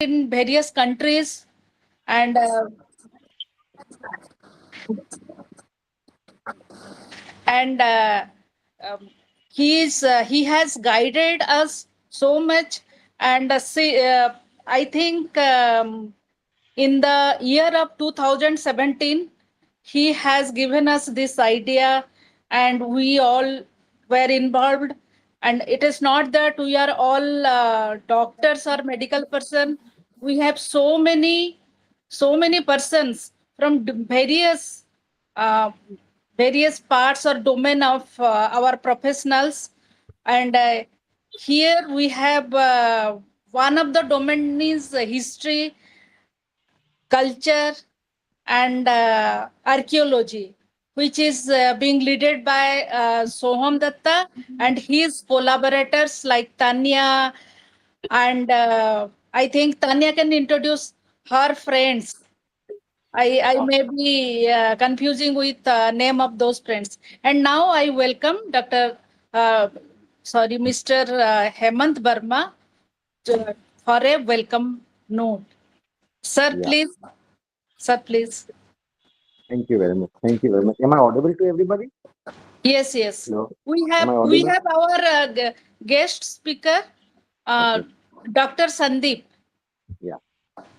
in various countries, and and he has guided us so much. And I think in the year of 2017 he has given us this idea, and we all were involved. And it is not that we are all doctors or medical person. We have so many persons from uh, various parts or domain of our professionals. And here we have one of the domain is history, culture, and archaeology, which is being led by Soham Datta and his collaborators like Tanya. And I think Tanya can introduce her friends. I may be confusing with name of those friends. And now I welcome Mr. Hemant Verma for a welcome note. Sir, Yeah. please. Sir, please. Thank you very much. Thank you very much. Am I audible to everybody? Yes, yes. Hello. We Am I we audible? have our guest speaker, Okay. Dr. Sandeep. Yeah.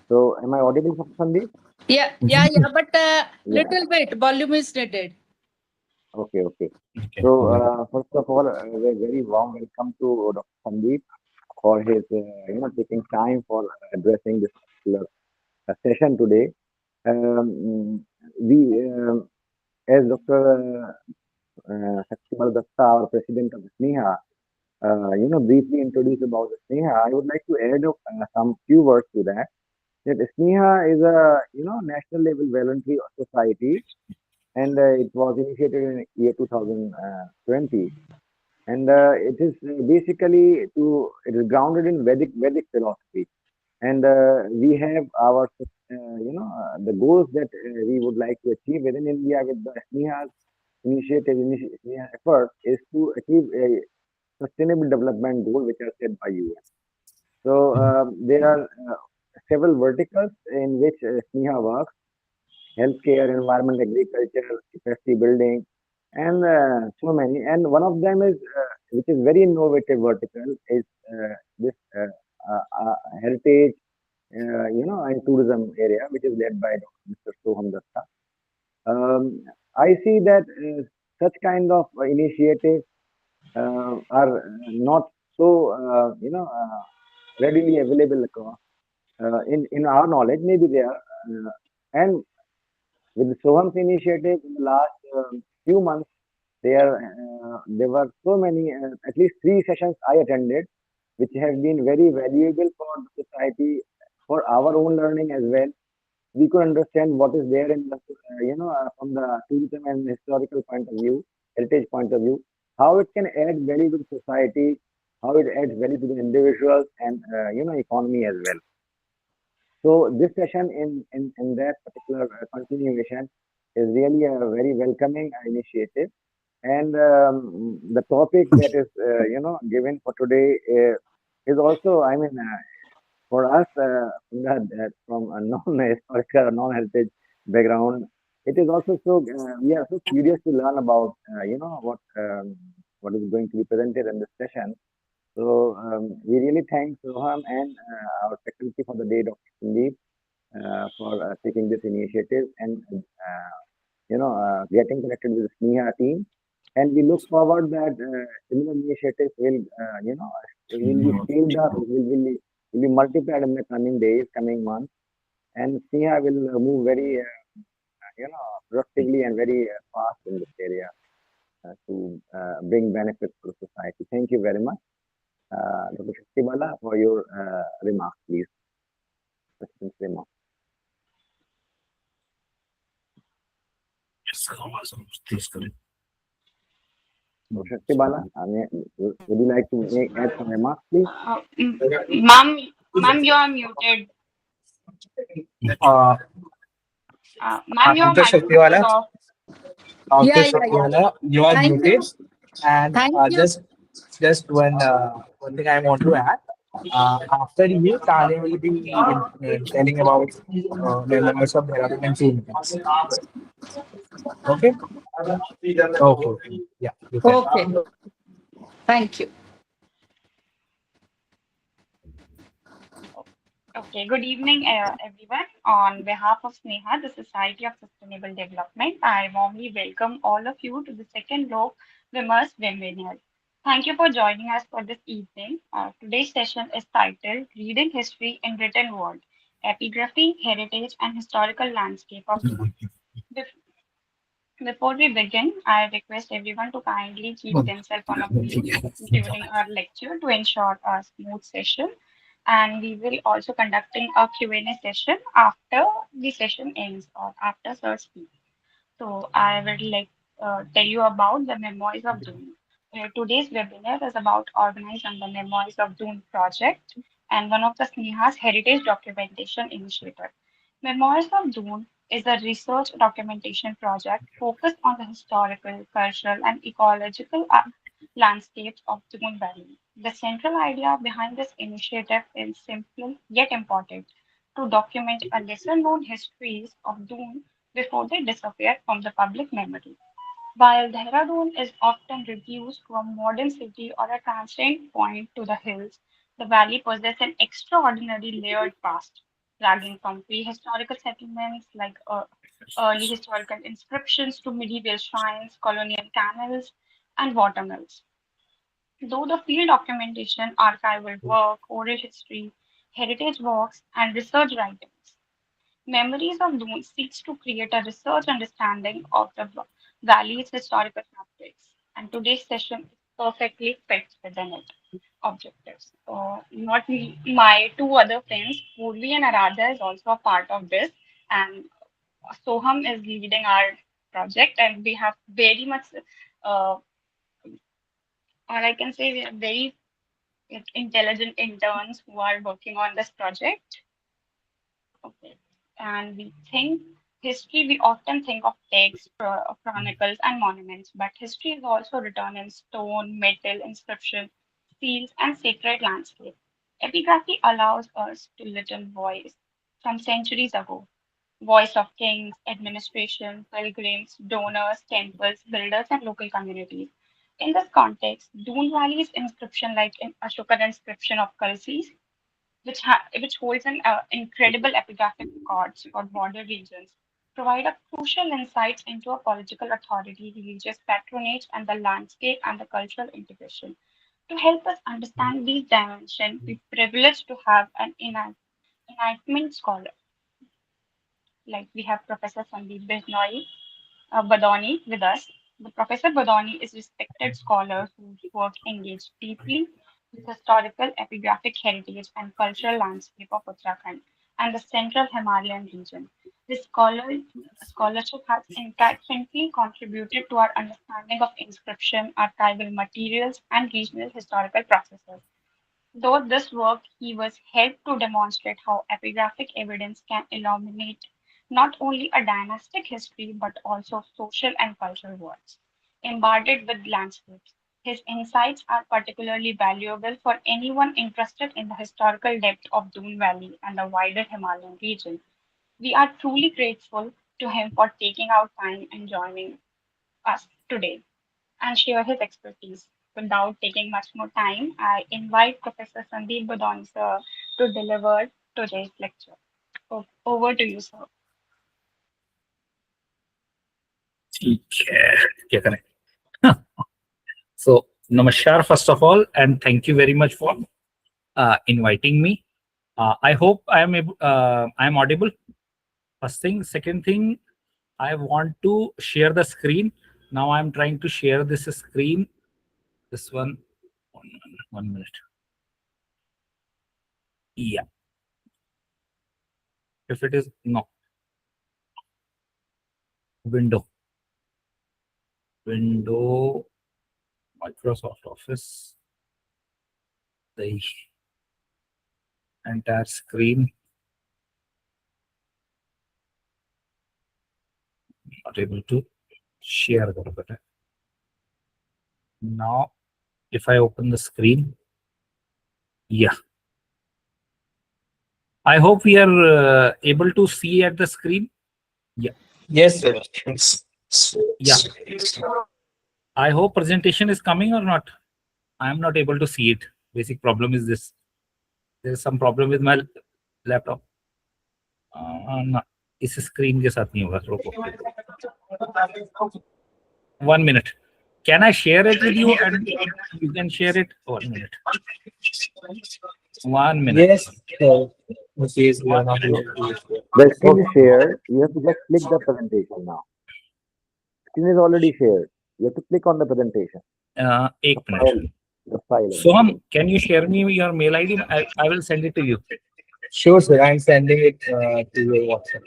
So, am I audible, Sandeep? Yeah. But Yeah. little bit volume is needed. Okay. Okay. Okay. So, first of all, a very warm welcome to Dr. Sandeep for his, taking time for addressing this particular session today. Um, we, as Dr. Shaktimal Datta, our president of SNEHA, briefly introduced about the SNEHA, I would like to add some few words to that. That SNEHA is a national level voluntary society, and it was initiated in year 2020, and it is basically it is grounded in Vedic philosophy, and we have our the goals that we would like to achieve within India with the SNEHA's SNEHA effort is to achieve a sustainable development goal which are set by UN. So there are several verticals in which SNEHA works: healthcare, environment, agriculture, capacity building, and so many. And one of them is, which is very innovative vertical, is this heritage, and tourism area, which is led by Mr. Soham Datta. I see that such kind of initiatives are not so, readily available across. In our knowledge, maybe they are. And with the Soham's initiative in the last few months, there were so many, at least three sessions I attended, which have been very valuable for the society, for our own learning as well. We could understand what is there in the, from the tourism and historical point of view, heritage point of view, how it can add value to the society, how it adds value to the individuals and, economy as well. So this session in that particular continuation is really a very welcoming initiative. And the topic that is, given for today is also, I mean, for us from a non-historical, non-heritage background, it is also so, we are so curious to learn about, what is going to be presented in this session. So we really thank Soham and our faculty for the day, Dr. Sandeep, for taking this initiative and getting connected with the SNEHA team. And we look forward that similar initiatives will be scaled up, will be multiplied in the coming days, coming months, and SNEHA will move very, productively and very fast in this area to bring benefits to society. Thank you very much. Dr. Shaktibala, for your remarks, please. President's remarks. Dr. Shaktibala, would you like to add some remarks, please? Ma'am, you are muted. Ma'am, your Dr. microphone is Shaktiwala, off. Dr. Yeah. Shaktiwala, you are Thank muted. you. And Thank you. just one thing I want to add. After you, Tane will be telling about memoirs of Dehradun and Soon. Okay? Okay. Yeah, you can. Okay. Thank you. Okay, good evening, everyone. On behalf of SNEHA, the Society of Sustainable Development, I warmly welcome all of you to the second Lok Vimas webinar. Thank you for joining us for this evening. Today's session is titled Reading History in Written Word, Epigraphy, Heritage, and Historical Landscape of Doon. Bef- Before we begin, I request everyone to kindly keep themselves on a mute during our lecture to ensure a smooth session. And we will also conducting a Q&A session after the session ends or after Sir speaks. So I would like tell you about the Memoirs of Dune. Today's webinar is about organized on the Memoirs of Dune project and one of the SNEHA's heritage documentation initiative. Memoirs of Dune is a research documentation project focused on the historical, cultural, and ecological landscapes of Dune Valley. The central idea behind this initiative is simple yet important to document a lesser known histories of Dune before they disappear from the public memory. While Dehradun is often reduced to a modern city or a transient point to the hills, the valley possesses an extraordinary layered past, ranging from prehistorical settlements like early historical inscriptions to medieval shrines, colonial canals, and watermills. Though the field documentation, archival work, oral history, heritage walks, and research writings, Memories of Dune seeks to create a research understanding of the valley's historical fabrics, and today's session perfectly fits within it. Objectives. Not me, my two other friends, Purvi and Aradha, is also a part of this, and Soham is leading our project, and we have very much, or I can say, we have very intelligent interns who are working on this project. Okay. And we think history, we often think of texts, chronicles, and monuments, but history is also written in stone, metal, inscription, seals, and sacred landscape. Epigraphy allows us to listen voice from centuries ago, voice of kings, administration, pilgrims, donors, temples, builders, and local communities. In this context, Doon Valley's inscription, like in Ashoka inscription of Kalsis, which holds an incredible epigraphic records for border regions, provide a crucial insights into a political authority, religious patronage, and the landscape and the cultural integration. To help us understand these dimensions, we're privileged to have an enlightenment scholar. Like we have Professor Sandeep Bishnoi Badoni with us. The Professor Badoni is a respected scholar whose work engaged deeply with historical, epigraphic heritage and cultural landscape of Uttarakhand and the central Himalayan region. This scholarship has intensely contributed to our understanding of inscription, archival materials, and regional historical processes. Though this work, he was helped to demonstrate how epigraphic evidence can illuminate not only a dynastic history but also social and cultural works embodied with landscapes. His insights are particularly valuable for anyone interested in the historical depth of Doon Valley and the wider Himalayan region. We are truly grateful to him for taking out time and joining us today and share his expertise. Without taking much more time, I invite Professor Sandeep Budon sir to deliver today's lecture. Over to you, sir. Yeah, correct. So, namaskar, first of all, and thank you very much for inviting me. I hope I am audible. First thing, second thing, I want to share the screen. Now I'm trying to share this screen. This one, 1 minute. Yeah. If it is no window, Microsoft Office, the entire screen. Not able to share the now. If I open the screen, yeah, I hope we are able to see at the screen. Yes, sir. Yeah. I hope presentation is coming or not. I am not able to see it. Basic problem is this. There is some problem with my laptop. ना, इस screen के साथ नहीं होगा. रुको. 1 minute. Can I share it with you and you can share it? 1 minute. 1 minute. Yes, sir. Says we are not able to share. The screen is shared. You have to just click the presentation now. Screen is already shared. You have to click on the presentation. 1 minute. The file. Soham, can you share me your mail ID? I will send it to you. Sure, sir. I'm sending it to your WhatsApp.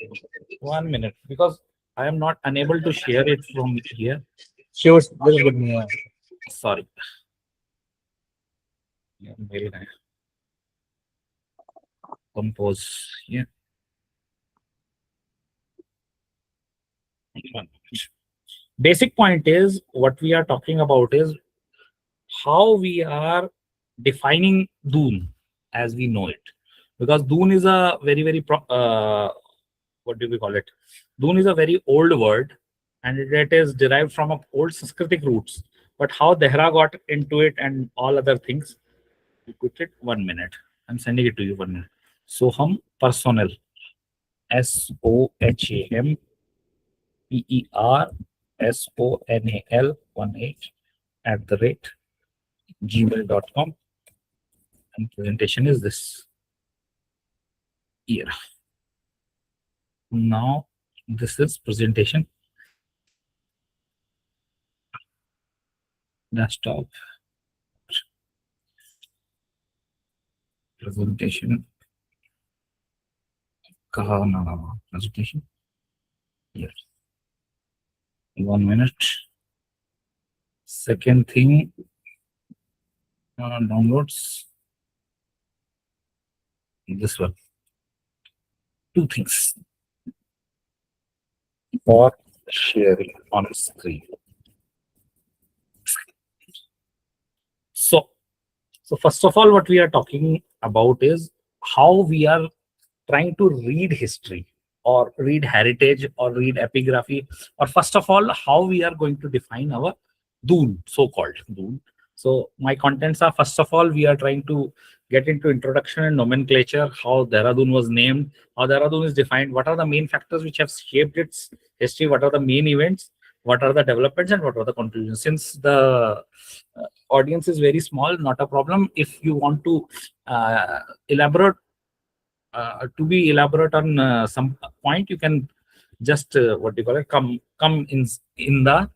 1 minute, because I am not unable to share it from here. Sure, sir. Just give me a- Sorry. Yeah, very nice. Compose. Yeah. 1 minute. Basic point is what we are talking about is how we are defining Dune as we know it, because Dune is a very what do we call it? Dune is a very old word, and it is derived from a old Sanskritic roots. But how Dehra got into it and all other things, we put it 1 minute. I'm sending it to you 1 minute. Soham Personnel, SOHAM PERSONAL 18 @gmail.com, and presentation is this here. Now this is presentation. Desktop presentation. Presentation here. 1 minute. Second thing, downloads. This one. 2 things for sharing on screen. So first of all, what we are talking about is how we are trying to read history or read heritage or read epigraphy, or first of all, how we are going to define our Dune, so-called Dune. So my contents are, first of all, we are trying to get into introduction and nomenclature, how Dehradun was named, how Dehradun is defined, what are the main factors which have shaped its history, what are the main events, what are the developments, and what are the conclusions. Since the audience is very small, not a problem. If you want to elaborate, to be elaborate on some point, you can just what do you call it, come in the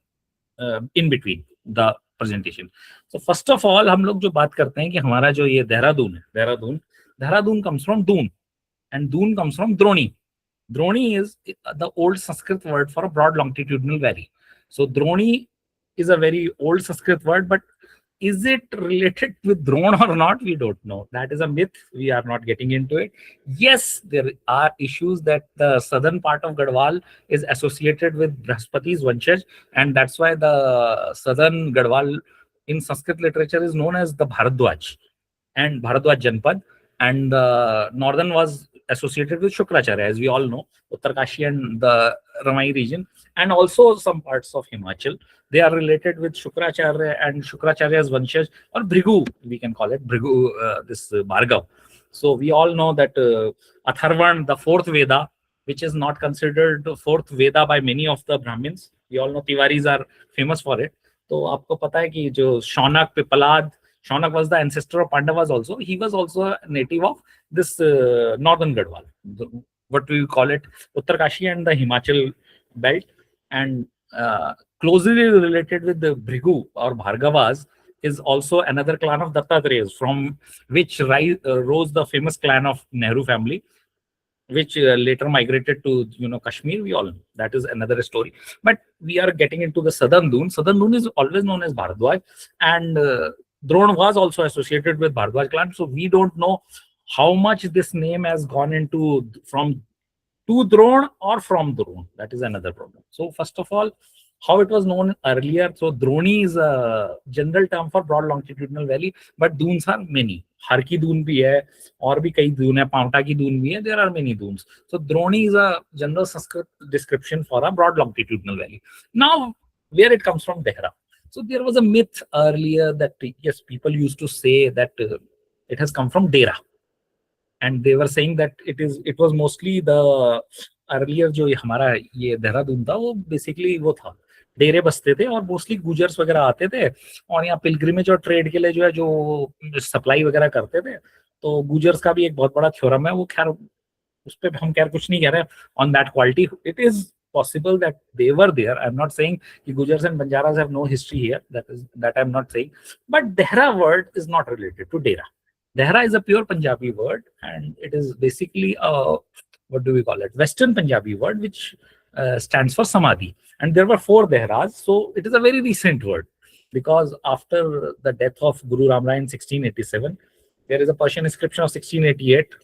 in between the presentation. So first of all, हम लोग जो बात करते हैं कि हमारा जो ये देहरादून है, Dehradun comes from Dune, and Dune comes from Droni. Droni is the old Sanskrit word for a broad longitudinal valley. So Droni is a very old Sanskrit word, but is it related with drone or not? We don't know. That is a myth. We are not getting into it. Yes, there are issues that the southern part of Garhwal is associated with Brahaspati's Vanshaj, and that's why the southern Garhwal in Sanskrit literature is known as the Bharadwaj and Bharadwaj Janpad, and the northern was associated with Shukracharya, as we all know, Uttarkashi and the Ramai region, and also some parts of Himachal. They are related with Shukracharya and Shukracharya's Vanshaj, or Bhrigu, we can call it Bhrigu, this Bhargav. So we all know that Atharvan, the fourth Veda, which is not considered fourth Veda by many of the Brahmins. We all know Tiwaris are famous for it. तो आपको पता है कि जो Shaunak, Pipalad, Shaunak was the ancestor of Pandavas also. He was also a native of this northern Garhwal, what we call it, Uttarkashi and the Himachal belt, and closely related with the Bhrigu or Bhargavas is also another clan of Dattatreya, from which rose the famous clan of Nehru family, which later migrated to Kashmir. We all know that is another story. But we are getting into the southern Dune. Southern Dune is always known as Bharadwaj, and Drone was also associated with Bharadwaj clan. So we don't know how much this name has gone into from to Drone or from Drone. That is another problem. So first of all, how it was known earlier. So Droni is a general term for broad longitudinal valley, but dunes are many. Har ki dune bhi hai, और भी कई दून है, पावटा की दून भी है. There are many dunes. So Droni is a general Sanskrit description for a broad longitudinal valley. Now, where it comes from, Dehra. So there was a myth earlier that yes, people used to say that it has come from Dera, and they were saying that it was mostly the earlier जो हमारा ये देहरादून था वो basically वो था, डेरे बसते थे और मोस्टली गुजर्स वगैरह आते थे और यहाँ पिलग्रिमेज और ट्रेड के लिए जो है जो सप्लाई वगैरह करते थे. तो गुजर्स का भी एक बहुत बड़ा थ्योरम है, वो खैर उस पर हम खैर कुछ नहीं कह रहे on that quality. It is possible that they were there. I'm not saying कि Gujars and Banjaras have no history here. That I'm not saying. But Dehra word is not related to Dera. Dehra is a pure Punjabi word, and it is basically a, what do we call it, Western Punjabi word, which stands for Samadhi. And there were 4 Dehras, so it is a very recent word, because after the death of Guru Ram Rai in 1687, there is a Persian inscription of 1688,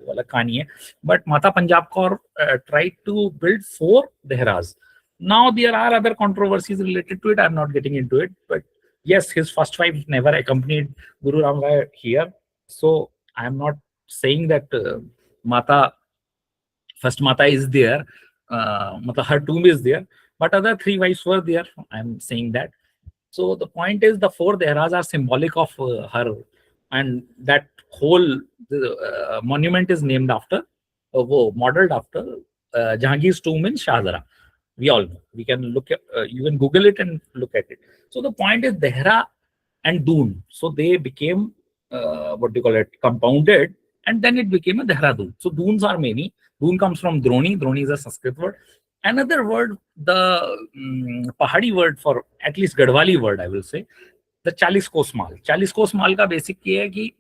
wala kahani hai, but Mata Punjab Kaur tried to build 4 Dehras. Now there are other controversies related to it. I'm not getting into it, but yes, his first wife never accompanied Guru Ram Rai here. So I'm not saying that first Mata is there, her tomb is there, but other 3 wives were there. I'm saying that. So the point is, the 4 Dehras are symbolic of her, and that whole monument is named after, modeled after Jahangir's tomb in Shahzara. We all know. We can look at, you can Google it and look at it. So the point is, Dehra and Doon, so they became what do you call it, compounded, and then it became a Dehradun. So Doons are many. Doon comes from Droni. Droni is a Sanskrit word. Another word, the Pahadi word for, at least Gadwali word, I will say, the 40 कोस माल. 40 कोस माल का basic ये है कि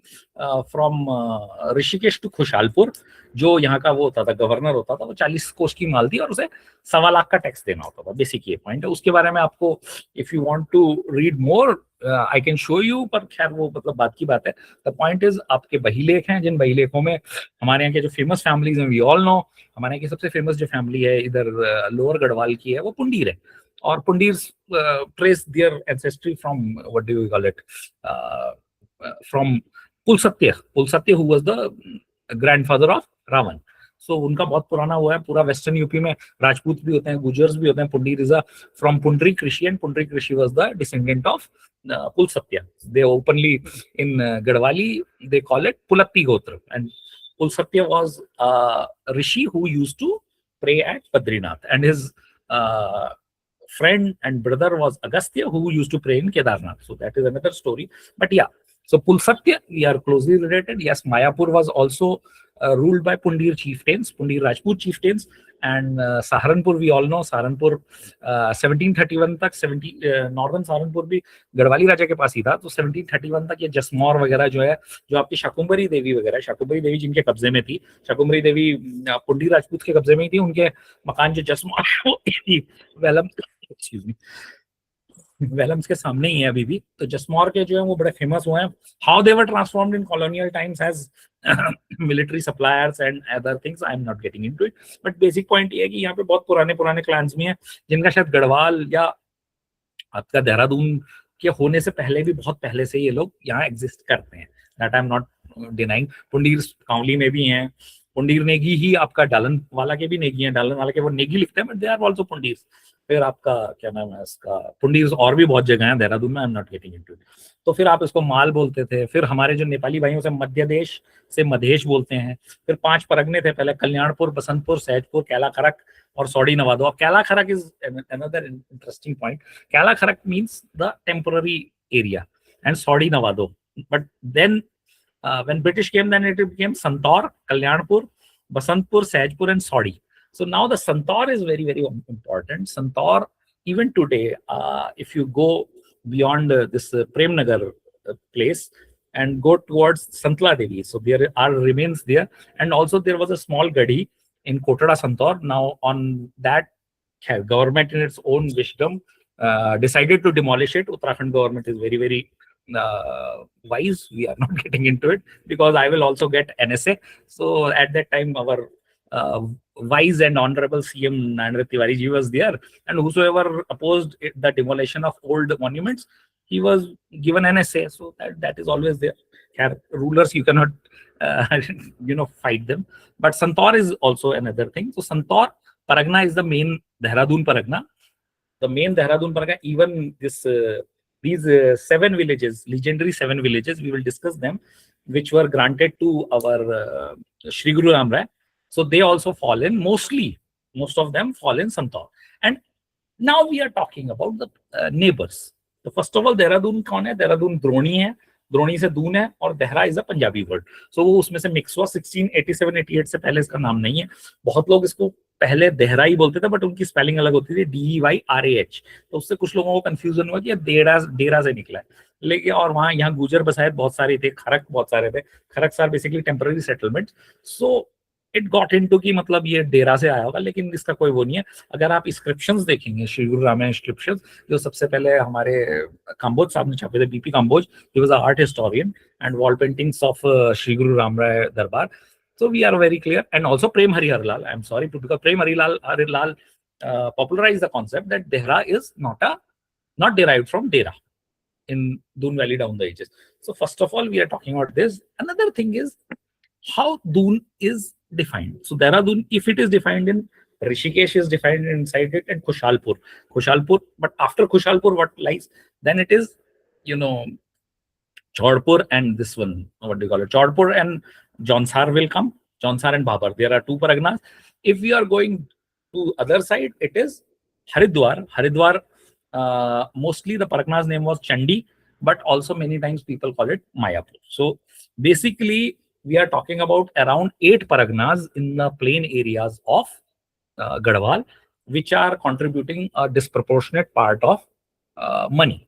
from Rishikesh to Khushhalpur जो यहाँ का वो होता था, गवर्नर होता था, वो 40 कोस की माल थी और उसे 1.25 लाख का टैक्स देना होता था. बेसिक ये पॉइंट है. उसके बारे में आपको if you want to read more I can show you, पर खैर वो मतलब बात की बात है. द पॉइंट इज, आपके बहीलेख हैं, जिन बहीलेखों में हमारे यहाँ के जो फेमस फैमिलीज हैं, वी ऑल नो, हमारे यहाँ की सबसे फेमस जो फैमिली है इधर लोअर गढ़वाल की है, वो पुंडीर है. Or Pundirs trace their ancestry from, what do you call it, from Pulsatya. Pulsatya, who was the grandfather of Ravan. So उनका बहुत पुराना हुआ है. पूरा वेस्टर्न यूपी में राजपूत भी होते हैं, गुजर्स भी होते हैं. Pundir is from Pundrik Rishi, and Pundrik Rishi was the descendant of Pulsatya. They openly in Gadwali they call it Pulatti Gotra, and Pulsatya was a rishi who used to pray at Badrinath, and his friend and brother was Agastya, who used to pray in Kedarnath. So that is another story. But yeah, so Pulsatya, we are closely related. Yes, Mayapur was also ruled by Pundir chieftains, Pundir Rajput chieftains, and Saharanpur, we all know, Saharanpur 1731 तक northern Saharanpur भी गढ़वाली राजा के पास ही था. तो 1731 तक ये जसमौर वगैरह जो है, जो आपकी शाकुंभरी देवी वगैरह, शाकुंभरी देवी जिनके कब्जे में थी, शाकुंभरी देवी पुंडी राजपूत के कब्जे में ही थी. उनके मकान जो जसमौर वेलम्स के सामने ही है अभी भी. तो जसमौर के जो है वो बड़े फेमस हुए हैं. How they were transformed in colonial times as military suppliers and other things, I am not getting into it. But basic point ये है कि यहाँ पे बहुत पुराने क्लान्स भी हैं, जिनका शायद गढ़वाल या आपका देहरादून के होने से पहले भी, बहुत पहले से ये लोग यहाँ एग्जिस्ट करते हैं. That I am not denying. Pundir Kanwali में भी हैं, पुंडीर नेगी ही आपका डालन वाला के भी नेगी हैं, डालन वाला के वो नेगी लिखते हैं, but they are also Pundir. फिर आपका क्या नाम है इसका, पुंडीर और भी बहुत जगह है देहरादून में, आई am not getting into it. तो फिर आप इसको माल बोलते थे. फिर हमारे जो नेपाली भाइयों से मध्य देश से मधेश बोलते हैं. फिर 5 परगने थे पहले, कल्याणपुर, बसंतपुर, सहजपुर, कैला खरक और Sauri Nawado. Kaila Kharak is another interesting point. Kaila Kharak means the temporary area, and Sauri Nawado. But then when British came, then it became Santaur, Kalyanpur, Basantpur, Sahajpur, and Saudi. So now the Santaur is very, very important. Santaur, even today, if you go beyond this Premnagar place and go towards Santla Devi, so there are remains there. And also there was a small gadi in Kotada Santaur. Now on that, government in its own wisdom decided to demolish it. Uttarakhand government is very, very wise. We are not getting into it because I will also get NSA. So at that time, our wise and honorable CM Narendra Tiwari ji was there, and whosoever opposed the demolition of old monuments, he was given an essay. So that is always there. Rulers, you cannot fight them. But Santor is also another thing. So Santor Paragna is the main Dehradun Paragna. The main Dehradun Paragna, even these 7 villages, legendary 7 villages, we will discuss them, which were granted to our Shri Guru Ram Rai. So they also fall in, most of them fall in Santor. And now we are talking about the neighbors. So first of all, Dehradun कौन है? Dehradun द्रोणी है, द्रोणी से दून है, और Dehra is a Punjabi word. So वो उसमें से मिक्स हुआ. 1687-88 से पहले इसका नाम नहीं है. बहुत लोग इसको पहले देहरा ही बोलते थे, बट उनकी स्पेलिंग अलग होती थी, DEYRAH. तो उससे कुछ लोगों को कंफ्यूजन हुआ कि ये डेरा से निकला है. लेकिन और वहाँ यहाँ गुजर बसायत बहुत सारे थे, खरक बहुत सारे थे. खरक सार basically temporary settlement. So it got into कि मतलब ये डेरा से आया होगा, लेकिन इसका कोई वो नहीं है. अगर आप इंस्क्रिप्शंस देखेंगे, श्री गुरु रामायण इंस्क्रिप्शंस, जो सबसे पहले हमारे काम्बोज साहब ने छापे थे, BP Kamboj, he was a art historian, and wall paintings of Shri Guru Ram राय दरबार. So we are very clear, and also Prem Hari Harlal. I'm sorry, because Prem Hari Harlal popularized the concept that Dehra is not derived from Dera in Doon Valley down the ages. So first of all, we are talking about this. Another thing is how Doon is defined. So Dehradun, if it is defined in Rishikesh, is defined inside it, and Khushalpur. But after Khushalpur, what lies? Then it is, Chaudpur and this one, what do you call it? Chaudpur and Jaunsar will come. Jaunsar and Babar. There are 2 paragnas. If we are going to other side, it is Haridwar. Haridwar, mostly the paragna's name was Chandi, but also many times people call it Mayapur. So basically, we are talking about around 8 paragnas in the plain areas of Garhwal, which are contributing a disproportionate part of money.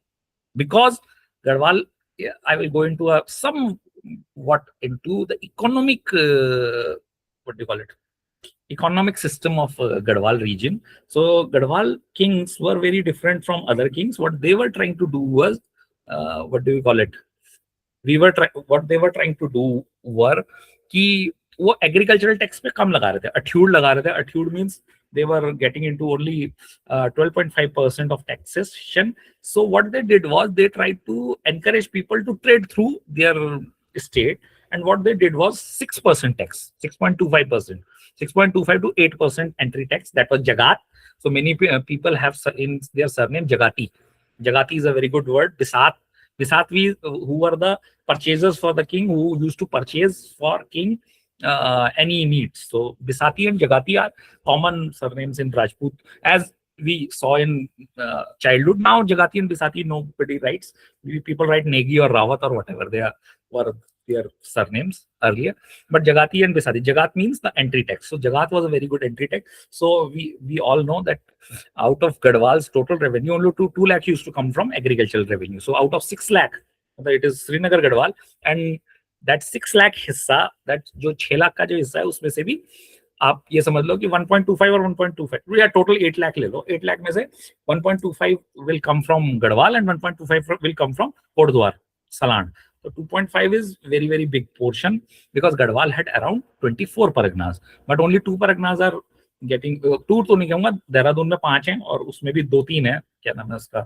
Because Garhwal, I will go into into the economic, economic system of Garhwal region. So Garhwal kings were very different from other kings. What they were trying to do was, what they were trying to do were कि वो agricultural tax पे कम लगा रहे थे, अठ्यूड लगा रहे थे. अठ्यूड means they were getting into only 12.5% of taxation. So what they did was they tried to encourage people to trade through their state, and what they did was 6% tax, 6.25%, 6.25 to 8% entry tax. That was Jagat. So many people have in their surname Jagati. Jagati is a very good word. Bisatvi, who were the purchasers for the king, who used to purchase for king any needs. So Bisati and Jagati are common surnames in Rajput, as we saw in childhood. Now Jagati and Bisati, nobody writes. People write Negi or Rawat or whatever were their surnames earlier. But Jagati and Bisati. Jagat means the entry tax. So Jagat was a very good entry tax. So we all know that out of Garhwal's total revenue, only 2 lakh used to come from agricultural revenue. So out of 6 lakh, it is Srinagar Garhwal, and that 6 lakh हिस्सा, that जो 6 लाख का जो हिस्सा है, उसमें से भी आप ये समझ लो कि 1.25 और 1.25 या टोटल 8 लाख ले लो. 8 लाख में से 1.25 will come from Garhwal and 1.25 will come from Kodwar, Saland. So 2.5 is very, very big portion, because Garhwal had around 24 paragnas, but only 2 paragnas are getting 2 तो नहीं कहूंगा, देहरादून में 5 हैं और उसमें भी 2-3 है, क्या नाम है उसका,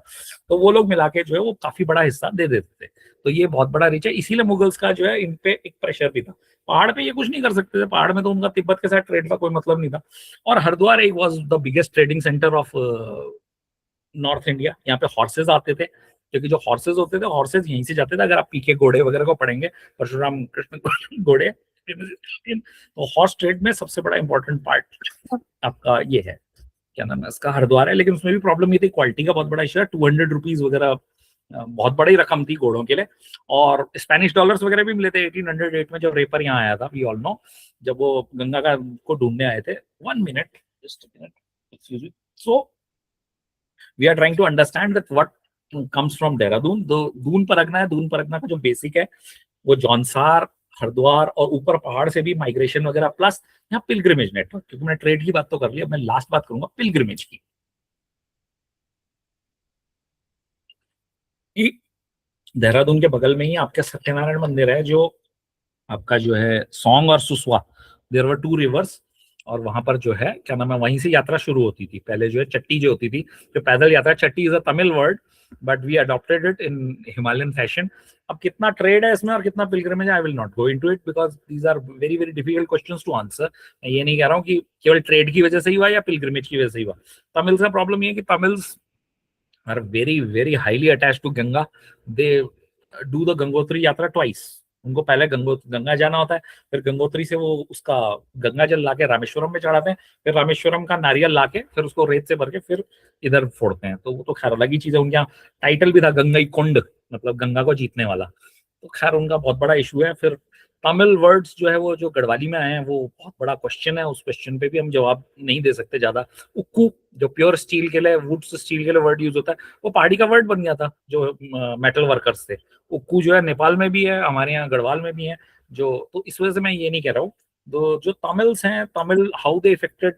तो वो लोग मिला के जो है वो काफी बड़ा हिस्सा दे देते थे. तो ये बहुत बड़ा रीच है. इसीलिए मुगल्स का जो है इन पे एक प्रेशर भी था. पहाड़ पे ये कुछ नहीं कर सकते थे. पहाड़ में तो उनका तिब्बत के साथ ट्रेड का कोई मतलब नहीं था. और हरिद्वार एक was the biggest trading centre of north India. यहाँ पे हॉर्सेज आते थे, क्योंकि जो हॉर्सेज होते थे, हॉर्सेज यहीं से जाते थे. अगर आप पीके घोड़े वगैरह को पढ़ेंगे, परशुराम कृष्ण घोड़े, तो हॉर्स ट्रेड में सबसे बड़ा इंपॉर्टेंट पार्ट आपका ये है, क्या नाम है इसका, हरिद्वार है. लेकिन उसमें भी प्रॉब्लम ये थी, क्वालिटी का बहुत बड़ा इशू है. 200 रुपीज वगैरह बहुत बड़ी रकम थी घोड़ों के लिए. और स्पेनिश डॉलर्स वगैरह भी मिले थे 1808 में, जब रेपर यहाँ आया था. वी ऑल नो, जब वो गंगा का को ढूंढने आए थे. 1 minute, just a minute, excuse me. So we are trying to understand that what comes from Dehradun. Doon Pargana है. दून परगना का जो बेसिक है वो जौनसार, हरिद्वार और ऊपर पहाड़ से भी माइग्रेशन वगैरह, प्लस यहाँ पिलग्रिमेज नेटवर्क. क्योंकि मैंने ट्रेड की बात तो कर लिया, मैं लास्ट बात करूंगा पिलग्रिमेज की. देहरादून के बगल में ही आपके सत्यनारायण मंदिर है, जो आपका जो है सोंग और सुसवा, देयर वर 2 रिवर्स, और वहां पर जो है क्या नाम है, वहीं से यात्रा शुरू होती थी। पहले जो है चट्टी जो होती थी, जो पैदल यात्रा, chatti is a Tamil word but we adopted it in Himalayan fashion. अब कितना ट्रेड है इसमें और कितना पिलग्रिमेज है, I will not go into it because these are very very difficult questions to answer. मैं ये नहीं कह रहा हूँ कि केवल ट्रेड की वजह से ही हुआ या पिलग्रिमेज की वजह से ही हुआ। तमिल्स का प्रॉब्लम ये है कि Tamils are very very highly attached to Ganga. They do the Gangotri yatra twice. उनको पहले गंगा जाना होता है, फिर गंगोत्री से वो उसका गंगा जल लाके रामेश्वरम में चढ़ाते हैं, फिर रामेश्वरम का नारियल लाके फिर उसको रेत से भर के फिर इधर फोड़ते हैं। तो वो तो खैर अलग ही चीज है। उनके यहाँ टाइटल भी था गंगई कुंड, मतलब गंगा को जीतने वाला। तो खैर उनका बहुत बड़ा इशू है। फिर तमिल वर्ड्स जो है वो जो गढ़वाली में आए हैं वो बहुत बड़ा क्वेश्चन है। उस क्वेश्चन पे भी हम जवाब नहीं दे सकते ज्यादा। उक्कू जो प्योर स्टील के लिए, वुड स्टील के लिए वर्ड यूज होता है, वो पहाड़ी का वर्ड बन गया था जो मेटल वर्कर्स थे। उक्कू जो है नेपाल में भी है, हमारे यहाँ गढ़वाल में भी है। जो तो इस वजह से मैं ये नहीं कह रहा हूँ। जो तमिल्स हैं, तमिल हाउ दे इफेक्टेड,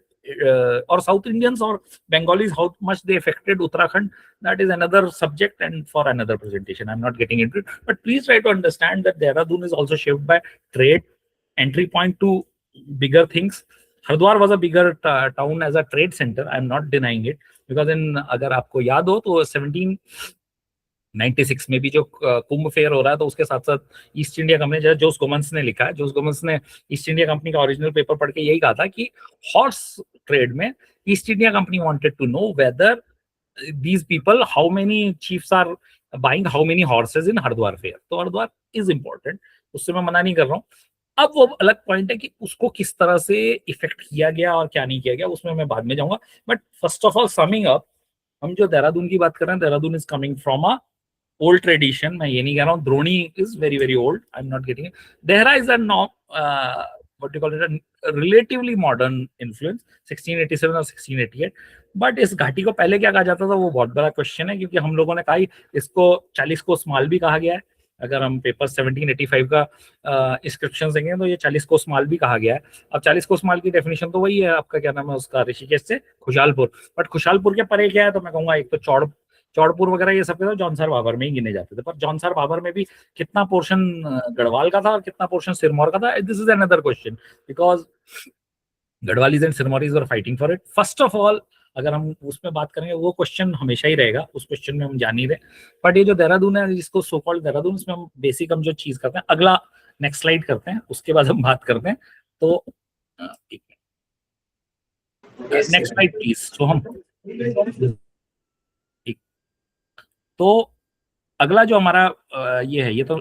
और साउथ इंडियंस और Bengalis how much they affected Uttarakhand, that is another subject and for another presentation. I'm not getting into it, but please try to understand that Dehradun is also shaped by trade, entry point to bigger things. Hardwar was a bigger town as a trade center. I'm not denying it because in, अगर आपको याद हो तो 1796 में भी जो कुंभ fair हो रहा है, तो उसके साथ साथ ईस्ट इंडिया कंपनी, जैसे जोस गोमन्स ने लिखा है, जोस गोमन्स ने ईस्ट इंडिया कंपनी का ओरिजिनल पेपर पढ़ के यही कहा था कि हॉर्स ट्रेड में East India Company wanted to know whether these people, how many chiefs are buying how many horses in Haridwar fair. तो हरिद्वार इज इंपॉर्टेंट, उससे मैं मना नहीं कर रहा हूँ। अब वो अलग पॉइंट है कि उसको किस तरह से इफेक्ट किया गया और क्या नहीं किया गया, उसमें मैं बाद में जाऊंगा। But first of all summing up, हम जो देहरादून की बात कर रहे हैं, Dehradun is coming from a old tradition. मैं ये नहीं कह रहा हूँ Droni is very very old, I am not getting it. Dehra is a know what you call it, a relatively modern influence, 1687 और 1688। बट इस घाटी को पहले क्या कहा जाता था वो बहुत बड़ा क्वेश्चन है, क्योंकि हम लोगों ने कहा इसको 40 कोस माल भी कहा गया है। अगर हम पेपर 1785 का इंस्क्रिप्शन देंगे तो ये 40 कोस माल भी कहा गया है। अब 40 कोस माल की डेफिनेशन तो वही है आपका, क्या नाम है उसका, ऋषिकेश से खुशहालपुर। बट खुशहालपुर के परे क्या है, तो मैं कहूंगा एक तो चौड़पुर वगैरह ये सब के तो जौनसार बाबर में ही गिने जाते थे। पर जौनसार बाबर में भी कितना पोर्शन गढ़वाल का था और कितना पोर्शन सिरमौर का था, this is another question, because Garhwalis and Sirmauris were fighting for it. First of all अगर हम उसमें बात करेंगे, वो क्वेश्चन हमेशा ही रहेगा, उस क्वेश्चन में हम जान ही रहे। बट ये जो देहरादून है, जिसको सो कॉल्ड देहरादून, इसमें हम बेसिक हम जो चीज करते हैं, अगला नेक्स्ट स्लाइड करते हैं, उसके बाद हम बात करते हैं। तो नेक्स्ट स्लाइड प्लीज। तो हम तो अगला जो हमारा ये है, ये तो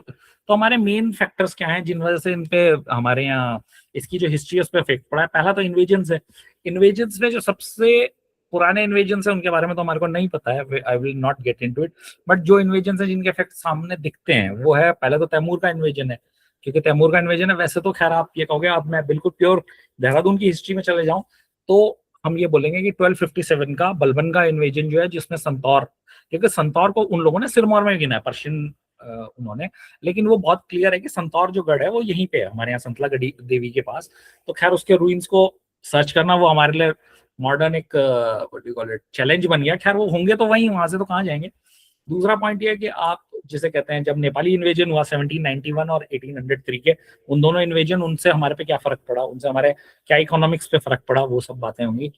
हमारे मेन फैक्टर्स क्या हैं जिन वजह से इन पे हमारे यहाँ इसकी जो हिस्ट्री है उस पर इफेक्ट पड़ा है। पहला तो इन्वेजन्स है। इन्वेजन्स में जो सबसे पुराने इन्वेजन्स है उनके बारे में तो हमारे को नहीं पता है, I will not get into it. But जो इन्वेजन्स है जिनके इफेक्ट सामने दिखते हैं वो है, पहले तो तैमूर का इन्वेजन है, क्योंकि तैमूर का इन्वेजन है। वैसे तो खैर आप ये कहोगे, अब मैं बिल्कुल प्योर देहरादून की हिस्ट्री में चले जाऊं तो हम ये बोलेंगे कि 1257 का बलबन का इन्वेजन जो है, जिसमें संतौर, क्योंकि संतौर को उन लोगों ने सिरमौर में गिना है, पर्शियन उन्होंने, लेकिन वो बहुत क्लियर है कि संतौर जो गढ़ है वो यहीं पे है, हमारे यहाँ संतला गढ़ी देवी के पास। तो खैर उसके रूइंस को सर्च करना वो हमारे लिए मॉडर्न एक what you call it challenge बन गया। खैर वो होंगे तो वहीं, वहां से तो कहाँ जाएंगे। दूसरा पॉइंट ये है कि आप जिसे कहते हैं, जब नेपाली इन्वेजन हुआ 1791 और 1803 के, उन दोनों इन्वेजन, उनसे हमारे पे क्या फर्क पड़ा, उनसे हमारे क्या इकोनॉमिक्स पे फर्क पड़ा, वो सब बातें होंगी।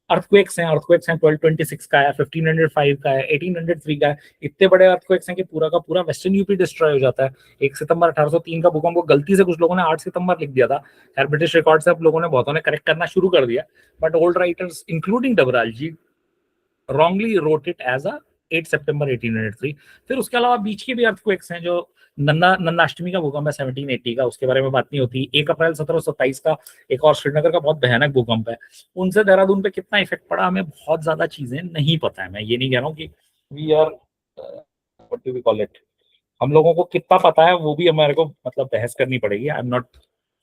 अर्थक्वेक्स हैं 1226 का है, 1505 का है, 1803 का है। इतने बड़े अर्थक्वेक्स हैं कि पूरा का पूरा वेस्टर्न यूपी डिस्ट्रॉय हो जाता है। 1 सितंबर 1803 का भूकंप को गलती से कुछ लोगों ने 8 सितंबर लिख दिया था। खैर ब्रिटिश रिकॉर्ड से अब लोगों ने, बहुतों ने करेक्ट करना शुरू कर दिया, but old writers including Dabral ji wrongly wrote it as a 8 September 1803। फिर उसके अलावा बीच के भी अर्थक्वेक्स हैं, जो नंदाष्टमी का भूकंप है 1780 का, उसके बारे में बात नहीं होती। 1 अप्रैल 1727 का एक और श्रीनगर का बहुत भयानक भूकंप है, उनसे देहरादून पे कितना इफेक्ट पड़ा हमें बहुत ज्यादा चीजें नहीं पता है। मैं ये नहीं कह रहा हूँ कि we are what do we call it, हम लोगों को कितना पता है वो भी हमारे को मतलब बहस करनी पड़ेगी। आई am not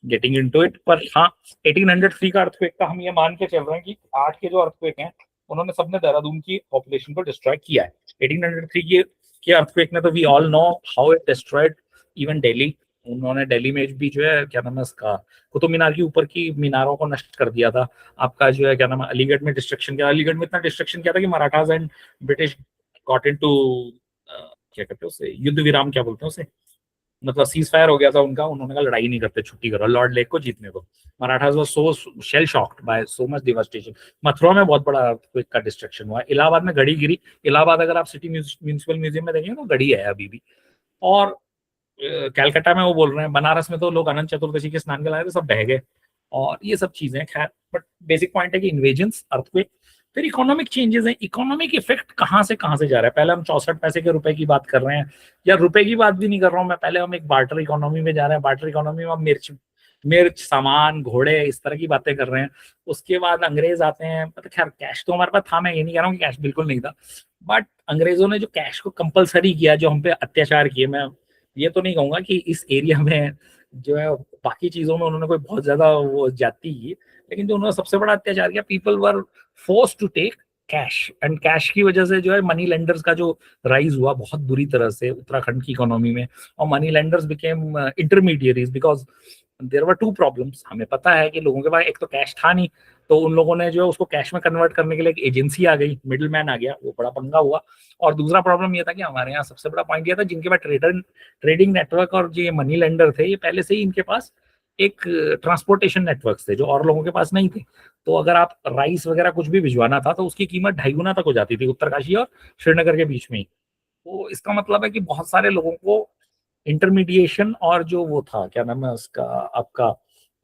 getting into it. पर हाँ, 1803 का अर्थक्वेक का हम ये मान के चल रहे हैं कि 8 के जो अर्थक्वेक हैं उन्होंने सबने देहरादून की पॉपुलेशन को डिस्ट्रॉय किया है। 1803 के अर्थक्वेक ने तो we all know how it destroyed even Delhi. उन्होंने दिल्ली में भी जो है, क्या नाम है उसका, कुतुब मीनार के ऊपर की मीनारों को नष्ट कर दिया था। आपका जो है, क्या नाम है, अलीगढ़ में डिस्ट्रक्शन किया। अलीगढ़ में इतना डिस्ट्रक्शन किया था कि Marathas and British got into क्या कहते हैं उसे, युद्ध विराम क्या बोलते हैं उसे, मतलब सीज फायर हो गया था उनका, उन्होंने कहा लड़ाई नहीं करते, छुट्टी करो, लॉर्ड लेक को जीतने दो। Marathas was so shell shocked by so much devastation. Mathura में बहुत बड़ा earthquake का डिस्ट्रक्शन हुआ, इलाहाबाद में घड़ी गिरी। इलाहाबाद अगर आप सिटी म्यूनिसिपल म्यूजियम में देखेंगे तो घड़ी है अभी भी। और कलकत्ता में वो बोल रहे हैं, बनारस में तो लोग अनंत चतुर्दशी के स्नान के लाए थे, सब बह गए। और ये सब चीजें खैर, बट बेसिक पॉइंट है कि इन्वेजन्स, अर्थक्वेक, फिर इकोनॉमिक चेंजेस हैं। इकोनॉमिक इफेक्ट कहाँ से जा रहा है? पहले हम 64 पैसे के रुपए की बात कर रहे हैं, या रुपए की बात भी नहीं कर रहा हूँ मैं, पहले हम एक बार्टर इकोनॉमी में जा रहे हैं। बार्टर इकोनॉमी में हम मिर्च, सामान, घोड़े, इस तरह की बातें कर रहे हैं। उसके बाद अंग्रेज आते हैं, मतलब खैर कैश तो हमारे पास था, मैं ये नहीं कह रहा हूँ कि कैश बिल्कुल नहीं था, बट अंग्रेजों ने जो कैश को कंपलसरी किया, जो हम पे अत्याचार किए, मैं ये तो नहीं कहूंगा कि इस एरिया में जो है बाकी चीजों में उन्होंने कोई बहुत ज्यादा वो जाती की, लेकिन जो उन्होंने सबसे बड़ा अत्याचार किया, people were force to take cash, and cash की वजह से जो है मनी लेंडर्स का जो राइज हुआ बहुत बुरी तरह से उत्तराखंड की इकोनॉमी में, और money lenders became intermediaries because there were two problems. हमें पता है कि लोगों के पास एक तो कैश था नहीं, तो उन लोगों ने जो है उसको कैश में कन्वर्ट करने के लिए एक एजेंसी आ गई, मिडिल मैन आ गया, वो बड़ा पंगा हुआ। और दूसरा प्रॉब्लम ये था कि हमारे यहाँ सबसे बड़ा पॉइंट ये था, जिनके पास ट्रेडिंग नेटवर्क और जो ये मनी लेंडर थे, ये पहले से ही इनके पास एक ट्रांसपोर्टेशन नेटवर्क थे जो और लोगों के पास नहीं थे। तो अगर आप राइस वगैरह कुछ भी भिजवाना था तो उसकी कीमत 2.5 गुना तक हो जाती थी, उत्तरकाशी और श्रीनगर के बीच में ही। तो इसका मतलब है कि बहुत सारे लोगों को इंटरमीडिएशन और जो वो था, क्या नाम है उसका, आपका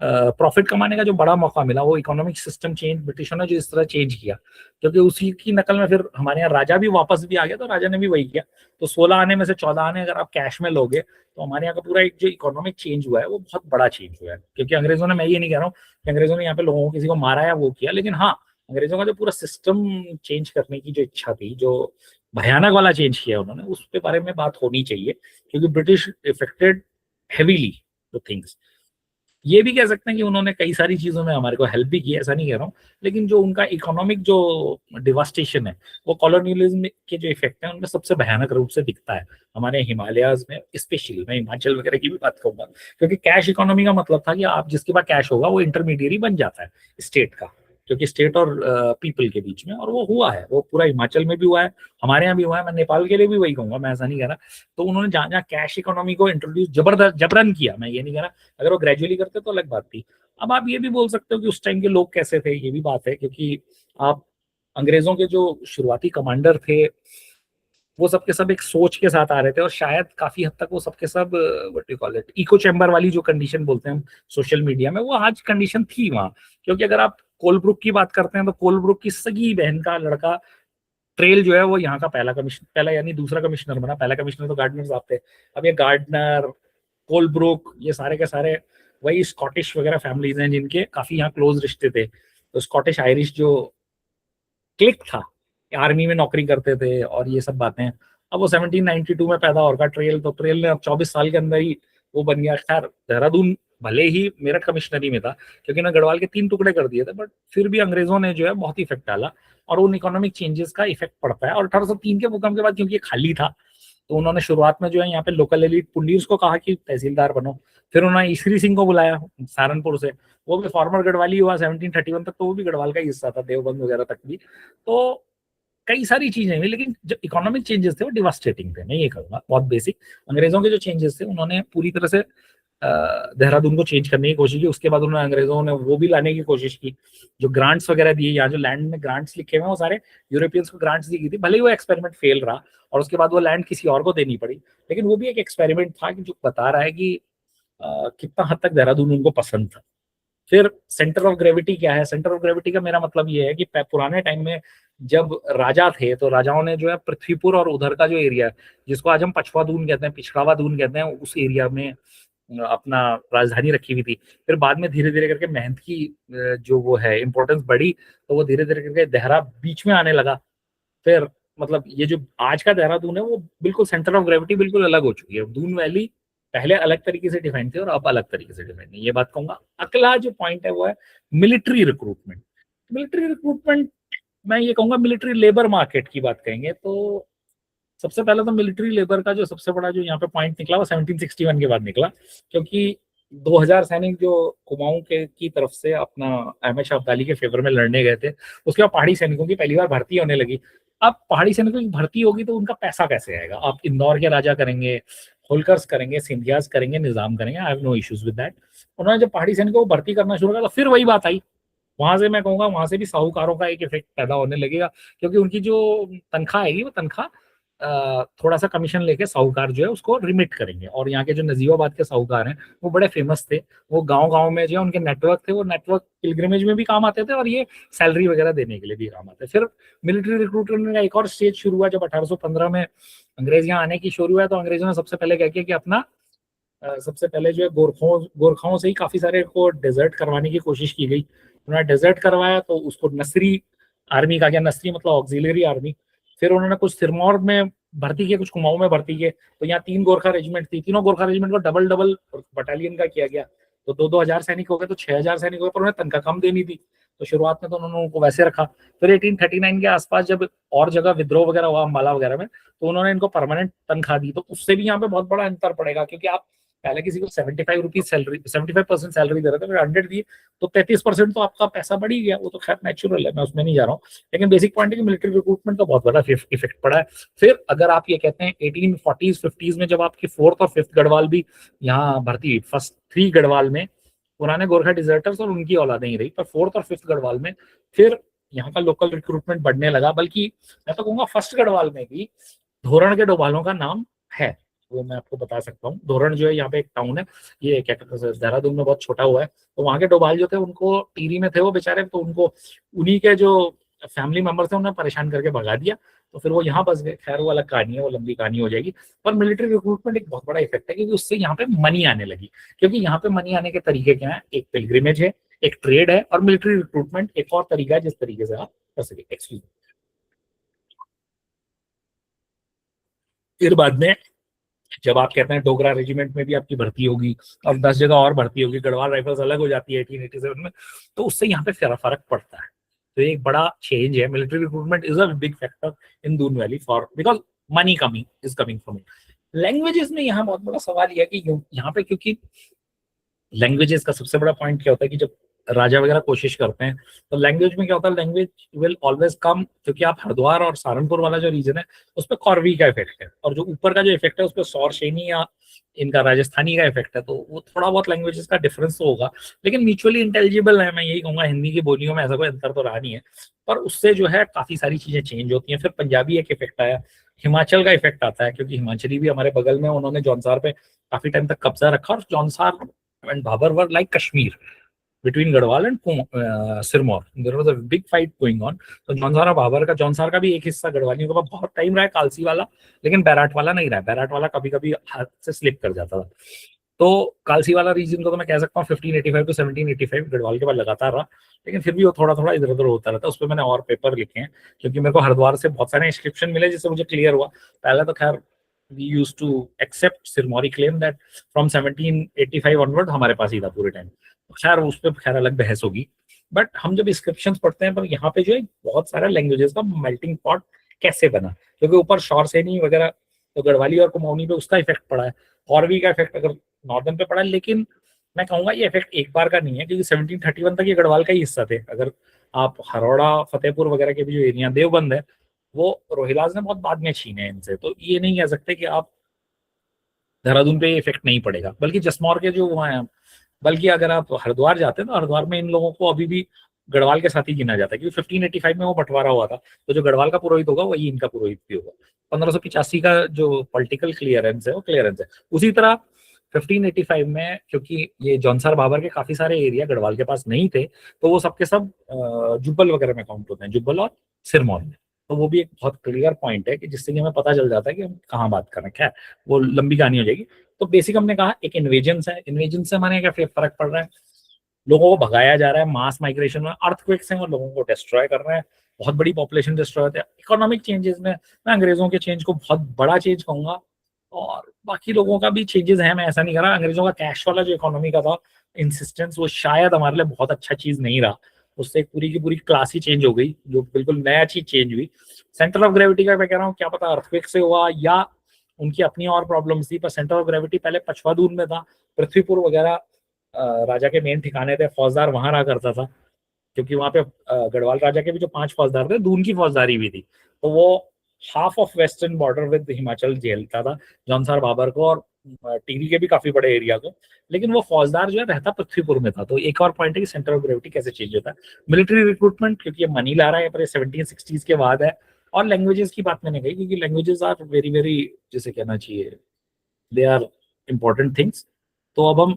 प्रॉफिट कमाने का जो बड़ा मौका मिला, वो इकोनॉमिक सिस्टम चेंज ब्रिटिशों ने जो इस तरह चेंज किया, क्योंकि उसी की नकल में फिर हमारे यहाँ राजा भी वापस भी आ गया, तो राजा ने भी वही किया। तो 16 आने में से 14 आने अगर आप कैश में लोगे, तो हमारे यहाँ का पूरा एक जो इकोनॉमिक चेंज हुआ है वो बहुत बड़ा चेंज हुआ है। क्योंकि अंग्रेजों ने, मैं ये नहीं कह रहा हूँ कि अंग्रेजों ने यहाँ पे लोगों को किसी को मारा या वो किया, लेकिन हाँ, अंग्रेजों का जो पूरा सिस्टम चेंज करने की जो इच्छा थी, जो भयानक वाला चेंज किया उन्होंने, उस पे बारे में बात होनी चाहिए, क्योंकि British affected heavily the things. ये भी कह सकते हैं कि उन्होंने कई सारी चीजों में हमारे को हेल्प भी की, ऐसा नहीं कह रहा हूँ, लेकिन जो उनका इकोनॉमिक जो डिवास्टेशन है, वो कॉलोनियलिज्म के जो इफेक्ट है उनमें सबसे भयानक रूप से दिखता है हमारे हिमालयाज में। स्पेशली मैं हिमाचल वगैरह की भी बात करूंगा, क्योंकि कैश इकोनॉमी का मतलब था कि आप जिसके पास कैश होगा वो इंटरमीडियरी बन जाता है स्टेट का, क्योंकि स्टेट और पीपल के बीच में, और वो हुआ है, वो पूरा हिमाचल में भी हुआ है, हमारे यहाँ भी हुआ है। मैं नेपाल के लिए भी वही कहूंगा, मैं ऐसा नहीं कह रहा। तो उन्होंने जहाँ जहाँ कैश इकोनॉमी को इंट्रोड्यूस जबरन किया, मैं ये नहीं कह रहा, अगर वो ग्रेजुअली करते तो अलग बात थी। अब आप ये भी बोल सकते हो कि उस टाइम के लोग कैसे थे, ये भी बात है, क्योंकि आप अंग्रेजों के जो शुरुआती कमांडर थे वो सबके सब एक सोच के साथ आ रहे थे, और शायद काफी हद तक वो सबके सब what you call it, echo chamber वाली जो कंडीशन बोलते हैं हम सोशल मीडिया में, वो आज कंडीशन थी वहाँ। क्योंकि अगर आप कोलब्रुक की बात करते हैं तो कोलब्रुक की सगी बहन का लड़का ट्रेल जो है वो यहाँ का पहला यानी दूसरा कमिश्नर बना। पहला कमिश्नर तो गार्डनर साहब थे। अब ये गार्डनर, कोलब्रुक, ये सारे के सारे वही स्कॉटिश वगैरह फैमिलीज हैं जिनके काफी यहाँ क्लोज रिश्ते थे। तो स्कॉटिश आयरिश जो क्लिक था, आर्मी में नौकरी करते थे और ये सब बातें। अब वो 1792 में पैदा होगा ट्रेल, तो ट्रेल ने अब 24 साल के अंदर ही वो बन गया। खैर देहरादून भले ही मेरठ कमिश्नरी में था, क्योंकि उन्होंने गढ़वाल के 3 टुकड़े कर दिए थे, बट फिर भी अंग्रेजों ने जो है बहुत इफेक्ट डाला, और उन इकोनॉमिक चेंजेस का इफेक्ट पड़ता है। और 1803 के भूकंप के बाद क्योंकि ये खाली था, तो उन्होंने शुरुआत में जो है यहाँ पे लोकल एलिट पुंडीर्स को कहा कि तहसीलदार बनो। फिर उन्होंने ईश्वरी सिंह को बुलाया सहारनपुर से, वो भी फॉर्मर गढ़वाली हुआ 1731 तक, तो वो भी गढ़वाल का ही हिस्सा था, देवबंद वगैरह तक भी। तो कई सारी चीजें हुई, लेकिन जो इकोनॉमिक चेंजेस थे वो डिवास्टेटिंग थे, मैं ये कहूंगा बहुत बेसिक। अंग्रेजों के जो चेंजेस थे उन्होंने पूरी तरह से देहरादून को चेंज करने की कोशिश की। उसके बाद उन्होंने अंग्रेजों ने वो भी लाने की कोशिश की, जो ग्रांट्स वगैरह दिए, यहाँ जो लैंड में ग्रांट्स लिखे हुए हैं वो सारे यूरोपियंस को ग्रांट्स दी गई थी। भले ही वो एक्सपेरिमेंट फेल रहा और उसके बाद वो लैंड किसी और को देनी पड़ी, लेकिन वो भी एक एक्सपेरिमेंट था कि जो बता रहा है कि कितना हद तक देहरादून उनको पसंद था। फिर सेंटर ऑफ ग्रेविटी क्या है? सेंटर ऑफ ग्रेविटी का मेरा मतलब ये है कि पुराने टाइम में जब राजा थे, तो राजाओं ने जो है पृथ्वीपुर और उधर का जो एरिया है, जिसको आज हम पछवा दून कहते हैं, पिछड़ावा दून कहते हैं, उस एरिया में अपना राजधानी रखी हुई थी। फिर बाद में धीरे धीरे करके मेहनत की जो वो है इंपॉर्टेंस बढ़ी, तो वो धीरे धीरे करके देहरा बीच में आने लगा। फिर मतलब ये जो आज का देहरादून है वो बिल्कुल सेंटर ऑफ ग्रेविटी बिल्कुल अलग हो चुकी है। दून वैली पहले अलग तरीके से डिफाइन थी और अब अलग तरीके से डिफाइन है, ये बात कहूंगा। अगला जो पॉइंट है वो है मिलिट्री रिक्रूटमेंट। मिलिट्री रिक्रूटमेंट मैं ये कहूंगा मिलिट्री लेबर मार्केट की बात करेंगे तो सबसे पहले तो मिलिट्री लेबर का जो सबसे बड़ा जो यहाँ पे पॉइंट निकला वो 1761 के बाद निकला, क्योंकि 2000 सैनिक जो कुमाऊं के की तरफ से अपना अहमद शाह अब्दाली के फेवर में लड़ने गए थे, उसके बाद पहाड़ी सैनिकों की पहली बार भर्ती होने लगी। अब पहाड़ी सैनिकों की भर्ती होगी तो उनका पैसा कैसे आएगा? आप इंदौर के राजा करेंगे, होलकर्स करेंगे, सिंधियाज करेंगे, निजाम करेंगे, I have no issues with that. उन्होंने जब पहाड़ी सैनिकों को भर्ती करना शुरू किया तो फिर वही बात आई, वहां से मैं कहूंगा वहां से भी साहूकारों का एक इफेक्ट पैदा होने लगेगा, क्योंकि उनकी जो तनख्वाह आएगी वो तनख्वाह थोड़ा सा कमीशन लेके साहूकार जो है उसको रिमिट करेंगे। और यहाँ के जो नजीबाबाद के साहूकार हैं वो बड़े फेमस थे, वो गांव-गांव में जो है उनके नेटवर्क थे, वो नेटवर्क पिलग्रिमेज में भी काम आते थे और ये सैलरी वगैरह देने के लिए भी काम आते। फिर मिलिट्री रिक्रूटमेंट का एक और स्टेज शुरू हुआ जब 1815 में अंग्रेज यहाँ आने की शुरू हुआ, तो अंग्रेजों ने सबसे पहले क्या किया कि अपना सबसे पहले जो है गोरखाओं से ही काफी सारे को डेजर्ट करवाने की कोशिश की गई। उन्होंने डेजर्ट करवाया तो उसको नसरी आर्मी कहा गया, नसरी मतलब ऑक्सिलरी आर्मी। फिर उन्होंने कुछ सिरमौर में भर्ती किए, कुछ कुमाऊं में भर्ती किए, तो यहाँ 3 गोरखा रेजिमेंट थी, तीनों गोरखा रेजिमेंट को डबल डबल बटालियन का किया गया, तो 2-2 हजार सैनिक हो गए, तो 6,000 सैनिक हो गए, पर उन्हें तनख्वाह कम देनी थी, तो शुरुआत में तो उन्होंने उनको वैसे रखा। फिर 1839 के आसपास जब और जगह विद्रोह वगैरह हुआ अम्बाला वगैरह में, तो उन्होंने इनको परमानेंट तनख्वाह दी, तो उससे भी यहाँ पे बहुत बड़ा अंतर पड़ेगा, क्योंकि आप पहले किसी को 75 रुपीज सैलरी 75% सैलरी दे रहे थे, फिर 100 दी, तो 33% तो आपका पैसा बढ़ ही गया, वो तो खैर नेचुरल है, मैं उसमें नहीं जा रहा हूँ। लेकिन बेसिक पॉइंट है कि मिलिट्री रिक्रूटमेंट का बहुत बड़ा इफेक्ट पड़ा है। फिर अगर आप ये कहते हैं 1840s 50s में जब आपकी 4th और 5th गढ़वाल भी यहाँ भर्ती हुई, फर्स्ट 3 गढ़वाल में पुराने गोरखा डिजर्टर्स और उनकी औलादें ही रही, पर 4th और 5th गढ़वाल में फिर यहाँ का लोकल रिक्रूटमेंट बढ़ने लगा। बल्कि मैं तो कहूँगा फर्स्ट गढ़वाल में भी धोरण के डोभालों का नाम है, वो मैं आपको बता सकता हूँ। धोरण जो है यहाँ पे एक टाउन है, ये क्या कहते हैं देहरादून में बहुत छोटा हुआ है, तो वहाँ के डोभाल जो थे उनको टीरी में थे वो बेचारे, तो उनको उन्हीं के जो फैमिली मेंबर थे उन्हें परेशान करके भगा दिया, तो फिर वो यहाँ बस गए। खैर वो अलग कहानी है, वो लंबी कहानी हो जाएगी। पर मिलिट्री रिक्रूटमेंट एक बहुत बड़ा इफेक्ट है, क्योंकि उससे यहाँ पे मनी आने लगी। क्योंकि यहाँ पे मनी आने के तरीके क्या है, एक पिलग्रिमेज है, एक ट्रेड है, और मिलिट्री रिक्रूटमेंट एक और तरीका है जिस तरीके से आप कर सके। एक्सक्यूज। फिर बाद में जब आप कहते हैं डोगरा रेजिमेंट में भी आपकी भर्ती होगी, अब 10 जगह और भर्ती होगी, गढ़वाल राइफल्स अलग हो जाती है 1887 में, तो उससे यहाँ पे फर्क पड़ता है। तो एक बड़ा चेंज है। Military recruitment is a big factor in Doon valley for because money coming is coming from it. Languages में यहाँ बहुत बड़ा सवाल यह है कि यहाँ पे क्योंकि लैंग्वेजेस का सबसे बड़ा पॉइंट क्या होता है कि जब राजा वगैरह कोशिश करते हैं तो लैंग्वेज में क्या होता है, लैंग्वेज विल ऑलवेज कम, क्योंकि आप हरिद्वार और सहारनपुर वाला जो रीजन है उस पर कौरवी का इफेक्ट है, और जो ऊपर का जो इफेक्ट है उस पर सौर शेनी या इनका राजस्थानी का इफेक्ट है, तो वो थोड़ा बहुत लैंग्वेजेस का डिफरेंस तो होगा, लेकिन म्यूचुअली इंटेलिजिबल है। मैं यही कहूंगा, हिंदी की बोलियों में ऐसा कोई अंतर तो रहा नहीं है, पर उससे जो है काफी सारी चीजें चेंज होती हैं। फिर पंजाबी एक इफेक्ट आया, हिमाचल का इफेक्ट आता है, क्योंकि हिमाचली भी हमारे बगल में, उन्होंने जौनसार पे काफी टाइम तक कब्जा रखा, और Jaunsar and Bhabar were like Kashmir between Garhwal and Sirmaur. There was a big fight going on. तो जौनसार और भाबर का, जौनसार का भी एक हिस्सा गढ़वालियों के पास बहुत टाइम रहा है, कालसी वाला, लेकिन बैराट वाला नहीं रहा। बैराट वाला कभी कभी हाथ से स्लिप कर जाता था। तो कालसी वाला रीजन को तो मैं कह सकता हूँ 1585 to 1785 गढ़वाल के पास लगातार रहा, लेकिन फिर भी वो थोड़ा थोड़ा इधर उधर होता रहता है। उस पर मैंने और पेपर लिखे हैं, क्योंकि मेरे को हरिद्वार से बहुत सारे इंस्क्रिप्शन मिले जिससे मुझे क्लियर हुआ। पहले तो खैर we used to accept Sirmauri claim that from 1785 onward हमारे पास ही था पूरे टाइम। खैर उस पर खैर अलग बहस होगी, बट हम जब इंस्क्रिप्शंस पढ़ते हैं, पर यहाँ पे जो है बहुत सारा लैंग्वेजेस का मेल्टिंग पॉट कैसे बना, क्योंकि ऊपर शौर सैनी वगैरह, तो गढ़वाली और कुमाऊनी पे उसका इफेक्ट पड़ा है, कौरवी का इफेक्ट अगर नॉर्दर्न पे पड़ा है। लेकिन मैं कहूंगा ये इफेक्ट एक बार का नहीं है, क्योंकि 1731 तक ये गढ़वाल का ही हिस्सा थे। अगर आप हरोड़ा फतेहपुर वगैरह के भी जो एरिया, देवबंद है, वो रोहिलाज ने बहुत बाद में छीने इनसे, तो ये नहीं कह सकते कि आप देहरादून पे इफेक्ट नहीं पड़ेगा। बल्कि जसमौर के जो वहाँ है, बल्कि अगर आप हरिद्वार जाते हैं तो हरिद्वार में इन लोगों को अभी भी गढ़वाल के साथ ही गिना जाता है, क्योंकि 1585 में वो बंटवारा हुआ था, तो जो गढ़वाल का पुरोहित होगा वही इनका पुरोहित भी होगा। 1585 का जो पॉलिटिकल क्लियरेंस है वो क्लियरेंस है। उसी तरह 1585 में क्योंकि ये जौनसार भाबर के काफी सारे एरिया गढ़वाल के पास नहीं थे, तो वो सबके सब जुब्बल वगैरह में काउंट होते हैं, जुब्बल और सिरमौर में। तो वो भी एक बहुत क्लियर पॉइंट है कि जिससे कि हमें पता चल जाता है कि हम कहाँ बात कर रहे हैं। क्या वो लंबी कहानी हो जाएगी। तो बेसिक हमने कहा एक इन्वेजन है, इन्वेजन से हमारे क्या फर्क पड़ रहा है, लोगों को भगाया जा रहा है, मास माइग्रेशन में अर्थक्वेक्स हैं और लोगों को डिस्ट्रॉय कर रहे हैं, बहुत बड़ी पॉपुलेशन डिस्ट्रॉय होती है। इकोनॉमिक चेंजेस में मैं अंग्रेजों के चेंज को बहुत बड़ा चेंज कहूंगा, और बाकी लोगों का भी चेंजेस है, मैं ऐसा नहीं कर रहा। अंग्रेजों का कैश वाला जो इकोनॉमी का था इंसिस्टेंस, वो शायद हमारे लिए बहुत अच्छा चीज नहीं रहा, उससे पूरी की पूरी क्लास ही चेंज हो गई, जो बिल्कुल नया चीज चेंज हुई। सेंटर ऑफ ग्रेविटी का मैं कह रहा हूँ, क्या पता अर्थक्वेक से हुआ या उनकी अपनी और प्रॉब्लम्स थी, पर सेंटर ऑफ ग्रेविटी पहले पछवादून में था, पृथ्वीपुर वगैरह राजा के मेन ठिकाने थे, फौजदार वहां रहा करता था, क्योंकि वहां पे गढ़वाल राजा के भी जो 5 फौजदार थे, दून की फौजदारी भी थी, तो वो half of western border with Himachal झेलता था जौनसार बाबर को, और टिहरी के भी काफी बड़े एरिया को, लेकिन वो फौजदार जो है रहता पृथ्वीपुर में था। तो एक और पॉइंट है कि सेंटर ऑफ ग्रेविटी कैसे चेंज होता है। मिलिट्री रिक्रूटमेंट क्योंकि ये मनी ला रहा है पर 1760s के बाद है। और लैंग्वेजेस की बात मैंने कही क्योंकि लैंग्वेजेस आर वेरी वेरी, जैसे कहना चाहिए, दे आर इम्पोर्टेंट थिंग्स। तो अब हम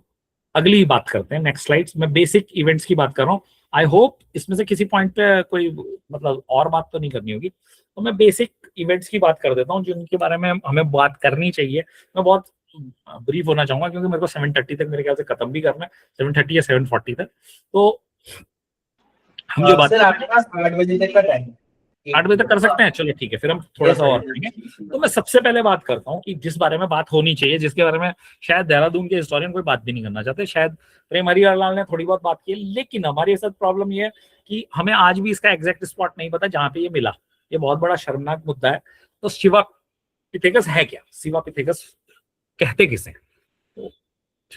अगली बात करते हैं, नेक्स्ट स्लाइड्स। मैं बेसिक इवेंट्स की बात कर रहा हूँ। आई होप इसमें से किसी पॉइंट पे कोई मतलब और बात तो नहीं करनी होगी। तो मैं बेसिक इवेंट्स की बात कर देता हूँ जिनके बारे में हमें बात करनी चाहिए। मैं बहुत ब्रीफ होना चाहूंगा क्योंकि मेरे को 7:30 तक मेरे ख्याल से खत्म भी करना है, 7:30 या 7:40 तक। तो हम जो बात सर आपके पास 8 बजे तक का टाइम है। 8 बजे तक कर सकते हैं, चलो ठीक है, फिर हम थोड़ा सा और करेंगे। तो मैं सबसे पहले बात करता हूँ कि जिस बारे में बात होनी चाहिए, जिसके बारे में शायद देहरादून के हिस्टोरियन कोई बात भी नहीं करना चाहते, शायद प्रेम हरिहरलाल ने थोड़ी बहुत बात की है, लेकिन हमारे साथ प्रॉब्लम ये है कि हमें आज भी इसका एग्जैक्ट स्पॉट नहीं पता जहाँ पे ये मिला। ये बहुत बड़ा शर्मनाक मुद्दा है। तो शिवा पिथेकस है क्या, शिवा पिथेकस कहते किसे? तो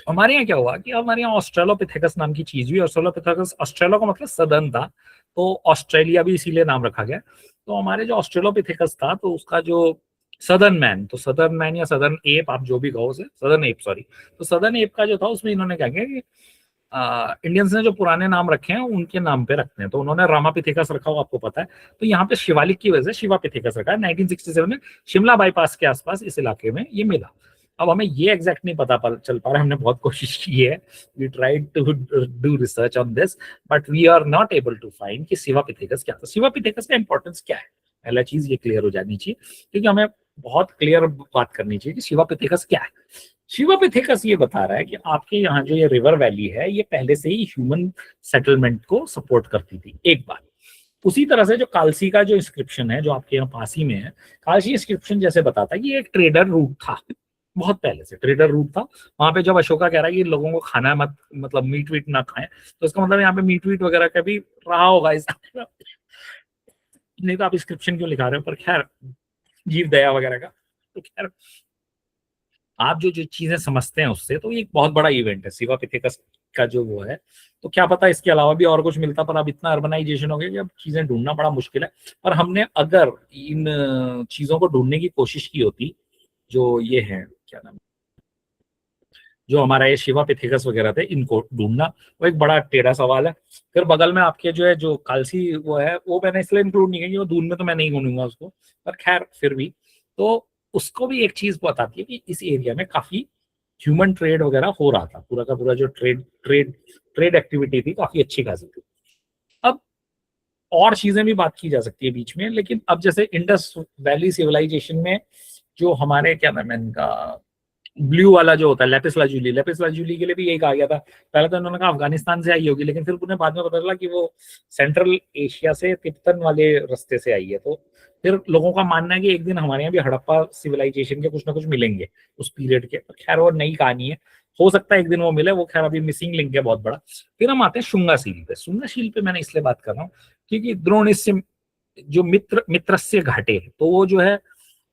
हमारे यहाँ क्या हुआ कि हमारे यहाँ ऑस्ट्रेलोपिथेकस नाम की चीज हुई। ऑस्ट्रेलोपिथेकस, ऑस्ट्रेलो का मतलब सदर्न था, तो ऑस्ट्रेलिया भी इसीलिए नाम रखा गया। तो हमारे जो ऑस्ट्रेलोपिथेकस था तो उसका जो सदर्न मैन, तो सदर्न मैन या सदर्न एप, आप जो भी कहो उसे, सदर्न एप सॉरी, तो सदर्न एप का जो था उसमें इन्होंने क्या किया कि इंडियंस ने जो पुराने नाम रखे हैं उनके नाम पे रखते हैं। तो उन्होंने रामापिथेकस रखा हो, आपको पता है। तो यहाँ पे शिवालिक की वजह से शिवा पिथेकस रखा है। 1967 में शिमला बाईपास के आसपास इस इलाके में ये मिला। अब हमें ये एग्जैक्ट नहीं पता चल पा रहा है, हमने बहुत कोशिश की है, we tried to do research on this but we are not able to find कि शिवा पिथेकस क्या था। शिवा पिथेकस का इंपॉर्टेंस क्या है, पहला चीज ये क्लियर हो जानी चाहिए, क्योंकि हमें बहुत क्लियर बात करनी चाहिए कि शिवा पिथेकस क्या है। शिवा पिथेकस ये बता रहा है कि आपके यहाँ जो ये रिवर वैली है ये पहले से ही ह्यूमन सेटलमेंट को सपोर्ट करती थी, एक बात। उसी तरह से जो कालसी का जो इंस्क्रिप्शन है जो आपके यहाँ पास ही में है, कालसी इंस्क्रिप्शन जैसे बताता है कि ये एक ट्रेडर रूट था, बहुत पहले से ट्रेडर रूट था। वहां पे जब अशोका कह रहा है कि लोगों को खाना मत, मतलब मीट वीट ना खाएं, तो इसका मतलब यहाँ पे मीट वीट वगैरह का भी रहा होगा इस नहीं तो आप इंस्क्रिप्शन क्यों लिखा रहे हो, पर खैर जीव दया वगैरह का, तो खैर आप जो जो चीजें समझते हैं उससे, तो ये एक बहुत बड़ा इवेंट है शिवा पिथेकस का जो वो है। तो क्या पता इसके अलावा भी और कुछ मिलता, पर अब इतना अर्बनाइजेशन हो गया कि अब चीजें ढूंढना बड़ा मुश्किल है। पर हमने अगर इन चीजों को ढूंढने की कोशिश की होती, जो ये है क्या नाम, जो हमारा ये शिवा पिथेकस वगैरह थे, इनको ढूंढना वो एक बड़ा टेढ़ा सवाल है। फिर बगल में आपके जो है जो कालसी वो है, वो मैंने इसलिए इंक्लूड नहीं किया, वो दून में तो मैं नहीं ढूंढूंगा उसको, पर खैर फिर भी तो उसको भी एक चीज बताती है कि इस एरिया में काफी ह्यूमन ट्रेड वगैरह हो रहा था। पूरा का पूरा जो ट्रेड एक्टिविटी थी काफी अच्छी खासी थी। अब और चीजें भी बात की जा सकती है बीच में, लेकिन अब जैसे इंडस वैली सिविलाइजेशन में जो हमारे क्या नाम है इनका, ब्लू वाला जो होता है लेपिस लाजुली, लेपिस लाजुली के लिए भी यही कहा गया था। पहले तो उन्होंने कहा अफगानिस्तान से आई होगी, लेकिन फिर उन्हें बाद में पता चला कि वो सेंट्रल एशिया से तिब्बतन वाले रास्ते से आई है। तो फिर लोगों का मानना है कि एक दिन हमारे यहाँ भी हड़प्पा सिविलाइजेशन के कुछ ना कुछ मिलेंगे उस पीरियड के। खैर वो नई कहानी है, हो सकता है एक दिन वो मिले, वो खैर अभी मिसिंग लिंक है बहुत बड़ा। फिर हम आते हैं शुंगा सील पे। शुंगा सील पे मैंने इसलिए बात कर रहा हूँ क्योंकि द्रोणस्य जो मित्रस्य घाटे, तो वो जो है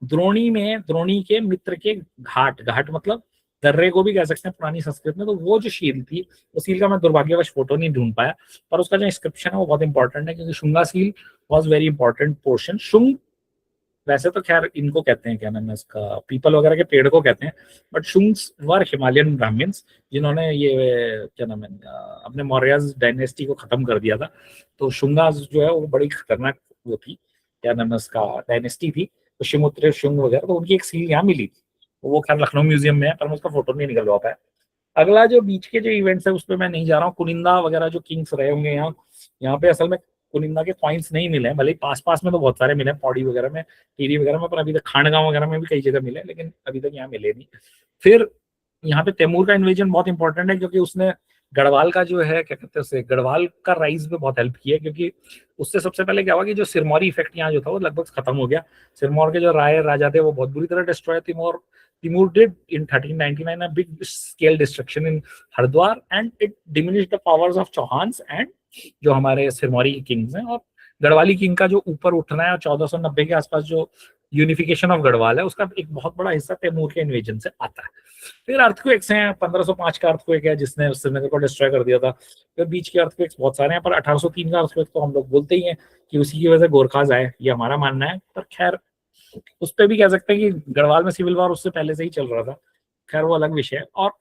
द्रोणी में, द्रोणी के मित्र के घाट, घाट मतलब दर्रे को भी कह सकते हैं पुरानी संस्कृत में। तो वो जो शील थी, वो सील का मैं दुर्भाग्यवश फोटो नहीं ढूंढ पाया, पर उसका जो इंस्क्रिप्शन है वो बहुत इंपॉर्टेंट है, क्योंकि Shunga seal was very important portion. Shunga वैसे तो खैर इनको कहते हैं क्या नाम है इसका, पीपल वगैरह के पेड़ को कहते हैं, बट शुंग्स वर हिमालयन ब्राह्मण्स जिन्होंने ये क्या नाम है अपने मौर्य डायनेस्टी को खत्म कर दिया था। तो शुंगास जो है वो बड़ी खतरनाक वो थी, क्या नाम है उसका, डायनेस्टी थी। तो शिमुत्र शुंग वगैरह, तो उनकी एक सील यहाँ मिली थी, वो खैर लखनऊ म्यूजियम में है, पर मैं उसका फोटो नहीं निकलवा पाया। अगला जो बीच के जो इवेंट्स है उस पर मैं नहीं जा रहा हूँ। कुनिंदा वगैरह जो किंग्स रहे होंगे यहाँ पे असल में कुनिंदा के कॉइन्स नहीं मिले हैं, भले ही पास पास में तो बहुत सारे मिले हैं, पौड़ी वगैरह में, टीरी वगैरह में, पर अभी तक खानगांव वगैरह में भी कई जगह मिले, लेकिन अभी तक यहाँ मिले नहीं। फिर यहाँ पे तैमूर का इन्वेजन बहुत इंपॉर्टेंट है, क्योंकि उसने गढ़वाल का जो है क्या कहते हैं उसे, गढ़वाल का राइज में बहुत हेल्प की है, क्योंकि उससे सबसे पहले क्या हुआ कि जो सिरमौरी इफेक्ट यहाँ जो था वो लगभग खत्म हो गया। सिरमौर के जो राय राजा थे वो बहुत बुरी तरह destroy Timur did in 1399 a big scale destruction in Hardwar, and it diminished the powers of Chauhans and जो हमारे सिरमौरी किंग्स हैं। और गढ़वाली किंग का जो ऊपर उठना है 1490 के आसपास जो यूनिफिकेशन ऑफ गढ़वाल है, उसका एक बहुत बड़ा हिस्सा तैमूर के इन्वेजन से आता है। फिर अर्थक्वेक्स हैं, 1505 का अर्थक्वेक है जिसने श्रीनगर को डिस्ट्रॉय कर दिया था। फिर बीच के अर्थक्वेक्स बहुत सारे हैं, पर 1803 का अर्थक्वेक तो हम लोग बोलते ही हैं कि उसी की वजह से गोरखाज आए, ये हमारा मानना है। पर खैर उस पर भी कह सकते हैं कि गढ़वाल में सिविल वॉर उससे पहले से ही चल रहा था, खैर वो अलग विषय है। और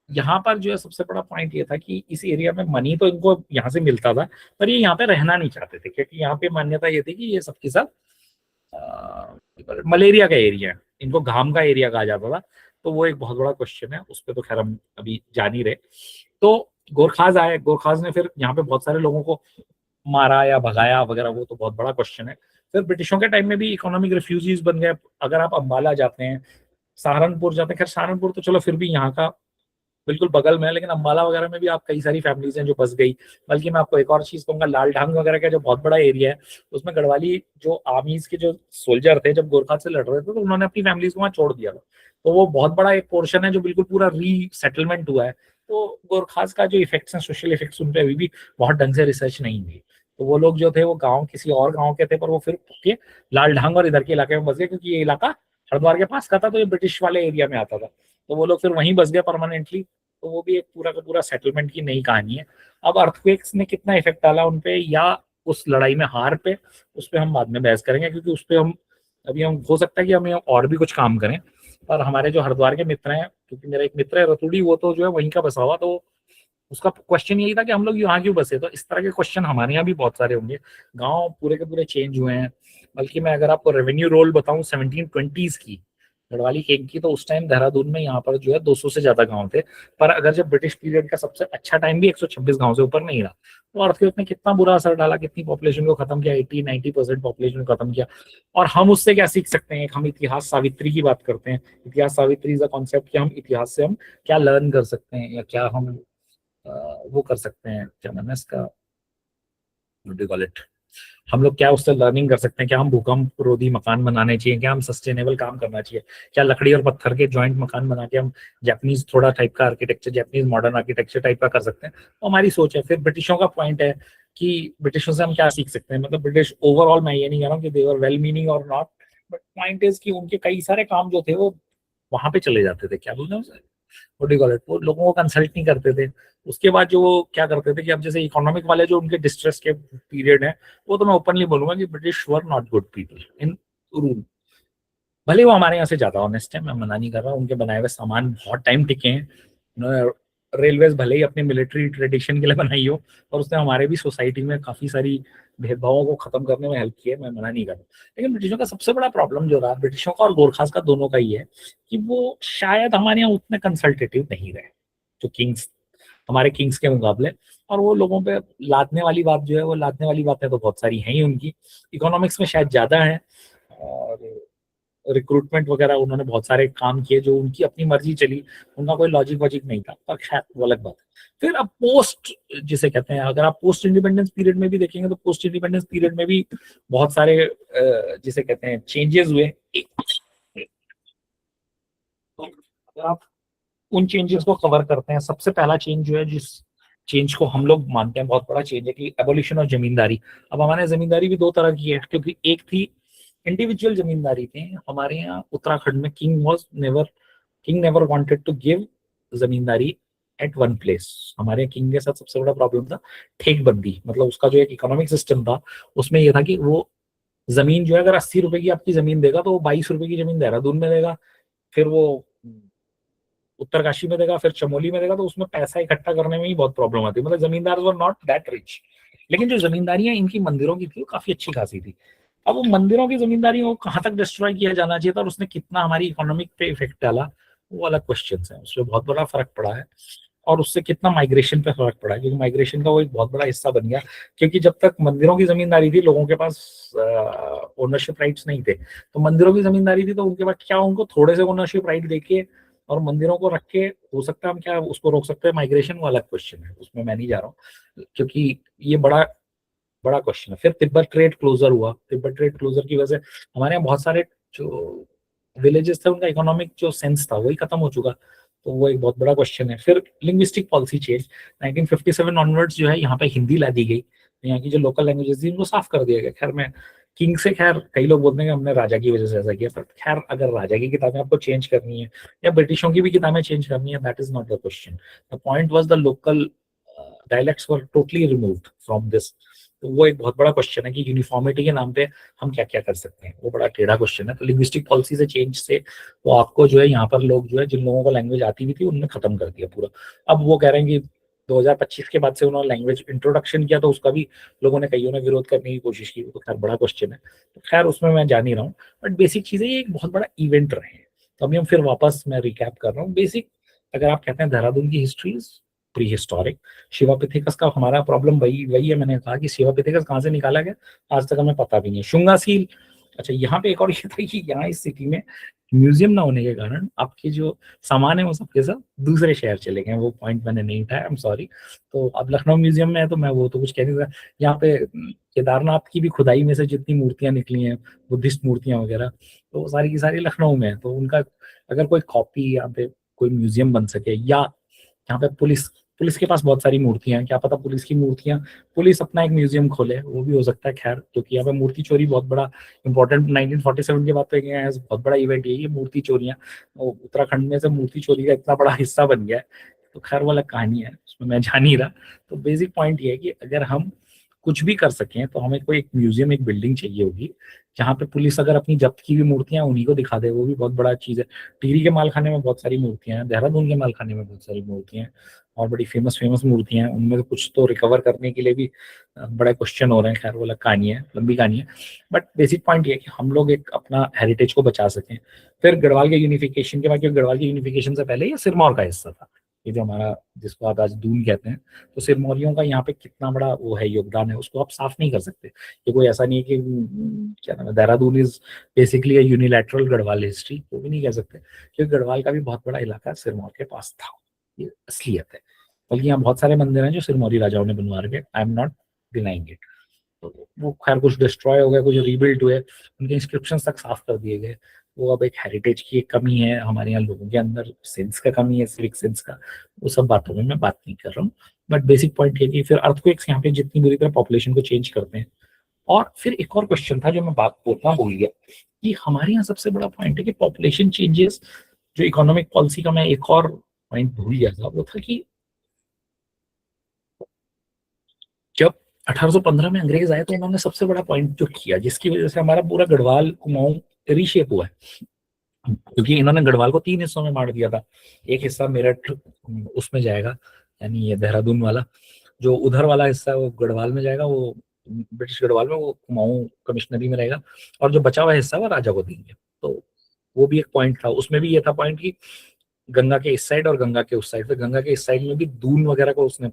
यहाँ पर जो है सबसे बड़ा पॉइंट ये था कि इस एरिया में मनी तो इनको यहाँ से मिलता था, पर ये यहाँ पे रहना नहीं चाहते थे, क्योंकि यहाँ पे मान्यता ये थी कि ये सबके साथ मलेरिया का एरिया है, इनको घाम का एरिया कहा जाता था। तो वो एक बहुत बड़ा क्वेश्चन है, उस पर तो खैर हम अभी जान ही रहे। तो गोरखाज आए, गोरखाज ने फिर यहाँ पे बहुत सारे लोगों को मारा या भगाया वगैरह, वो तो बहुत बड़ा क्वेश्चन है। फिर ब्रिटिशों के टाइम में भी इकोनॉमिक रिफ्यूजीज बन गए। अगर आप अंबाला जाते हैं, सहारनपुर जाते हैं, खैर सहारनपुर तो चलो फिर भी यहाँ का बिल्कुल बगल में है, लेकिन अंबाला वगैरह में भी आप कई सारी फैमिलीज हैं जो बस गई। बल्कि मैं आपको एक और चीज कहूंगा, लाल ढांग वगैरह का जो बहुत बड़ा एरिया है, उसमें गढ़वाली जो आर्मीज के जो सोल्जर थे जब गोरखा से लड़ रहे थे, तो उन्होंने अपनी फैमिलीज को वहां छोड़ दिया था। तो वो बहुत बड़ा एक पोर्शन है जो बिल्कुल पूरा रीसेटलमेंट हुआ है। तो गोरखास का जो इफेक्ट्स हैं, सोशल इफेक्ट्स, उन पे अभी भी बहुत ढंग से रिसर्च नहीं हुई। तो वो लोग जो थे वो गाँव किसी और गाँव के थे, पर वो फिर के लाल ढांग और इधर के इलाके में बस गए, क्योंकि ये इलाका हरिद्वार के पास का था, तो ये ब्रिटिश वाले एरिया में आता था। तो वो लोग फिर वहीं बस गए परमानेंटली। तो वो भी एक पूरा का पूरा सेटलमेंट की नई कहानी है। अब अर्थक्वेक्स ने कितना इफेक्ट डाला उन पे, या उस लड़ाई में हार पे, उस पर हम बाद में बहस करेंगे, क्योंकि उस पर हम अभी हम हो सकता है कि हमें और भी कुछ काम करें। पर हमारे जो हरिद्वार के मित्र हैं, क्योंकि मेरा एक मित्र है रतुड़ी, वो तो जो है वहीं का बसा हुआ, तो उसका क्वेश्चन यही था कि हम लोग यहाँ क्यों बसे। तो इस तरह के क्वेश्चन हमारे यहाँ भी बहुत सारे होंगे। गांव पूरे के पूरे चेंज हुए हैं। बल्कि मैं अगर आपको रेवेन्यू रोल बताऊं 1720s की गढ़वाली किंग की, तो उस टाइम देहरादून में यहाँ पर जो है 200 से ज्यादा गांव थे। पर अगर जब ब्रिटिश पीरियड का सबसे अच्छा टाइम भी 126 गांव से ऊपर नहीं रहा, तो अर्थक्वेक ने कितना बुरा असर डाला, कितनी पॉपुलेशन को खत्म किया, 80-90% पॉपुलेशन को खत्म किया। और हम उससे क्या सीख सकते हैं? हम इतिहास सावित्री की बात करते हैं। इतिहास सावित्री इज अ कॉन्सेप्ट कि हम इतिहास से हम क्या लर्न कर सकते हैं, या क्या हम वो कर सकते हैं, क्या नाम है इसका, what do you call it, हम लोग क्या उससे लर्निंग कर सकते हैं? क्या हम भूकंप रोधी मकान बनाने चाहिए? क्या हम सस्टेनेबल काम करना चाहिए? क्या लकड़ी और पत्थर के जॉइंट मकान बना के हम जापानीज थोड़ा टाइप का architecture, Japanese modern architecture type का कर सकते हैं? तो हमारी सोच है। फिर ब्रिटिशों का पॉइंट है कि ब्रिटिशों से हम क्या सीख सकते हैं। मतलब ब्रिटिश ओवरऑल, मैं ये नहीं कह रहा हूँ कि दे वर वेल मीनिंग और नॉट, बट पॉइंट इज कि उनके कई सारे काम जो थे वो वहां पे चले जाते थे, क्या बोलते हैं उसे, what do you call it, वो लोगों को कंसल्ट नहीं करते थे। उसके बाद जो वो क्या करते थे कि अब जैसे इकोनॉमिक वाले जो उनके डिस्ट्रेस के पीरियड है, वो तो मैं ओपनली बोलूंगा कि British were not good people in rule. भले वो हमारे यहाँ से ज्यादा ऑनेस्ट है, मैं मना नहीं कर रहा, उनके बनाए हुए सामान बहुत टाइम टिके हैं। उन्होंने रेलवेज भले ही अपने मिलिट्री ट्रेडिशन के लिए बनाई हो, और उसने हमारे भी सोसाइटी में काफी सारी भेदभावों को खत्म करने में हेल्प की है, मैं मना नहीं कर रहा। लेकिन ब्रिटिशों का सबसे बड़ा प्रॉब्लम जो रहा, ब्रिटिशों का और गोरखास का दोनों का ही है कि वो शायद हमारे यहाँ उतने कंसल्टेटिव नहीं रहे, जो किंग्स, हमारे किंग्स के मुकाबले। और वो लोगों पे लादने वाली बात जो है, वो लादने वाली बातें तो बहुत सारी हैं ही उनकी, इकोनॉमिक्स में शायद ज्यादा है, और रिक्रूटमेंट वगैरह उन्होंने बहुत सारे काम किए जो उनकी अपनी मर्जी चली, उनका कोई लॉजिक वॉजिक नहीं था, पर खैर वो अलग बात है। फिर अब पोस्ट जिसे कहते हैं, अगर आप पोस्ट इंडिपेंडेंस पीरियड में भी देखेंगे, तो पोस्ट इंडिपेंडेंस पीरियड में भी बहुत सारे जिसे कहते हैं चेंजेस हुए। अगर आप उन चेंजेस को कवर करते हैं, सबसे पहला चेंज जो है, जिस चेंज को हम लोग मानते हैं बहुत बड़ा चेंज है, कि एबोलिशन ऑफ जमींदारी। अब हमारे जमींदारी भी दो तरह की है, क्योंकि एक थी इंडिविजुअल जमींदारी थी। हमारे यहाँ उत्तराखंड में king never wanted to give zamindari at one place. हमारे किंग के साथ सबसे बड़ा प्रॉब्लम था ठेकबंदी। मतलब उसका जो एक इकोनॉमिक सिस्टम था, उसमें यह था कि वो जमीन जो है, अगर 80 रुपए की आपकी जमीन देगा, तो वो 22 रुपए की जमीन देहरादून में देगा, फिर वो उत्तरकाशी में देगा, फिर चमोली में देगा। तो उसमें पैसा इकट्ठा करने में ही बहुत प्रॉब्लम आती है। मतलब जमींदार वर नॉट दैट रिच। लेकिन जो जमींदारियां इनकी मंदिरों की थी, वो काफी अच्छी खासी थी। अब वो मंदिरों की जमींदारी को कहाँ तक डिस्ट्रॉय किया जाना चाहिए था, और उसने कितना हमारी इकोनॉमिक पे इफेक्ट डाला, वो अलग क्वेश्चन है। उससे बहुत बड़ा फर्क पड़ा है, और उससे कितना माइग्रेशन पे फर्क पड़ा है, क्योंकि माइग्रेशन का वो एक बहुत बड़ा हिस्सा बन गया। क्योंकि जब तक मंदिरों की जमींदारी थी, लोगों के पास ओनरशिप राइट्स नहीं थे। तो मंदिरों की जमींदारी थी, तो उनके पास क्या, उनको थोड़े से ओनरशिप राइट देके और मंदिरों को रख के, हो सकता है हम क्या उसको रोक सकते हैं माइग्रेशन, वो अलग क्वेश्चन है, उसमें मैं नहीं जा रहा हूँ, क्योंकि ये बड़ा बड़ा क्वेश्चन है। फिर तिब्बत ट्रेड क्लोजर हुआ। तिब्बत ट्रेड क्लोजर की वजह से हमारे यहाँ बहुत सारे जो विलेजेस थे, उनका इकोनॉमिक जो सेंस था वही खत्म हो चुका। तो वो एक बहुत बड़ा क्वेश्चन है। फिर लिंग्विस्टिक पॉलिसी चेंज 1957 ऑनवर्ड्स जो है, यहाँ पे हिंदी ला दी गई। यहाँ की जो लोकल लैंग्वेजेस थी, उनको साफ कर दिया गया। खैर मैं किंग से, खैर कई लोग बोलते हैं कि हमने राजा की वजह से ऐसा किया, पर खैर अगर राजा की किताबें आपको चेंज करनी है, या ब्रिटिशों की भी किताबें चेंज करनी है, that is not the question. The point was the local dialects were totally removed from this तो वो एक बहुत बड़ा क्वेश्चन है कि यूनिफॉर्मिटी के नाम पे हम क्या क्या कर सकते हैं, वो बड़ा टेढ़ा क्वेश्चन है। तो लिंग्विस्टिक पॉलिसी से चेंज से वो आपको जो है यहाँ पर लोग जो है जिन लोगों को लैंग्वेज आती भी थी उनने खत्म कर दिया पूरा। अब वो कह रहे हैं कि 2025 के बाद से उन्होंने लैंग्वेज इंट्रोडक्शन किया, तो उसका भी लोगों ने कईयों ने विरोध करने की कोशिश की, तो खैर बड़ा क्वेश्चन है, तो खैर उसमें मैं जा नहीं रहा हूँ। बट बेसिक चीजें ये एक बहुत बड़ा इवेंट रहे हैं। तो अभी हम फिर वापस मैं रिकैप कर रहा हूँ। बेसिक अगर आप कहते हैं देहरादून की हिस्ट्री प्री हिस्टोरिक, शिवा पिथिकस का हमारा प्रॉब्लम वही है, मैंने कहा कि शिवा पिथिकस कहाँ से निकाला गया आज तक हमें पता भी नहीं है। शुंगा सील, अच्छा यहाँ पे एक और ये था कि यहाँ इस सिटी में म्यूजियम ना होने के कारण आपके जो सामान है वो सबके सब दूसरे शहर चले गए, वो पॉइंट मैंने नहीं उठाया, आई एम सॉरी। तो अब लखनऊ म्यूजियम में है तो मैं वो तो कुछ कह नहीं सकता। यहाँ पे केदारनाथ की भी खुदाई में से जितनी मूर्तियां निकली हैं, बुद्धिस्ट मूर्तियां वगैरह, तो वो सारी की सारी लखनऊ में है। तो उनका अगर कोई कॉपी यहाँ पे कोई म्यूजियम बन सके, या यहाँ पे पुलिस के पास बहुत सारी मूर्तियां हैं, क्या पता पुलिस की मूर्तियां पुलिस अपना एक म्यूजियम खोले, वो भी हो सकता है। खैर क्योंकि यहाँ पे मूर्ति चोरी बहुत बड़ा इंपॉर्टेंट 1947 के बाद पे गया है, बहुत बड़ा इवेंट यही है मूर्ति चोरियां। उत्तराखंड में से मूर्ति चोरी का इतना बड़ा हिस्सा बन गया है, तो खैर वो अलग कहानी है, उसमें मैं जा नहीं रहा। तो बेसिक पॉइंट ये है कि अगर हम कुछ भी कर सकें तो हमें कोई एक म्यूजियम, एक बिल्डिंग चाहिए होगी जहाँ पे पुलिस अगर अपनी जब्त की हुई मूर्तियां उन्हीं को दिखा दे, वो भी बहुत बड़ा चीज है। टिहरी के मालखाने में बहुत सारी मूर्तियां हैं, देहरादून के मालखाने में बहुत सारी मूर्तियां हैं, और बड़ी फेमस मूर्तियां हैं। उनमें कुछ तो रिकवर करने के लिए भी बड़े क्वेश्चन हो रहे हैं, खैर वो अलग कहानी है, लंबी कहानी है। बट बेसिक पॉइंट ये है कि हम लोग एक अपना हेरिटेज को बचा सकें। फिर गढ़वाल के यूनिफिकेशन के बाद, क्योंकि गढ़वाल के यूनिफिकेशन से पहले ये सिरमौर का हिस्सा था, ये जो हमारा जिसको आप आज दून कहते हैं, तो सिरमौरियों का यहाँ पे कितना बड़ा वो है योगदान है, उसको आप साफ नहीं कर सकते। ये कोई ऐसा नहीं है कि क्या नाम है, Dehradun is basically unilateral Garhwal history, वो भी नहीं कह सकते, क्योंकि गढ़वाल का भी बहुत बड़ा इलाका सिरमौर के पास था, ये असलियत है। बल्कि यहाँ बहुत सारे मंदिर हैं जो सिरमौरी राजाओं ने बनवा रखे, आई एम नॉट डिनाइंग इट। तो वो खैर कुछ डिस्ट्रॉय हो गए, कुछ रिबिल्ड हुए, उनके इंस्क्रिप्शन तक साफ कर दिए गए। वो अब एक हेरिटेज की एक कमी है हमारे यहाँ लोगों के अंदर, सेंस का कमी है, सिविक सेंस का, वो सब बातों में मैं बात नहीं कर रहा हूँ। बट बेसिक पॉइंट है कि फिर अर्थक्वेक्स यहाँ पे जितनी बुरी तरह पॉपुलेशन को चेंज करते हैं। और फिर एक और क्वेश्चन था जो मैं बात बोलना भूल गया, कि हमारे यहाँ सबसे बड़ा पॉइंट है कि पॉपुलेशन चेंजेस, जो इकोनॉमिक पॉलिसी का मैं एक और पॉइंट भूल गया था, वो था कि जब 1815 में अंग्रेज आए तो उन्होंने सबसे बड़ा पॉइंट जो किया, जिसकी वजह से हमारा पूरा गढ़वाल कुमाऊं रीशेप हुआ है, क्योंकि इन्होंने गढ़वाल को 3 हिस्सों में बांट दिया था। एक हिस्सा मेरठ उसमें जाएगा, यानी ये देहरादून वाला, जो उधर वाला हिस्सा है वो गढ़वाल में जाएगा, वो ब्रिटिश गढ़वाल में, वो कुमाऊं कमिश्नरी में रहेगा, और जो बचा हुआ हिस्सा वो राजा को देंगे। तो वो भी एक पॉइंट था। उसमें भी ये था पॉइंट कि गंगा के इस साइड और गंगा के उस साइड, तो गंगा के इस साइड में भी दून वगैरह को उसने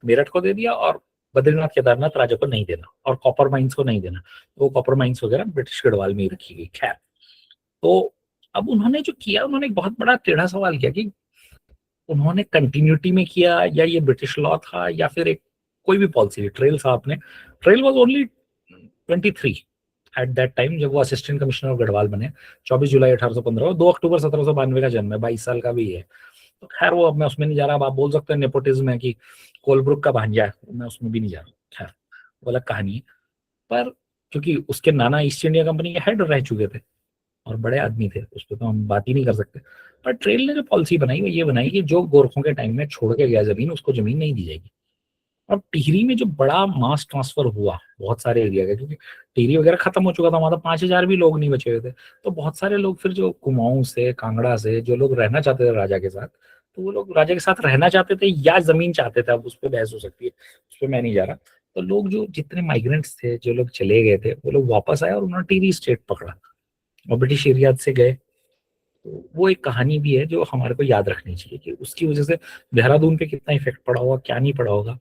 मेरठ को दे दिया, और बद्रीनाथ केदारनाथ राजा को नहीं देना, और कॉपर माइंस को नहीं देना। तो वो कॉपर माइंस वगैरह ब्रिटिश गढ़वाल में ही रखी गई। खैर, तो अब उन्होंने जो किया, उन्होंने एक बहुत बड़ा टेढ़ा सवाल किया कि उन्होंने कंटिन्यूटी में किया, या ये ब्रिटिश लॉ था, या फिर एक कोई भी पॉलिसी। ट्रेल साहब ने, trail was only 23 at that time जब वो असिस्टेंट कमिश्नर ऑफ गढ़वाल बने, 24 जुलाई 1815, 2 अक्टूबर 1792 का जन्म है, 22 साल का भी है। तो खैर वो, अब मैं उसमें नहीं जा रहा। अब आप बोल सकते हैं नेपोटिज्म है कि कोलब्रुक का भांजा है, मैं उसमें भी नहीं जा रहा। खैर वो अलग कहानी है। पर क्योंकि उसके नाना ईस्ट इंडिया कंपनी के हेड रह चुके थे और बड़े आदमी थे, उस पर तो हम बात ही नहीं कर सकते। पर ट्रेल ने जो पॉलिसी बनाई वो ये बनाई कि जो गोरखों के टाइम में छोड़ के गया जमीन, उसको जमीन नहीं दी जाएगी। अब टिहरी में जो बड़ा मास ट्रांसफर हुआ बहुत सारे एरिया का, क्योंकि टिहरी वगैरह खत्म हो चुका था, वहां 5000 भी लोग नहीं बचे हुए थे। तो बहुत सारे लोग फिर जो कुमाऊं से, कांगड़ा से, जो लोग रहना चाहते थे राजा के साथ, तो वो लोग राजा के साथ रहना चाहते थे या जमीन चाहते थे, अब उस पर बहस हो सकती है, उस पर मैं नहीं जा रहा। तो लोग जो जितने माइग्रेंट्स थे, जो लोग चले गए थे, वो लोग वापस आए और उन्होंने टिहरी स्टेट पकड़ा और ब्रिटिश एरिया से गए। तो वो एक कहानी भी है जो हमारे को याद रखनी चाहिए कि उसकी वजह से देहरादून पे कितना इफेक्ट पड़ा होगा, क्या नहीं पड़ा होगा,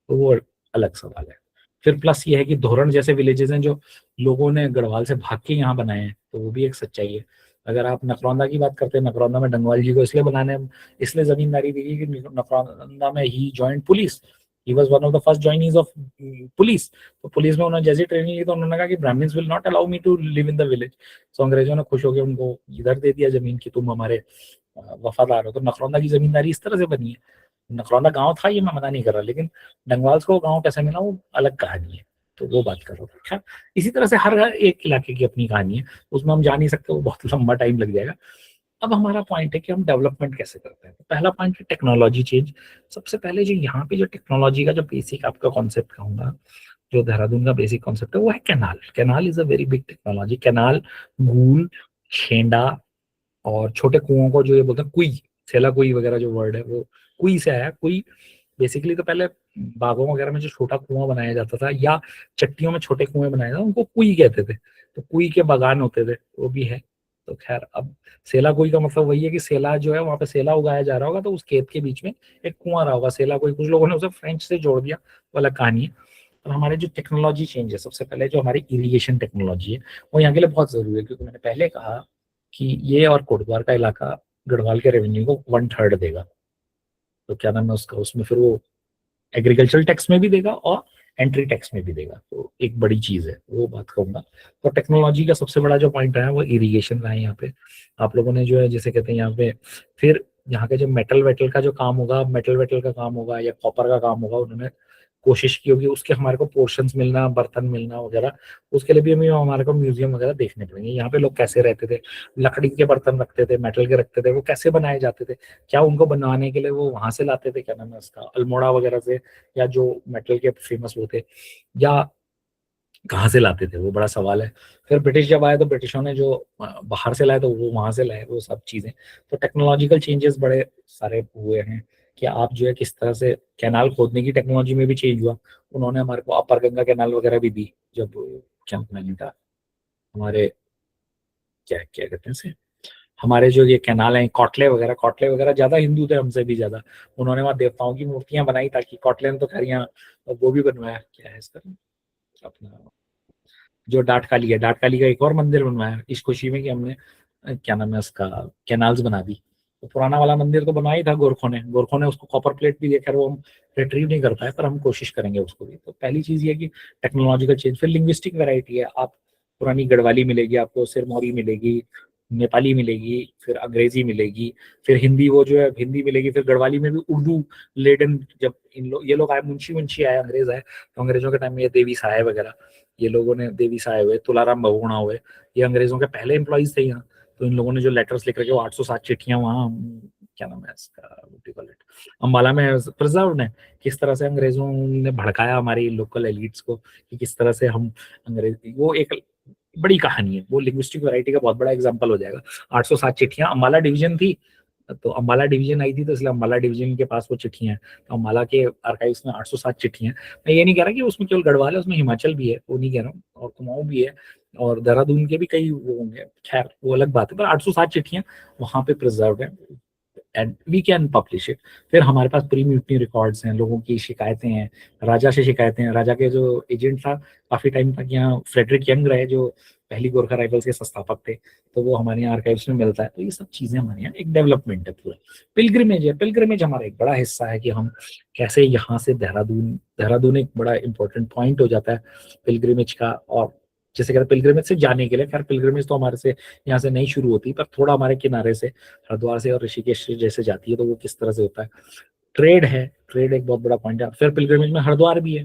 तो वो अलग सवाल है। फिर प्लस ये है कि धोरण जैसे विलेजेस हैं जो लोगों ने गढ़वाल से भाग के यहाँ बनाए हैं, तो वो भी एक सच्चाई है। अगर आप नकरौंदा की बात करते हैं, नकरौंदा में डंगवाल जी को इसलिए जमींदारी दी गई कि नकरौंदा में ही joined police, he was one of the first joinees of police. तो पुलिस में उन्होंने जैसी ट्रेनिंग ली तो उन्होंने कहा कि Brahmins will not allow me to live in the village. तो अंग्रेजों ने खुश होकर उनको इधर दे दिया जमीन कि तुम हमारे वफादार हो। तो नकरौंदा की जमींदारी इस तरह से बनी है। नकरौंदा गांव था, ये मैं मना नहीं कर रहा, लेकिन डंगवाल को गांव कैसे मिला वो अलग कहानी है, तो वो बात कर रहा हूँ। अच्छा, इसी तरह से हर एक इलाके की अपनी कहानी है, उसमें हम जा नहीं सकते, वो बहुत लंबा टाइम लग जाएगा। अब हमारा पॉइंट है कि हम डेवलपमेंट कैसे करते हैं। तो पहला पॉइंट है टेक्नोलॉजी चेंज। सबसे पहले जो यहाँ पे जो टेक्नोलॉजी का जो बेसिक आपका कॉन्सेप्ट कहूंगा जो देहरादून का बेसिक कॉन्सेप्ट है वो है canal. Canal is a very big technology. Canal, गूल, छेंडा और छोटे कुओं को जो ये बोलते हैं कुई, सेला कुई वगैरह जो वर्ड है वो कुई से आया। कुई बेसिकली तो पहले बागों वगैरह में जो छोटा कुआं बनाया जाता था या चट्टियों में छोटे कुएं बनाए जाते उनको कुई कहते थे। तो कुई के बागान होते थे, वो भी है। तो खैर, अब सेला कुई का मतलब वही है कि सेला जो है वहां पे सेला उगाया जा रहा होगा, तो उस खेत के बीच में एक कुआं रहा होगा, सेला कुई। कुछ लोगों ने उसे फ्रेंच से जोड़ दिया, वो अलग कहानी है। और हमारे जो टेक्नोलॉजी चेंज है, सबसे पहले जो हमारी इरिगेशन टेक्नोलॉजी है वो यहाँ के लिए बहुत जरूरी है, क्योंकि मैंने पहले कहा कि ये और कोटद्वार का इलाका गढ़वाल के रेवेन्यू को 1/3 देगा। तो क्या नाम है उसका, उसमें फिर वो एग्रीकल्चरल टैक्स में भी देगा और एंट्री टैक्स में भी देगा, तो एक बड़ी चीज है, वो बात कहूंगा। तो टेक्नोलॉजी का सबसे बड़ा जो पॉइंट रहा है वो इरिगेशन रहा है यहाँ पे। आप लोगों ने जो है जैसे कहते हैं यहाँ पे, फिर यहाँ के जो मेटल वेटल का जो काम होगा, मेटल वेटल का काम होगा या कॉपर का काम होगा, उन्होंने कोशिश की होगी उसके हमारे को पोर्शंस मिलना, बर्तन मिलना वगैरह। उसके लिए भी हमें हमारे को म्यूजियम वगैरह देखने पड़ेंगे। यहाँ पे लोग कैसे रहते थे, लकड़ी के बर्तन रखते थे, मेटल के रखते थे, वो कैसे बनाए जाते थे, क्या उनको बनवाने के लिए वो वहां से लाते थे, क्या नाम है उसका, अल्मोड़ा वगैरह से, या जो मेटल के फेमस वो थे, या कहाँ से लाते थे, वो बड़ा सवाल है। फिर ब्रिटिश जब आए तो ब्रिटिशों ने जो बाहर से लाए तो वो वहां से लाए, वो सब चीजें। तो टेक्नोलॉजिकल चेंजेस बड़े सारे हुए हैं कि आप जो है किस तरह से कैनाल खोदने की टेक्नोलॉजी में भी चेंज हुआ। उन्होंने हमारे को अपर गंगा कैनाल वगैरह भी दी, जब क्या नाम था हमारे, क्या क्या कहते हैं इसे, हमारे जो ये कैनाल है, कौटले वगैरह ज्यादा हिंदू थे हमसे भी ज्यादा। उन्होंने वहां देवताओं की मूर्तियां बनाई ताकि, कौटले ने तो खैर यहाँ वो भी बनवाया, क्या है इसका अपना, जो डाट काली का एक और मंदिर बनवाया इस खुशी में कि हमने क्या नाम है उसका, कैनाल्स बना दी। तो पुराना वाला मंदिर तो बनवाया ही था गोरखों ने उसको कॉपर प्लेट भी दिया, खैर वो हम रिट्रीव नहीं कर पाए, पर हम कोशिश करेंगे उसको भी। तो पहली चीज ये कि टेक्नोलॉजिकल चेंज। फिर लिंग्विस्टिक वैरायटी है, आप पुरानी गढ़वाली मिलेगी आपको, सिरमौरी मिलेगी, नेपाली मिलेगी, फिर अंग्रेजी मिलेगी, फिर हिंदी, वो जो है हिंदी मिलेगी, फिर गढ़वाली में भी उर्दू लेडन। जब ये लोग आए, मुंशी आए, अंग्रेज आए, तो अंग्रेजों के टाइम में ये देवी साय वगैरह, ये लोगों ने, देवी साय हुए, तुलाराम बहुगुणा हुए, ये अंग्रेजों के पहले एम्प्लॉइज थे यहाँ। तो इन लोगों ने जो लेटर्स लिख रखे वो 807 चिट्ठियां वहाँ, क्या नाम है इसका, अम्बाला में प्रिजर्व है। किस तरह से अंग्रेजों ने भड़काया हमारी लोकल एलिट्स को कि किस तरह से हम अंग्रेज, वो एक बड़ी कहानी है, वो लिंग्विस्टिक वैरायटी का बहुत बड़ा एग्जांपल हो जाएगा। 807 चिट्ठियां, अम्बाला डिवीजन थी, तो अम्बाला डिवीजन आई थी तो इसलिए अम्बाला डिवीजन के पास वो चिट्ठियां हैं। तो अम्बाला के आर्काइव्स में 807 चिट्ठियां। मैं ये नहीं कह रहा कि उसमें केवल गढ़वाल है, उसमें हिमाचल भी है, वो नहीं कह रहा हूँ, और कुमाऊं भी है, और देहरादून के भी कई वो होंगे, खैर वो अलग बात है, पर 807 चिट्ठियां वहां पे प्रिजर्व है and we can publish it. फिर हमारे पास प्री म्यूटनी रिकॉर्ड्स हैं, लोगों की शिकायतें हैं, राजा से शिकायतें हैं। राजा के जो एजेंट था काफी टाइम तक यहाँ, फ्रेडरिक यंग रहे, जो पहली गोरखा राइफल्स के संस्थापक थे, तो वो हमारे यहाँ आर्काइव्स में मिलता है। तो ये सब चीजें हमारे यहाँ एक डेवलपमेंट है पूरा। पिलग्रिमेज है, पिलग्रिमेज हमारा एक बड़ा हिस्सा है कि हम कैसे यहाँ से देहरादून एक बड़ा इंपॉर्टेंट पॉइंट हो जाता है पिलग्रिमेज का। और जैसे कहते हैं पिलग्रिमेज से जाने के लिए, खैर पिलग्रिमेज तो हमारे से यहाँ से नहीं शुरू होती, पर थोड़ा हमारे किनारे से, हरिद्वार से और ऋषिकेश से जैसे जाती है, तो वो किस तरह से होता है। ट्रेड है, ट्रेड एक बहुत बड़ा पॉइंट है। फिर पिलग्रिमेज में हरिद्वार भी है।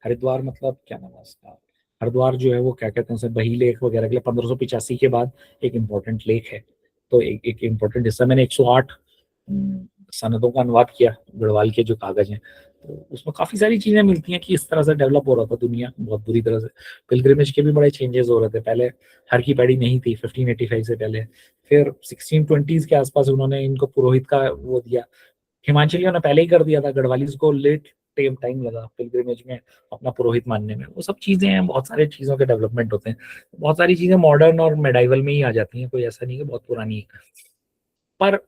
हरिद्वार मतलब क्या नाम है उसका, हरिद्वार जो है वो क्या कहते हैं उसे, बही लेक वगैरह के लिए 1585 के बाद एक इम्पोर्टेंट लेक है। तो एक इम्पोर्टेंट हिस्सा, मैंने 108 सनदों का अनुवाद किया गढ़वाल के जो कागज हैं, तो उसमें काफी सारी चीजें मिलती हैं कि इस तरह से डेवलप हो रहा था दुनिया बहुत बुरी तरह से। पिलग्रिमेज के भी बड़े चेंजेस हो रहे थे, पहले हर की पैड़ी नहीं थी 1585 से पहले। फिर 1620s के आसपास उन्होंने इनको पुरोहित का वो दिया। हिमाचलियों ने पहले ही कर दिया था, गढ़वालीज को लेट टाइम लगा पिलग्रिमेज में अपना पुरोहित मानने में। वो सब चीजें हैं, बहुत सारी चीजों के डेवलपमेंट होते हैं, बहुत सारी चीजें मॉडर्न और मेडाइवल में ही आ जाती हैं, कोई ऐसा नहीं कि बहुत पुरानी है। पर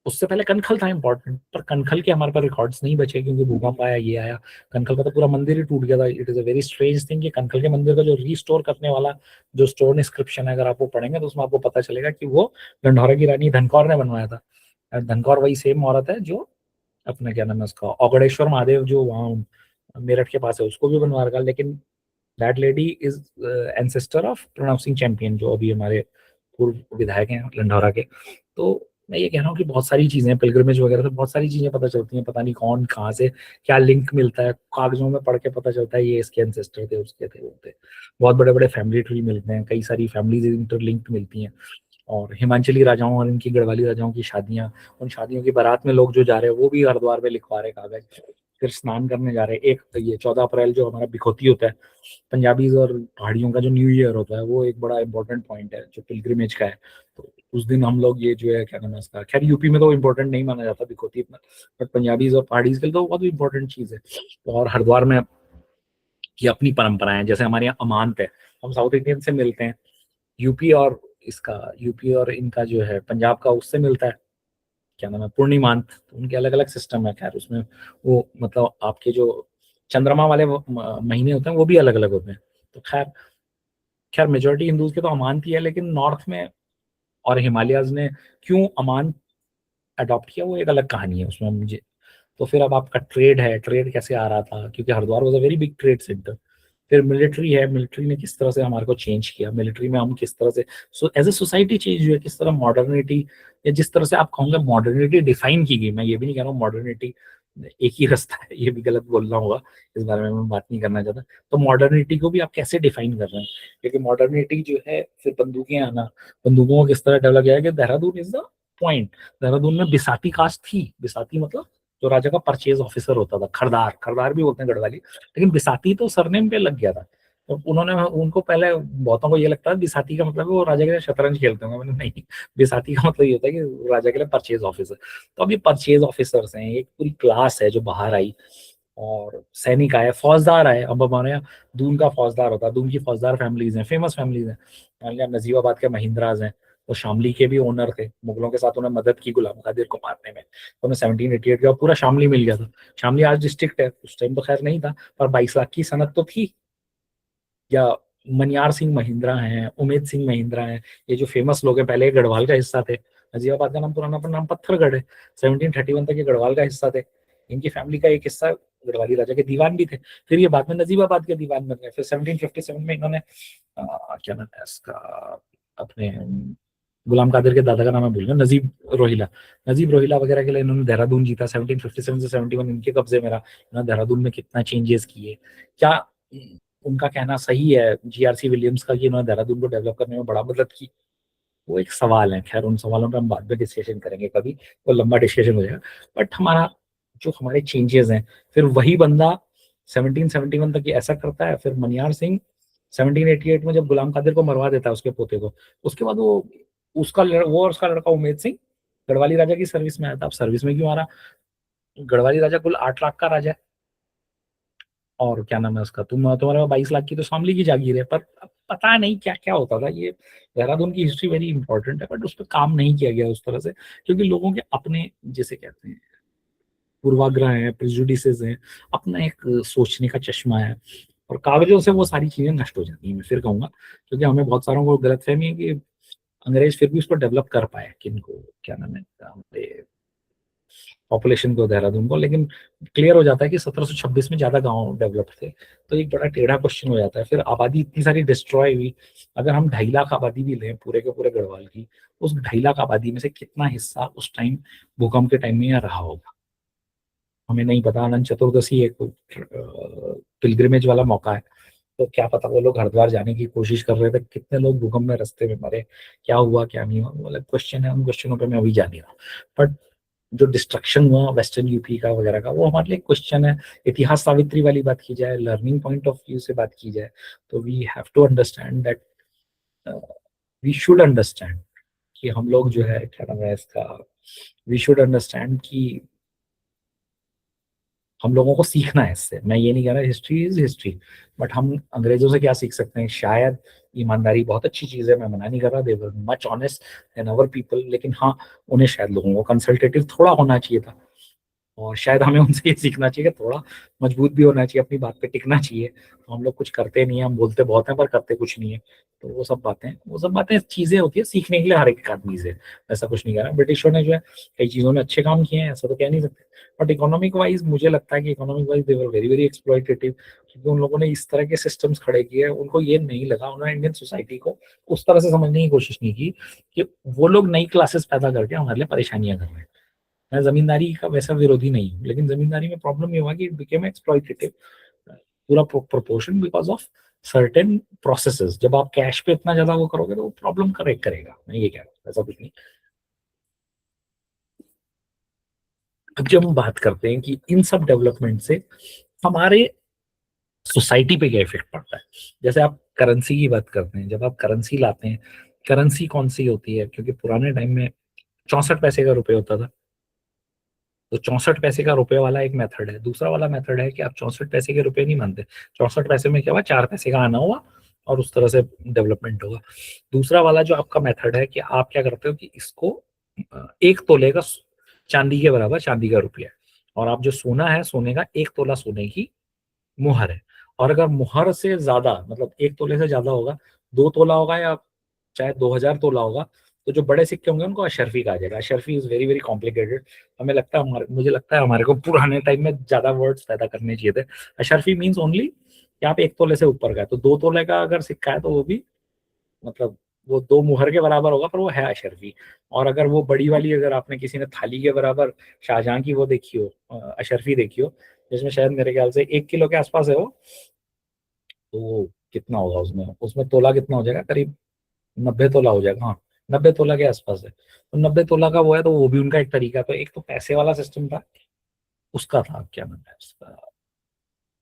उससे पहले कनखल था इंपॉर्टेंट, पर कनखल के हमारे पास रिकॉर्ड्स नहीं बचे क्योंकि भूकंप आया, ये आया, कनखल का तो पूरा मंदिर ही टूट गया था। It is a very strange thing कि कनखल के मंदिर का जो रिस्टोर करने वाला जो स्टोन इंस्क्रिप्शन है, अगर आप वो पढ़ेंगे तो उसमें आपको पता चलेगा कि वो ढंढौरा की रानी धनकौर ने बनवाया था। धनकौर वही सेम औरत है जो अपना क्या नाम है उसका, औगड़ेश्वर महादेव जो वहाँ मेरठ के पास है, उसको भी बनवा रखा। लेकिन that lady is ancestor of Pranav Singh Champion, जो अभी हमारे पूर्व विधायक हैं लंढौरा के। तो मैं ये कह रहा हूँ कि बहुत सारी चीजें, पिलग्रिमेज वगैरह से बहुत सारी चीजें पता चलती हैं, पता नहीं कौन कहाँ से क्या लिंक मिलता है, कागजों में पढ़ के पता चलता है ये इसके एंसेस्टर थे, उसके थे, वो थे। बहुत बड़े बड़े फैमिली ट्री मिलते हैं, कई सारी फैमिलीज इंटरलिंक्ड मिलती हैं। और हिमाचली राजाओं और इनकी गढ़वाली राजाओं की शादियां, उन शादियों की बारात में लोग जो जा रहे हैं वो भी हरिद्वार में लिखवा रहे कागज। फिर स्नान करने जा रहे हैं। एक ये 14 अप्रैल जो हमारा बिखोती होता है, पंजाबीज और पहाड़ियों का जो न्यू ईयर होता है, वो एक बड़ा इंपॉर्टेंट पॉइंट है जो पिलग्रिमेज का है। तो उस दिन हम लोग ये जो है क्या नाम है इसका, खैर यूपी में तो इम्पोर्टेंट नहीं माना जाता बिखोती इतना, बट पंजाबीज और पहाड़ीज के लिए तो बहुत इंपॉर्टेंट चीज है। और हरिद्वार में ये अपनी परंपराएं हैं, जैसे हमारे यहाँ अमांत है, हम साउथ इंडियन से मिलते हैं, यूपी और इनका जो है पंजाब का उससे मिलता है, क्या नाम है, पूर्णिमांत। तो उनके अलग अलग सिस्टम है। खैर उसमें वो मतलब आपके जो चंद्रमा वाले महीने होते हैं वो भी अलग अलग होते हैं। तो खैर खैर मेजोरिटी हिंदूज के तो अमांत ही है, लेकिन नॉर्थ में और हिमालयाज ने क्यों अमांत अडॉप्ट किया वो एक अलग कहानी है उसमें मुझे। तो फिर अब आपका ट्रेड है, ट्रेड कैसे आ रहा था, क्योंकि Haridwar was a very big trade centre. फिर मिलिट्री है, मिलिट्री ने किस तरह से हमारे को चेंज किया, मिलिट्री में हम किस तरह से एज ए सोसाइटी चेंज हुए, किस तरह मॉडर्निटी, या जिस तरह से आप कहोगे मॉडर्निटी डिफाइन की गई। मैं ये भी नहीं कह रहा हूँ मॉडर्निटी एक ही रास्ता है, ये भी गलत बोलना होगा, इस बारे में मैं बात नहीं करना चाहता। तो मॉडर्निटी को भी आप कैसे डिफाइन कर रहे हैं, क्योंकि मॉडर्निटी जो है फिर बंदूकें आना, बंदूकों को किस तरह डेवलप किया कि Dehradun is the point. Dehradun में बिसाती कास्ट थी, बिसाती मतलब जो राजा का परचेज ऑफिसर होता था, खरदार, खरदार भी बोलते हैं गढ़वाली, लेकिन बिसाती तो सरनेम पे लग गया था। तो उन्होंने उनको पहले बहुतों को ये लगता है बिसाती का मतलब है वो राजा के लिए शतरंज खेलते होंगे, मैंने नहीं, बिसाती का मतलब ये होता है कि राजा के लिए परचेज ऑफिसर। तो अभी परचेज ऑफिसर्स हैं, एक पूरी क्लास है जो बाहर आई, और सैनिक आए, फौजदार आए। अब हमारे यहाँ दून का फौजदार होता है, दून की फौजदार फैमिलीज हैं, फेमस फैमिलीज हैं। हमारे यहाँ नजीबाबाद के महिंद्राज हैं, वो शामली के भी ओनर थे, मुगलों के साथ उन्होंने मदद की गुलाम कादिर को मारने में। तो उन्हें 1788 का पूरा शामली मिल गया था। शामली आज डिस्ट्रिक्ट है, उस टाइम तो खैर नहीं था, पर 22 लाख की सनत तो थी। या मनियार सिंह महिंद्रा हैं, उमेद सिंह महिंद्रा हैं, ये जो फेमस लोग हैं, पहले गढ़वाल का हिस्सा थे। नजीबाबाद का नाम पुराना नाम पत्थरगढ़ है, 1731 तक ये गढ़वाल का हिस्सा थे। इनकी फैमिली का एक हिस्सा गढ़वाली राजा के दीवान भी थे, फिर ये बाद में नजीबाबाद के दीवान बन गए। फिर 1757 में इन्होंने क्या नाम है इसका, अपने गुलाम कादिर के दादा का नाम है भूल गया, नजीब रोहिला वगैरह के लिए इन्होंने देहरादून जीता। 1757 से 71 इनके कब्जे में रहा। इन्होंने देहरादून में कितना चेंजेस किए, क्या उनका कहना सही है जीआरसी विलियम्स का कि इन्होंने देहरादून को डेवलप करने में बड़ा मदद की, वो एक सवाल है। खैर उन सवालों पे हम बाद में डिस्कशन करेंगे, कभी वो लंबा डिस्कशन हो जाएगा। बट हमारे चेंजेस हैं, फिर वही बंदा 1771 तक ये ऐसा करता है। फिर मनियार सिंह 1788 में जब गुलाम कादिर को मरवा देता है उसके पोते को, उसके बाद वो वो और उसका लड़का उमेद सिंह गढ़वाली राजा की सर्विस में आया था। अब सर्विस में क्यों आ रहा, गढ़वाली राजा कुल 8 लाख का राजा है, और क्या नाम है उसका, तुम्हारे 22 लाख की तो शामली की जागीर है। पर पता नहीं क्या क्या होता था। ये देहरादून की हिस्ट्री वेरी इंपॉर्टेंट है, बट उस पर काम नहीं किया गया उस तरह से, क्योंकि लोगों के अपने जिसे कहते हैं पूर्वाग्रह है, प्रिजुडिसेस हैं, अपना एक सोचने का चश्मा है, और कागजों से वो सारी चीजें नष्ट हो जाती हैं, मैं फिर कहूंगा। क्योंकि हमें बहुत सारों को गलतफहमी है कि अंग्रेज फिर भी उसको डेवलप कर पाए, किनको क्या नाम है हमारे पॉपुलेशन को, देहरादून को। लेकिन क्लियर हो जाता है कि 1726 में ज्यादा गांव डेवलप थे, तो एक बड़ा टेढ़ा क्वेश्चन हो जाता है। फिर आबादी इतनी सारी डिस्ट्रॉय हुई, अगर हम 2.5 लाख आबादी भी लें पूरे के पूरे गढ़वाल की, उस 2.5 लाख आबादी में से कितना हिस्सा उस टाइम भूकंप के टाइम में यहाँ रहा होगा, हमें नहीं पता। अनंत चतुर्दशी एक पिलग्रिमेज वाला मौका है, तो क्या पता वो लोग हरिद्वार जाने की कोशिश कर रहे थे, कितने लोग भूकंप में रास्ते में मरे, क्या हुआ क्या नहीं हुआ, मतलब क्वेश्चन है। उन क्वेश्चनों पे मैं अभी जा नहीं रहा, बट जो डिस्ट्रक्शन हुआ वेस्टर्न यूपी का वगैरह का, वो हमारे लिए क्वेश्चन है। इतिहास सावित्री वाली बात की जाए, लर्निंग पॉइंट ऑफ व्यू से बात की जाए, तो we have to understand that, we should understand कि हम लोग जो है क्या नाम है इसका, वी शुड अंडरस्टैंड कि हम लोगों को सीखना है इससे। मैं ये नहीं कह रहा हिस्ट्री इज हिस्ट्री, बट हम अंग्रेजों से क्या सीख सकते हैं, शायद ईमानदारी बहुत अच्छी चीज है, मैं मना नहीं कर रहा, they were much honest than our people, लेकिन हाँ उन्हें शायद लोगों को कंसल्टेटिव थोड़ा होना चाहिए था, और शायद हमें उनसे ये सीखना चाहिए कि थोड़ा मजबूत भी होना चाहिए, अपनी बात पे टिकना चाहिए। तो हम लोग कुछ करते नहीं है, हम बोलते बहुत हैं पर करते कुछ नहीं है। तो वो सब बातें चीजें होती है सीखने के लिए हर एक आदमी से, ऐसा कुछ नहीं कह रहा। ब्रिटिशों ने जो है कई चीजों में अच्छे काम किए हैं, ऐसा तो कह नहीं सकते, बट इकोनॉमिक वाइज मुझे लगता है कि economic wise they were very very exploitative, क्योंकि उन लोगों ने इस तरह के सिस्टम्स खड़े किए हैं, उनको ये नहीं लगा, उन्होंने इंडियन सोसाइटी को उस तरह से समझने की कोशिश नहीं की कि वो लोग नई क्लासेस पैदा करके हमारे लिए परेशानियां कर रहे हैं। मैं जमींदारी का वैसा विरोधी नहीं हूँ, लेकिन जमींदारी में प्रॉब्लम ये हुआ कि इट बिकेम एक्सप्लॉइटेटिव पूरा proportion because of certain processes. जब आप कैश पे इतना ज्यादा वो करोगे तो वो प्रॉब्लम करेक्ट करेगा, मैं ये कह रहा हूँ, ऐसा कुछ नहीं। अब जब हम बात करते हैं कि इन सब डेवलपमेंट से हमारे सोसाइटी पे क्या इफेक्ट पड़ता है, जैसे आप करेंसी की बात करते हैं, जब आप करेंसी लाते हैं, करेंसी कौन सी होती है, क्योंकि पुराने टाइम में 64 पैसे का रुपये होता था, तो 64 पैसे का रुपए वाला एक मेथड है। दूसरा वाला मेथड है कि आप 64 पैसे के रुपए नहीं मानते, 64 पैसे में क्या हुआ, 4 पैसे का आना हुआ और उस तरह से डेवलपमेंट होगा। दूसरा वाला जो आपका मेथड है कि आप क्या करते हो कि इसको 1 तोले का चांदी के बराबर चांदी का रुपया है, और आप जो सोना है, सोने का 1 तोला सोने की मुहर है, और अगर मुहर से ज्यादा मतलब 1 तोले से ज्यादा होगा, 2 तोला होगा या चाहे 2000 तोला होगा, तो जो बड़े सिक्के होंगे उनको अशरफी कहा जाएगा। Ashrafi is very very complicated, हमें लगता है मुझे लगता है हमारे को पुराने टाइम में ज्यादा वर्ड्स पैदा करने चाहिए थे। अशरफी मीन्स ओनली कि आप 1 तोले से ऊपर का है, तो 2 तोले का अगर सिक्का है तो वो भी मतलब वो 2 मुहर के बराबर होगा, पर वो है अशरफी। और अगर वो बड़ी वाली, अगर आपने किसी ने थाली के बराबर शाहजहां की वो देखी हो, अशरफी देखी हो, जिसमें शायद मेरे ख्याल से 1 किलो के आसपास है वो, तो वो कितना होगा उसमें उसमें तोला कितना हो जाएगा, करीब 90 तोला हो जाएगा। हाँ, 90 तोला के आसपास है, तो 90 तोला का वो है, तो वो भी उनका एक तरीका। तो एक तो पैसे वाला सिस्टम था, उसका था क्या नाम है उसका,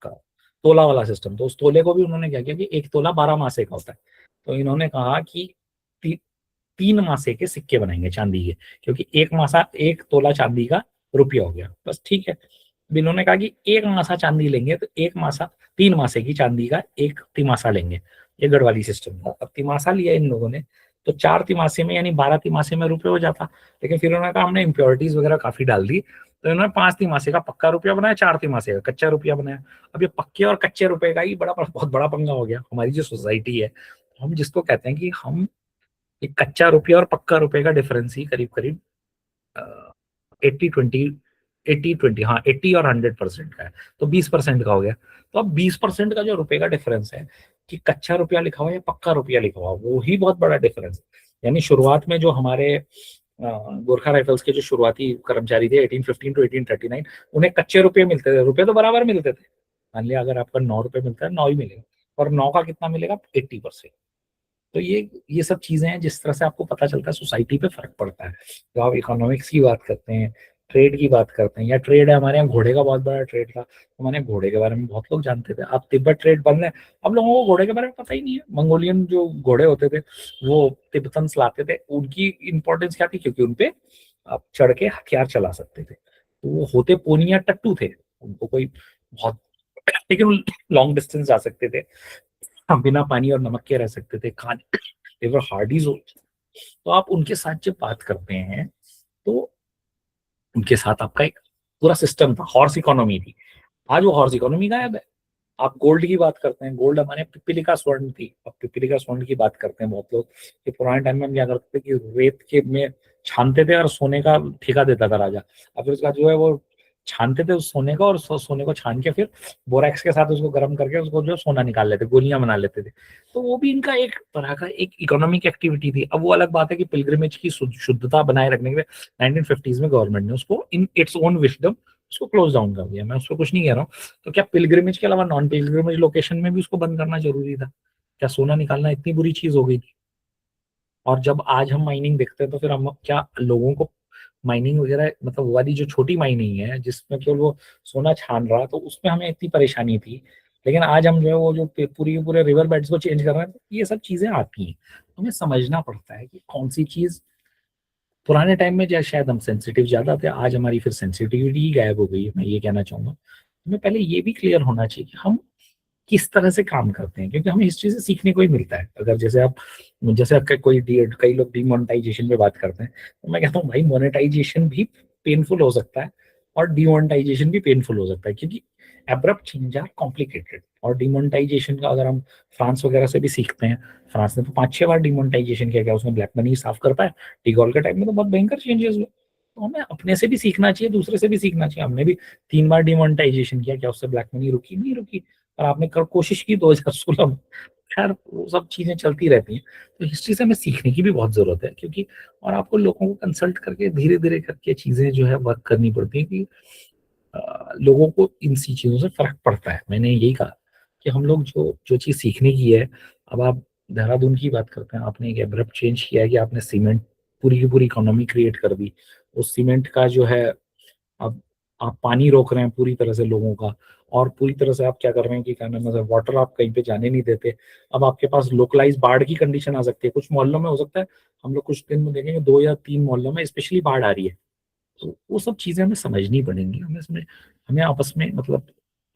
का तोला वाला सिस्टम। तो उस तोले को भी उन्होंने क्या किया कि 1 तोला 12 मासे का होता है, तो इन्होंने कहा कि 3 मासे के सिक्के बनाएंगे चांदी के, क्योंकि 1 मासा 1 तोला चांदी का रुपया हो गया, बस ठीक है। अब इन्होंने कहा कि 1 मासा चांदी लेंगे तो 1 मासा 3 मासे की चांदी का 1 तिमासा लेंगे, ये गढ़वाली सिस्टम था। अब तिमासा लिया इन लोगों ने, तो 4 तिमासे में यानी 12 तिमासे में रुपये हो जाता, लेकिन फिर उन्होंने कहा हमने इम्प्योरिटीज वगैरह काफी डाल दी, तो इन्होंने 5 तिमासे का पक्का रुपया बनाया, 4 तिमासे का कच्चा रुपया बनाया। अब ये पक्के और कच्चे रुपए का ही बहुत बड़ा पंगा हो गया। हमारी जो सोसाइटी है, हम जिसको कहते हैं कि हम एक कच्चा रुपया और पक्का रुपए का डिफरेंस ही करीब करीब 80-20, 80-20, हाँ 80 और 100% का है, तो 20% का हो गया। तो अब 20% का जो रुपए का डिफरेंस है कि कच्चा रुपया लिखा हुआ या पक्का रुपया लिखा हुआ, वो ही बहुत बड़ा डिफरेंस है। यानी शुरुआत में जो हमारे गोरखा राइफल्स के जो शुरुआती कर्मचारी थे 1815 टू 1839, उन्हें कच्चे रुपये मिलते थे, रुपये तो बराबर मिलते थे। मान लिया अगर आपका 9 रुपये मिलता है, 9 ही मिलेगा, और 9 का कितना मिलेगा, 80%। तो ये सब चीजें हैं जिस तरह से आपको पता चलता है सोसाइटी पे फर्क पड़ता है। तो आप इकोनॉमिक्स की बात करते हैं, ट्रेड की बात करते हैं, या ट्रेड है, हमारे यहाँ घोड़े का बहुत बड़ा ट्रेड था, तो हमारे यहाँ घोड़े के बारे में बहुत लोग जानते थे। अब तिब्बत ट्रेड बंद है, अब लोगों को घोड़े के बारे में पता ही नहीं है। मंगोलियन जो घोड़े होते थे वो तिब्बतन्स लाते थे, उनकी इंपॉर्टेंस क्या थी, क्योंकि उनपे आप चढ़ के हथियार चला सकते थे, तो वो होते पोनी या टट्टू थे, उनको कोई बहुत लेकिन लॉन्ग डिस्टेंस जा सकते थे, हम बिना पानी और नमक के रह सकते थे, खाने देवर हार्डीज। तो आप उनके साथ जब बात करते हैं, तो उनके साथ आपका एक पूरा सिस्टम था, हॉर्स इकोनॉमी थी। आज वो हॉर्स इकोनॉमी गायब है। आप गोल्ड की बात करते हैं, गोल्ड हमारे पिपीलिका स्वर्ण थी, अब पिपीलिका स्वर्ण की बात करते हैं बहुत लोग, कि पुराने टाइम में हम क्या करते थे कि रेत के में छानते थे और सोने का ठेका देता था राजा। अब फिर उसके बाद जो है वो छानते थे उस सोने को, और सोने को छान के फिर बोरैक्स के साथ उसको गर्म करके उसको जो सोना निकाल लेते, गोलियां बना लेते थे। तो वो भी इनका एक तरह का एक इकोनॉमिक एक्टिविटी थी। अब वो अलग बात है कि पिलग्रिमेज की शुद्धता बनाए रखने के लिए 1950s में गवर्नमेंट ने उसको इन इट्स ओन विजडम उसको क्लोज डाउन कर दिया। मैं उसको कुछ नहीं कह रहा हूँ। तो क्या पिलग्रिमेज के अलावा नॉन पिलग्रिमेज लोकेशन में भी उसको बंद करना जरूरी था? क्या सोना निकालना इतनी बुरी चीज हो गई थी? और जब आज हम माइनिंग देखते हैं, तो फिर हम क्या लोगों को माइनिंग वगैरह, मतलब वो वाली जो छोटी माइनिंग है जिसमें केवल वो सोना छान रहा, तो उसमें हमें इतनी परेशानी थी। लेकिन आज हम जो है वो जो पूरी के पूरे रिवर बेड्स को चेंज कर रहे हैं, तो ये सब चीजें आती हैं। हमें समझना पड़ता है कि कौन सी चीज पुराने टाइम में जो शायद हम सेंसिटिव ज्यादा थे, आज हमारी फिर सेंसिटिविटी ही गायब हो गई है। मैं ये कहना चाहूंगा, हमें पहले ये भी क्लियर होना चाहिए कि हम किस तरह से काम करते हैं, क्योंकि हमें हिस्ट्री से सीखने को ही मिलता है। अगर जैसे कई लोग डिमोनेटाइजेशन पे बात करते हैं, तो मैं कहता हूँ भाई मोनेटाइजेशन भी पेनफुल हो सकता है और डिमोनेटाइजेशन भी पेनफुल हो सकता है, क्योंकि एब्रप्ट चेंज आर कॉम्प्लिकेटेड। और डिमोनेटाइजेशन का अगर हम फ्रांस वगैरह से भी सीखते हैं, फ्रांस ने तो 5-6 बार डिमोनेटाइजेशन किया, उसने ब्लैक मनी साफ कर पाया। डिगॉल के टाइम में तो बहुत भयंकर चेंजेस हुए। तो हमें अपने से भी सीखना चाहिए, दूसरे से भी सीखना चाहिए। हमने भी 3 बार डिमोनेटाइजेशन किया, क्या उससे ब्लैक मनी रुकी? नहीं रुकी। और आपने कोशिश की 2016 में। खैर वो सब चीजें चलती रहती हैं। तो हिस्ट्री से हमें सीखने की भी बहुत जरूरत है, क्योंकि और आपको लोगों को कंसल्ट करके धीरे धीरे करके चीजें जो है वर्क करनी पड़ती है, कि लोगों को इन सी चीजों से फर्क पड़ता है। मैंने यही कहा कि हम लोग जो जो चीज सीखने की है, अब आप देहरादून की बात करते हैं, आपने एक एब्रप्ट चेंज किया है कि आपने सीमेंट पूरी की पूरी इकोनॉमी क्रिएट कर दी। उस सीमेंट का जो है अब आप पानी रोक रहे हैं पूरी तरह से लोगों का, और पूरी तरह से आप क्या कर रहे हैं कि क्या नाम है, वाटर आप कहीं पे जाने नहीं देते। अब आपके पास लोकलाइज बाढ़ की कंडीशन आ सकती है, कुछ मोहल्लों में हो सकता है, हम लोग कुछ दिन में देखेंगे 2 या 3 मोहल्लों में स्पेशली बाढ़ आ रही है। तो वो सब चीजें हमें समझनी पड़ेंगी, हमें आपस में मतलब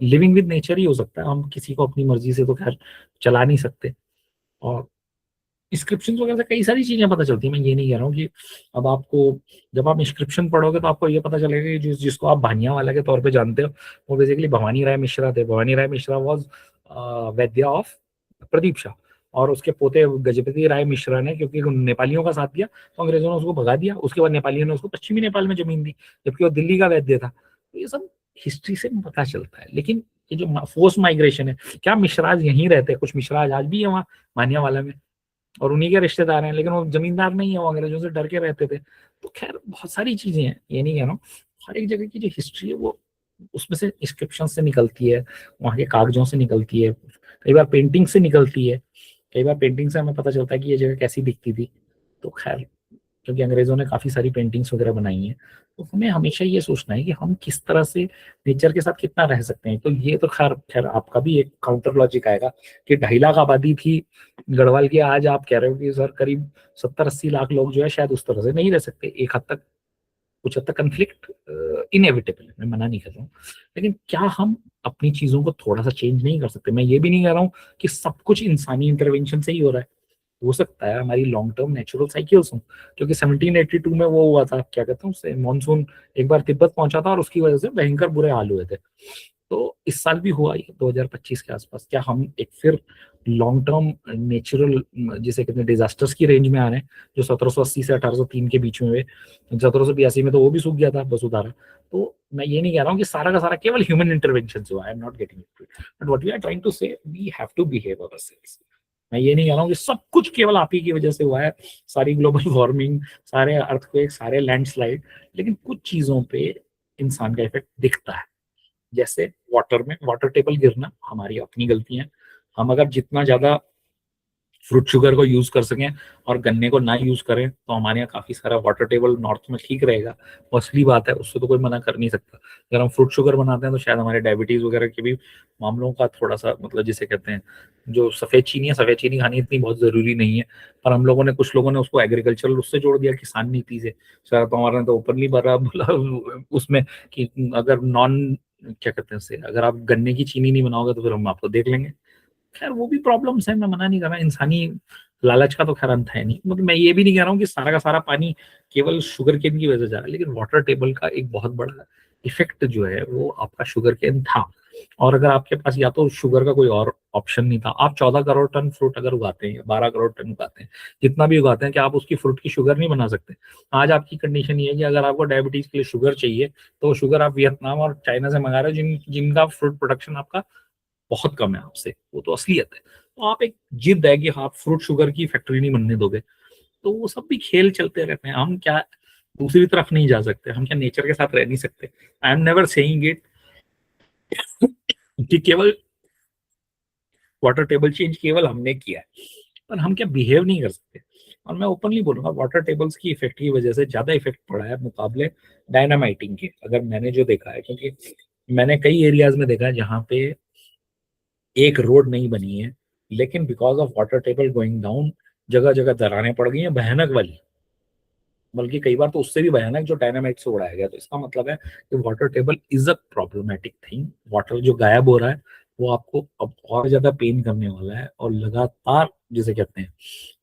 लिविंग विद नेचर ही हो सकता है, हम किसी को अपनी मर्जी से तो खैर चला नहीं सकते। और इंस्क्रिप्शन वगैरह से कई सारी चीजें पता चलती है। मैं ये नहीं कह रहा हूँ कि अब आपको, जब आप इंस्क्रिप्शन पढ़ोगे तो आपको ये पता चलेगा कि जिसको आप भानियावाला के तौर पे जानते हो, वो बेसिकली भवानी राय मिश्रा थे। भवानी राय Mishra was Vaidya of Pradeep Shah, और उसके पोते गजपति राय मिश्रा ने, क्योंकि नेपालियों का साथ दिया तो अंग्रेजों ने उसको भगा दिया। उसके बाद नेपालियों ने उसको पश्चिमी नेपाल में जमीन दी, जबकि वो दिल्ली का वैद्य था। तो ये सब हिस्ट्री से पता चलता है। लेकिन ये जो फोर्स माइग्रेशन है, क्या मिश्राज यहीं रहते हैं? कुछ मिश्राज आज भी है वहाँ भानियावाला में, और उन्हीं के रिश्तेदार हैं, लेकिन वो जमींदार नहीं है, वो अंग्रेजों से डर के रहते थे। तो खैर बहुत सारी चीजें हैं, ये नहीं कह रहा हूँ। हर एक जगह की जो हिस्ट्री है वो उसमें से इंस्क्रिप्शन से निकलती है, वहाँ के कागजों से निकलती है, कई बार पेंटिंग से निकलती है। कई बार पेंटिंग से हमें पता चलता है कि ये जगह कैसी दिखती थी। तो खैर, क्योंकि अंग्रेजों ने काफी सारी पेंटिंग्स वगैरह बनाई हैं, तो हमें हमेशा ये सोचना है कि हम किस तरह से नेचर के साथ कितना रह सकते हैं। तो ये तो खैर खैर आपका भी एक काउंटर लॉजिक आएगा कि 2.5 लाख आबादी थी गढ़वाल की, आज आप कह रहे हो कि सर करीब 70-80 लाख लोग जो है शायद उस तरह से नहीं रह सकते। एक हद तक, कुछ हद तक कंफ्लिक्ट इनएविटेबल है, मैं मना नहीं कर रहा हूँ, लेकिन क्या हम अपनी चीजों को थोड़ा सा चेंज नहीं कर सकते? मैं ये भी नहीं कह रहा हूँ कि सब कुछ इंसानी इंटरवेंशन से ही हो रहा है। हो सकता है हमारी लॉन्ग टर्म नेचुरल साइकिल्स हों, क्योंकि 1782 में वो हुआ था, क्या कहते हैं उससे, मानसून एक बार तिब्बत पहुंचा था और उसकी वजह से भयंकर बुरे हाल हुए थे। तो इस साल भी हुआ ही 2025 के आसपास। क्या हम एक फिर लॉन्ग टर्म नेचुरल, जिसे कहते हैं डिजास्टर्स की रेंज में आ रहे हैं, जो 1780 से 1803 के बीच में हुए? 1782 में तो वो भी सूख गया था वसुधारा। तो मैं ये नहीं कह रहा हूँ कि सारा का सारा केवल ह्यूमन इंटरवेंशन से हुआ, I am not getting it, but what we are trying to say, we have to behave ourselves. मैं ये नहीं कह रहा हूँ कि सब कुछ केवल आप ही की वजह से हुआ है, सारी ग्लोबल वार्मिंग, सारे अर्थक्वेक, सारे लैंडस्लाइड, लेकिन कुछ चीजों पे इंसान का इफेक्ट दिखता है। जैसे वाटर में वाटर टेबल गिरना हमारी अपनी गलती है। हम अगर जितना ज्यादा फ्रूट शुगर को यूज कर सकें और गन्ने को ना यूज करें तो हमारे यहाँ काफी सारा वाटर टेबल नॉर्थ में ठीक रहेगा। वो असली बात है, उससे तो कोई मना कर नहीं सकता। अगर हम फ्रूट शुगर बनाते हैं तो शायद हमारे डायबिटीज वगैरह के भी मामलों का थोड़ा सा, मतलब जिसे कहते हैं, जो सफेद चीनी है, सफेद चीनी खानी इतनी बहुत जरूरी नहीं है, पर हम लोगों ने, कुछ लोगों ने उसको एग्रीकल्चरल उससे जोड़ दिया, किसान नीति से। शायद हमारे ने तो ओपनली बोला उसमें कि अगर नॉन, क्या कहते हैं उसे, अगर आप गन्ने की चीनी नहीं बनाओगे तो फिर हम आपको देख लेंगे। खैर वो भी प्रॉब्लम्स है, मैं मना नहीं कर रहा, इंसानी लालच का तो खैर अंत है नहीं। मतलब मैं ये भी नहीं कह रहा हूँ कि सारा का सारा पानी केवल शुगर केन की वजह से जा रहा है, लेकिन वाटर टेबल का एक बहुत बड़ा इफेक्ट जो है वो आपका शुगर केन था। और अगर आपके पास या तो शुगर का कोई और ऑप्शन नहीं था, आप 14 करोड़ टन फ्रूट अगर उगाते हैं या 12 करोड़ टन उगाते हैं, जितना भी उगाते हैं, क्या आप उसकी फ्रूट की शुगर नहीं बना सकते? आज आपकी कंडीशन ये है कि अगर आपको डायबिटीज के लिए शुगर चाहिए तो वो शुगर आप वियतनाम और चाइना से मंगा रहे हो, जिनका फ्रूट प्रोडक्शन आपका बहुत कम है आपसे। वो तो असलियत है। तो आप एक जिद है कि आप फ्रूट शुगर की फैक्ट्री नहीं बनने दोगे, तो वो सब भी खेल चलते रहते हैं। हम क्या दूसरी तरफ नहीं जा सकते? हम क्या नेचर के साथ रह नहीं सकते? I am never saying it कि केवल वाटर टेबल चेंज केवल हमने किया है, पर हम क्या बिहेव नहीं कर सकते? और मैं ओपनली बोलूंगा, वाटर टेबल्स की इफेक्ट की वजह से ज्यादा इफेक्ट पड़ा है मुकाबले डायनामाइटिंग के। अगर मैंने जो देखा है, क्योंकि मैंने कई एरियाज में देखा है जहाँ पे एक रोड नहीं बनी है, लेकिन because of water table going down जगह जगह दरारें पड़ गई हैं, भयानक वाली। बल्कि कई बार तो उससे भी भयानक, जो डायनामाइट से उड़ाया गया। तो इसका मतलब है कि water table is a problematic thing. Water जो गायब हो रहा है वो आपको अब और ज्यादा पेन करने वाला है, और लगातार, जिसे कहते हैं,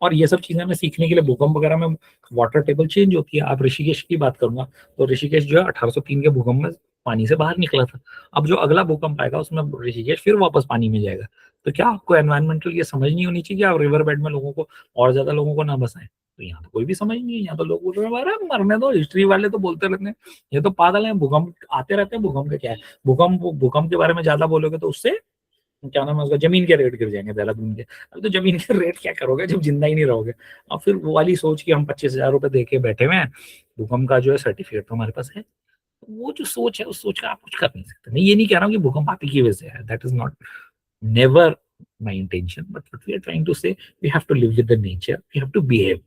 और ये सब चीजें हमें सीखने के लिए, भूकंप वगैरह में वाटर टेबल चेंज होती है। आप ऋषिकेश की बात करूंगा तो ऋषिकेश जो है 1803 के भूकंप में पानी से बाहर निकला था। अब जो अगला भूकंप आएगा उसमें ऋषिकेश फिर वापस पानी में जाएगा। तो क्या आपको एनवायरमेंटल ये समझ नहीं होनी चाहिए कि आप रिवर बेड में लोगों को, और ज्यादा लोगों को ना बसाएं? तो यहाँ तो कोई भी समझ नहीं है। यहाँ तो लोग बोल रहे हैं अरे मरने दो, हिस्ट्री वाले तो बोलते रहते हैं, ये तो पागल है, भूकंप आते रहते हैं, भूकंप का क्या है? भूकंप के बारे में ज्यादा बोलोगे तो उससे क्या नाम है उसका, जमीन के रेट गिर जाएंगे, देहरादून के। अब तो जमीन के रेट क्या करोगे जब जिंदा ही नहीं रहोगे? अब फिर वो वाली सोच कि हम 25,000 रुपए दे के बैठे हुए हैं, भूकंप का जो है सर्टिफिकेट तो हमारे पास है। वो जो सोच है, उस सोच का आप कुछ कर नहीं सकते। मैं ये नहीं कह रहा हूँ कि भूकंप आप ही की वजह से है, that is not never my intention, but what we are trying to say, we have to live with the nature, we have to behave.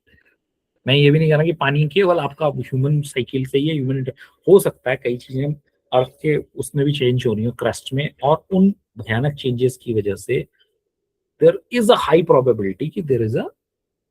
मैं ये भी नहीं कह रहा कि पानी केवल आपका ह्यूमन साइकिल से ही है, ह्यूमन हो सकता है कई चीजें अर्थ के उसमें भी चेंज हो रही हो क्रस्ट में, और उन भयानक चेंजेस की वजह से there is a high probability कि there is a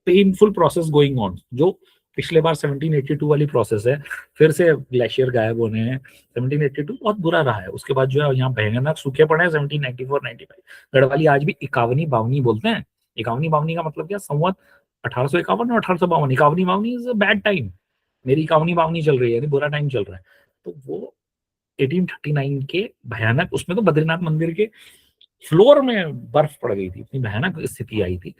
painful process going on. जो पिछले बार 1782 वाली प्रोसेस है, फिर से ग्लेशियर गायब होने हैं। 1782 बहुत बुरा रहा है, उसके बाद जो है यहाँ भयानक सूखे पड़े हैं 1794 95। गढ़वाली आज भी इक्यावनी बावनी बोलते हैं। इक्यावनी बावनी का मतलब क्या, संवत 1851 और 1852। इक्यावनी बावनी इज अ बैड टाइम, मेरी इक्यावनी बावनी चल रही है, यानी बुरा टाइम चल रहा है। तो वो 1839 के भयानक, उसमें तो बद्रीनाथ मंदिर के फ्लोर में बर्फ पड़ गई थी, इतनी भयानक स्थिति आई थी।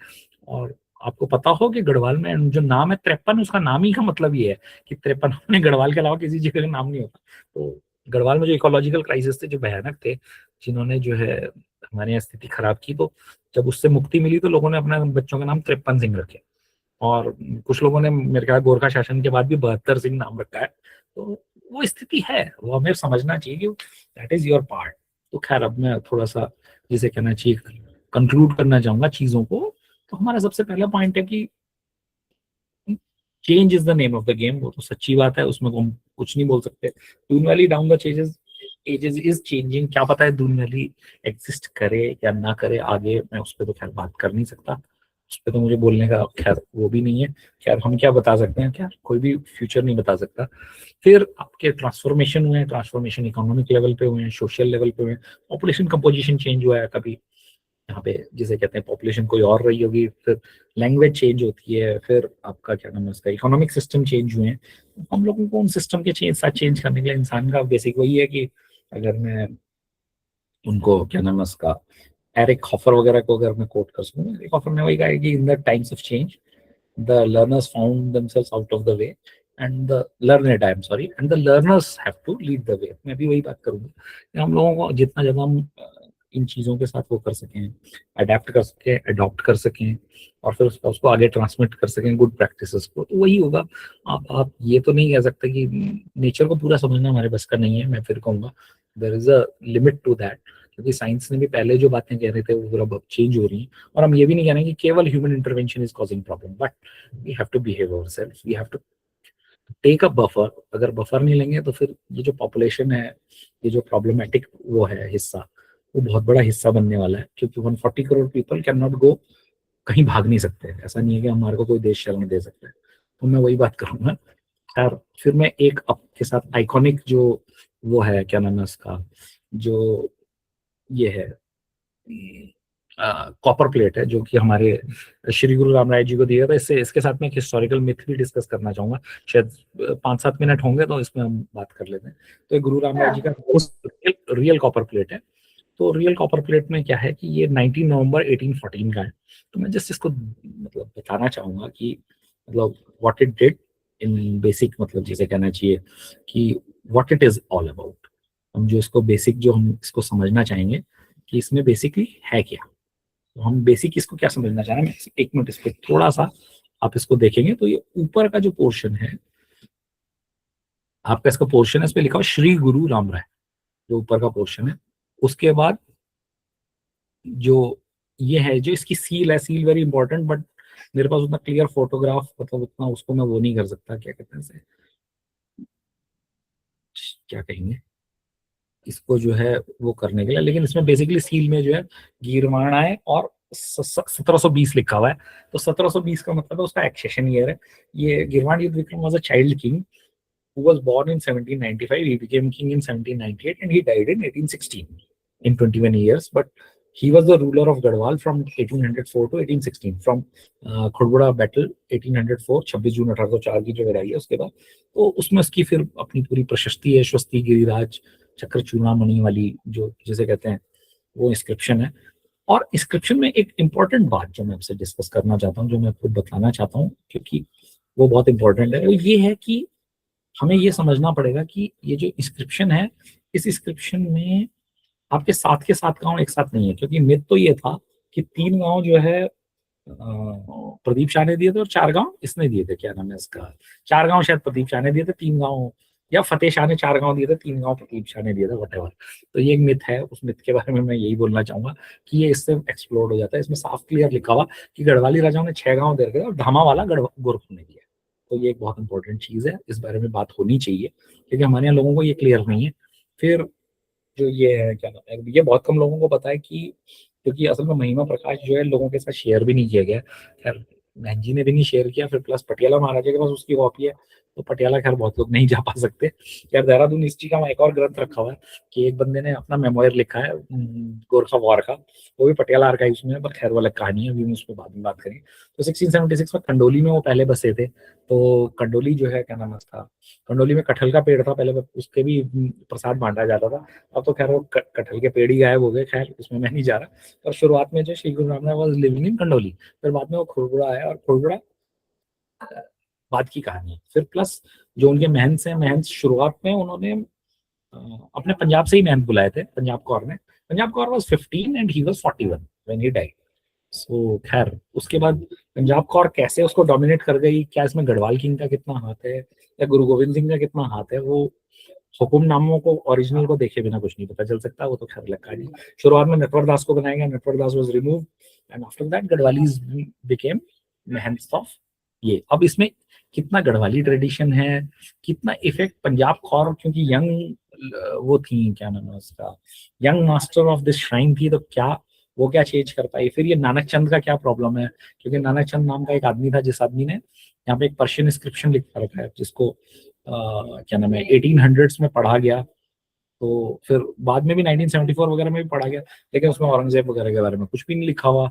और आपको पता हो कि गढ़वाल में जो नाम है 53, उसका नाम ही का मतलब ये है कि 53 में गढ़वाल के अलावा किसी जगह का नाम नहीं होता। तो गढ़वाल में जो इकोलॉजिकल क्राइसिस थे जो भयानक थे, जिन्होंने जो है हमारे यहाँ स्थिति खराब की, तो जब उससे मुक्ति मिली तो लोगों ने अपने बच्चों का नाम 53 सिंह रखे। और कुछ लोगों ने मेरे ख्याल गोरखा शासन के बाद भी 72 सिंह नाम रखा है। तो वो स्थिति है, वो हमें समझना चाहिए कि दैट इज योर पार्ट। तो खैर अब मैं थोड़ा सा जिसे कहना चाहिए कंक्लूड करना चाहूंगा चीजों को। तो हमारा सबसे पहला पॉइंट है कि change is the name of the game. वो तो सच्ची बात है, उसमें हम कुछ नहीं बोल सकते। Doon valley down the changes ages is changing. क्या पता है दून वैली एग्जिस्ट करे या ना करे आगे, मैं उस पर तो खैर बात कर नहीं सकता, उस पर तो मुझे बोलने का खैर वो भी नहीं है। खैर हम क्या बता सकते हैं, क्या कोई भी फ्यूचर नहीं बता सकता। फिर आपके ट्रांसफॉर्मेशन हुए हैं, ट्रांसफॉर्मेशन इकोनॉमिक लेवल पे हुए हैं, सोशल लेवल पे हुए हैं, पॉपुलेशन कंपोजिशन चेंज हुआ है। कभी यहाँ पे जिसे कहते हैं पॉपुलेशन कोई और रही होगी, फिर लैंग्वेज चेंज होती है, फिर आपका क्या नाम है उसका इकोनॉमिक सिस्टम चेंज हुए हैं। हम लोगों को उन सिस्टम के साथ चेंज करने के लिए इंसान का बेसिक वही है कि अगर मैं उनको क्या नाम है उसका एरिक हॉफर वगैरह को अगर मैं कोट कर सकूँ, एरिक हॉफर ने वही कहा है कि in the times of change the learners found themselves out of the way and the learned I'm sorry and the learners have to lead the way। मैं भी वही बात करूंगा कि हम लोगों को जितना ज्यादा हम इन चीजों के साथ वो कर सकें, अडेप्ट कर सकें, अडॉप्ट कर सकें, और फिर उसको आगे ट्रांसमिट कर सकें गुड प्रैक्टिसेस को, तो वही होगा। आप ये तो नहीं कह सकते कि नेचर को पूरा समझना हमारे बस का नहीं है। मैं फिर कहूंगा there is a limit to that, क्योंकि साइंस ने भी पहले जो बातें कह रहे थे वो पूरा चेंज हो रही हैं। और हम ये भी नहीं कह रहे कि केवल human intervention is causing problem, but we have to behave ourself, we have to take a buffer. अगर बफर नहीं लेंगे तो फिर ये जो पॉपुलेशन है, ये जो प्रॉब्लमेटिक वो है हिस्सा, वो बहुत बड़ा हिस्सा बनने वाला है। क्योंकि 140 crore people can not go, कहीं भाग नहीं सकते। ऐसा नहीं है कि हमारे को कोई देश शरण दे सकता है। तो मैं वही बात करूंगा। खैर फिर मैं एक आपके साथ आइकॉनिक जो वो है क्या नाम है उसका, जो ये है कॉपर प्लेट है, जो कि हमारे श्री गुरु रामराय जी को दिया था। इससे इसके साथ में एक हिस्टोरिकल मिथ भी डिस्कस करना चाहूंगा। शायद 5-7 मिनट होंगे तो इसमें हम बात कर लेते हैं। तो ये गुरु रामराय जी का रियल कॉपर प्लेट है। तो रियल कॉपर प्लेट में क्या है कि ये 19 नवंबर 1814 का है। तो मैं जस्ट इसको मतलब बताना चाहूंगा कि मतलब what it did in basic, मतलब जिसे कहना चाहिए कि what it is all about. हम जो इसको बेसिक जो हम इसको समझना चाहेंगे कि इसमें बेसिकली है क्या, तो हम बेसिक इसको क्या समझना चाह रहे हैं। मैं 1 मिनट इस पर थोड़ा सा आप इसको देखेंगे तो ये ऊपर का जो पोर्शन है आपका, इसका पोर्शन है, इस पे लिखा हुआ श्री गुरु रामराय, जो ऊपर का पोर्शन है। उसके बाद जो ये है, जो इसकी सील है, सील वेरी इंपॉर्टेंट, बट मेरे पास उतना क्लियर फोटोग्राफ, मतलब उतना उसको मैं वो नहीं कर सकता, क्या कहते हैं इसे, क्या कहेंगे इसको जो है वो करने के लिए। लेकिन इसमें बेसिकली सील में जो है गीरवाणाएं और 1720 लिखा हुआ है। तो 1720 का मतलब है उसका एक्सेशन ईयर है। ये गिरवाण युद्ध Vikram was a child king who was born in 1795. He became king in 1798 and he died in 1816 in 21 years. But he was the ruler of Garhwal from 1804 to 1816. From Khudbuda battle 1804, 26 जून 1804 की जो लड़ाई है उसके बाद, तो उसमें उसकी फिर अपनी पूरी प्रशस्ति है, स्वस्ति गिरिराज चक्र चूड़ामणि वाली जो जिसे कहते हैं वो इंस्क्रिप्शन है। और इंस्क्रिप्शन में एक इंपॉर्टेंट बात जो मैं आपसे डिस्कस करना चाहता हूँ, जो मैं आपको बताना चाहता हूँ क्योंकि वो बहुत इंपॉर्टेंट है, वो ये है कि हमें ये समझना पड़ेगा कि ये जो इंस्क्रिप्शन है, इस इंस्क्रिप्शन में आपके 7 के 7 गांव एक साथ नहीं है। क्योंकि मिथ तो ये था कि 3 गांव जो है प्रदीप शाह ने दिए थे और 4 गांव इसने दिए थे, क्या नाम है इसका, 4 गांव शायद प्रदीप शाह ने दिए थे, 3 गांव या फतेह शाह ने 4 गांव दिए थे, 3 गांव प्रदीप शाह ने दिए थे, वट एवर। तो ये एक मिथ है। उस मिथ के बारे में मैं यही बोलना चाहूंगा कि ये इससे एक्सप्लोर हो जाता है। इसमें साफ क्लियर लिखा हुआ कि गढ़वाली राजाओं ने 6 गांव दे रखे और धामा वाला गोरखपुर ने दिया। तो ये एक बहुत इंपॉर्टेंट चीज है, इस बारे में बात होनी चाहिए क्योंकि हमारे यहाँ लोगों को ये क्लियर नहीं है। फिर जो ये है क्या नाम है, ये बहुत कम लोगों को पता है कि क्योंकि असल में महिमा प्रकाश जो है लोगों के साथ शेयर भी नहीं किया गया। खैर महन जी ने भी नहीं शेयर किया, फिर प्लस पटियाला महाराजा के पास उसकी कॉपी है, तो पटियाला खैर बहुत लोग नहीं जा पा सकते। यार देहरादून हिस्ट्री का वहाँ एक और ग्रंथ रखा हुआ है कि एक बंदे ने अपना मेमोयर लिखा है गोरखा वॉर का, वो भी पटियाला आर्काइव्स में है, पर खैर वो अलग कहानी है, अभी हम उस पर बाद में बात करेंगे। तो 1676 में कंडोली में वो पहले बसे थे। तो कंडोली जो है क्या नाम है उसका, कंडोली में कटहल का पेड़ था पहले, उसके भी प्रसाद बांटा जाता था। अब तो खैर वो कटहल के पेड़ ही गायब हो गए, खैर उसमें मैं नहीं जा रहा। और शुरुआत में जो श्री गुरु Ramdas was living in Kandoli, फिर बाद में वो खुरगुड़ा आया, और खुरगुड़ा बाद की कहानी है। फिर प्लस जो उनके महंत हैं, महंत शुरुआत में उन्होंने अपने पंजाब से ही महंत बुलाए थे, पंजाब कौर ने। Punjab Kaur was 15 and he was 41 when he died. So खैर उसके बाद पंजाब कौर कैसे उसको डोमिनेट कर गई, क्या इसमें गढ़वाल किंग का कितना हाथ है या गुरु गोविंद सिंह का कितना हाथ है, वो हुकुमनामों को ओरिजिनल को देखे बिना कुछ नहीं पता चल सकता। वो तो खैर अलग कहानी। शुरुआत में नटवर दास को बनाया गया, Natwar Das was remove and after that Garhwalis became Mahant of ये। अब इसमें कितना गढ़वाली ट्रेडिशन है, कितना इफेक्ट पंजाब कौर, क्योंकि यंग वो थी, क्या नाम है उसका, young master of this shrine थी, तो क्या वो क्या चेंज कर पाई। फिर ये नानक चंद का क्या प्रॉब्लम है, क्योंकि नानक चंद नाम का एक आदमी था जिस आदमी ने यहाँ पे एक पर्शियन इंस्क्रिप्शन लिख रखा है जिसको क्या नाम है 1800s में पढ़ा गया, तो फिर बाद में भी 1974 वगैरह में भी पढ़ा गया, लेकिन उसमें औरंगजेब वगैरह के बारे में कुछ भी नहीं लिखा हुआ।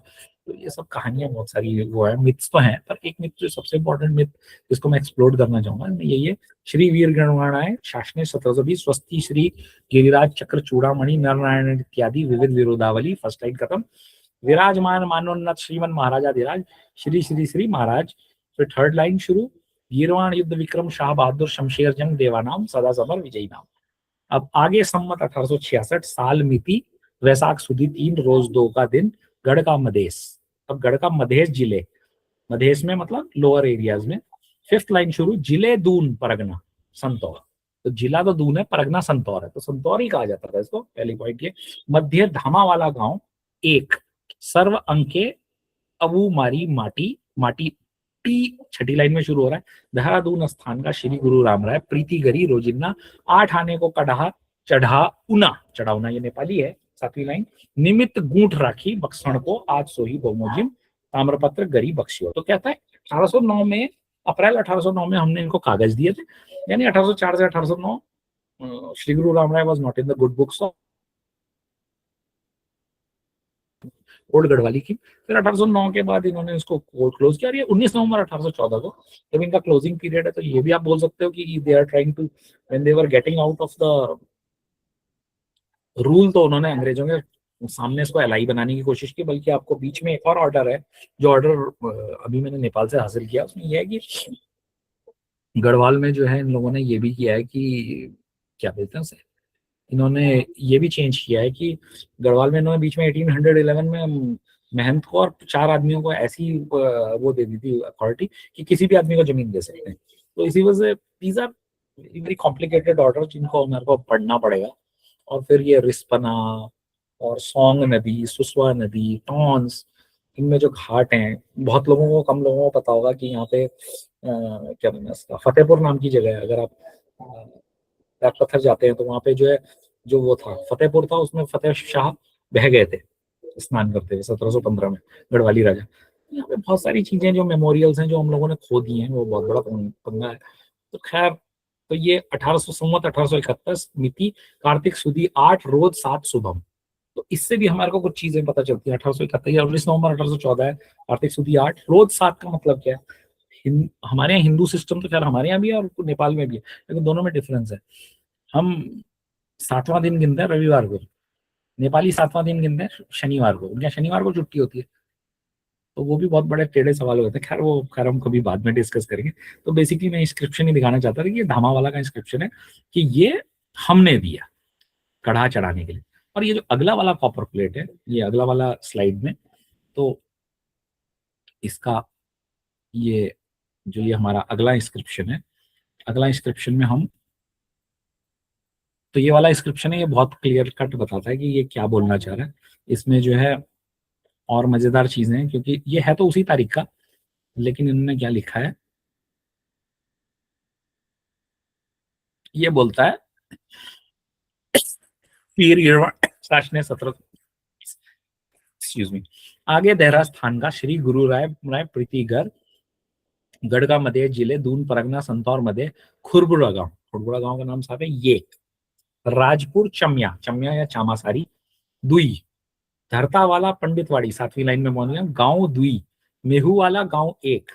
तो ये सब कहानियां बहुत सारी वो है, मिथ्स तो हैं, पर एक मिथ जो सबसे इंपॉर्टेंट मिथ जिसको मैं एक्सप्लोर करना चाहूंगा यही है, श्री वीर गणवाणाएं शासने 1720 स्वस्ति श्री गिरिराज चक्र चूड़ामणि नर नारायण इत्यादि विविध विरोधावली। फर्स्ट लाइन खत्म। विराजमान मानोन्नत श्रीमन महाराजाधिराज श्री श्री श्री महाराज। फिर थर्ड लाइन शुरू, गीरवाण युद्ध विक्रम शाह बहादुर शमशेर जंग देवानाम सदा समर विजयी नाम। अब आगे सम्मत 1866 साल मिति वैसाख सुदी 3 रोज 2 का दिन गढ़ का मधेश। अब गढ़ का मधेश जिले, मधेश में मतलब लोअर एरियाज में। फिफ्थ लाइन शुरू, जिले दून परगना संतौर। तो जिला तो दून है, परगना संतौर है, तो संतौर ही कहा जाता था इसको। पहली पॉइंट ये। मध्य धामा वाला गांव एक, सर्व अंके अबू मारी माटी माटी टी। छठी लाइन में शुरू हो रहा है, देहरादून स्थान का श्री गुरु राम राय प्रीति गरी रोजिन्ना 8 आने को कढ़ा चढ़ा उना। चढ़ाउना ये नेपाली है। 7वीं लाइन, निमित्त गूंठ राखी बक्सण को आज सोही बहुमोजिम ताम्रपत्र गरी बख्शियो। तो कहता है 1809 में, अप्रैल 1809 में हमने इनको कागज दिए थे, यानी 1804 से 1809 Shri Guru Ram Rai was not in the good books of old Garhwali की। फिर 1809 के बाद इन्होंने इसको क्लोज किया, और ये 19 नवंबर 1814 को जब इनका क्लोजिंग पीरियड है, तो ये भी आप बोल सकते हो कि they are trying to, when they were getting out of the rule, तो उन्होंने अंग्रेजों के सामने इसको एलाई बनाने की कोशिश की। बल्कि आपको बीच में एक और ऑर्डर है, जो ऑर्डर अभी मैंने नेपाल से हासिल किया, उसमें यह है कि गढ़वाल में जो है इन लोगों ने ये भी किया है कि क्या बोलते हैं उसे, इन्होंने ये भी चेंज किया है कि गढ़वाल में इन्होंने बीच में 1811 में महंत को और 4 आदमियों को ऐसी वो दे दी थी अथॉरिटी कि किसी भी आदमी को जमीन दे सकते हैं। तो इसी वजह से these are very complicated order जिनको मेरे को पढ़ना पड़ेगा। और फिर ये रिस्पना और सोंग नदी, सुसवा नदी, टॉन्स, इनमें जो घाट हैं, बहुत लोगों को, कम लोगों को पता होगा कि यहाँ पे क्या नाम है इसका, फतेहपुर नाम की जगह है। अगर आप पत्थर जाते हैं तो वहाँ पे जो है, जो वो था फतेहपुर था, उसमें फतेह शाह बह गए थे स्नान करते हुए 1715 में, गढ़वाली राजा। यहाँ पे बहुत सारी चीजें जो मेमोरियल्स हैं जो हम लोगों ने खो दी हैं, वो बहुत बड़ा पंगा है। तो खैर, तो ये 1871 मिति कार्तिक सुदी 8 रोज 7 शुभम। तो इससे भी हमारे को कुछ चीजें पता चलती है। 1871 19 नवंबर 1814 है, कार्तिक सुदी 8 रोज 7 का मतलब क्या है। हमारे यहाँ हिंदू सिस्टम तो खैर हमारे यहाँ भी है और नेपाल में भी है, लेकिन दोनों में डिफरेंस है। हम 7वां दिन गिनते हैं रविवार को, नेपाली 7वां दिन गिनते हैं शनिवार को, उनके शनिवार को छुट्टी होती है। तो वो भी बहुत बड़े टेढ़े सवाल होते हैं। खैर हम कभी बाद में डिस्कस करेंगे। तो बेसिकली मैं इंस्क्रिप्शन ही दिखाना चाहता था कि ये धामा वाला का इंस्क्रिप्शन है कि ये हमने दिया कढ़ा चढ़ाने के लिए। और ये जो अगला वाला कॉपर प्लेट है, ये अगला वाला स्लाइड में, तो इसका ये जो ये हमारा अगला इंस्क्रिप्शन है, अगला इंस्क्रिप्शन में हम, तो ये वाला इंस्क्रिप्शन है, ये बहुत क्लियर कट बताता है कि ये क्या बोलना चाह रहा है। इसमें जो है और मजेदार चीजें हैं, क्योंकि ये है तो उसी तारीख का, लेकिन इन्होंने क्या लिखा है, ये बोलता है पीर ने 17 एक्सक्यूज मी. आगे देहरा स्थान का श्री गुरु राय प्रीतिगर गडगामध्ये जिले दून परगना संतौर मध्ये खुरबुड़ा गांव का नाम साहब है ये. राजपुर चमिया या चामासारी दुई. धरतावाला पंडितवाड़ी 7वीं लाइन में बोल रहे हैं. गांव दुई. मेहूवाला गांव 1.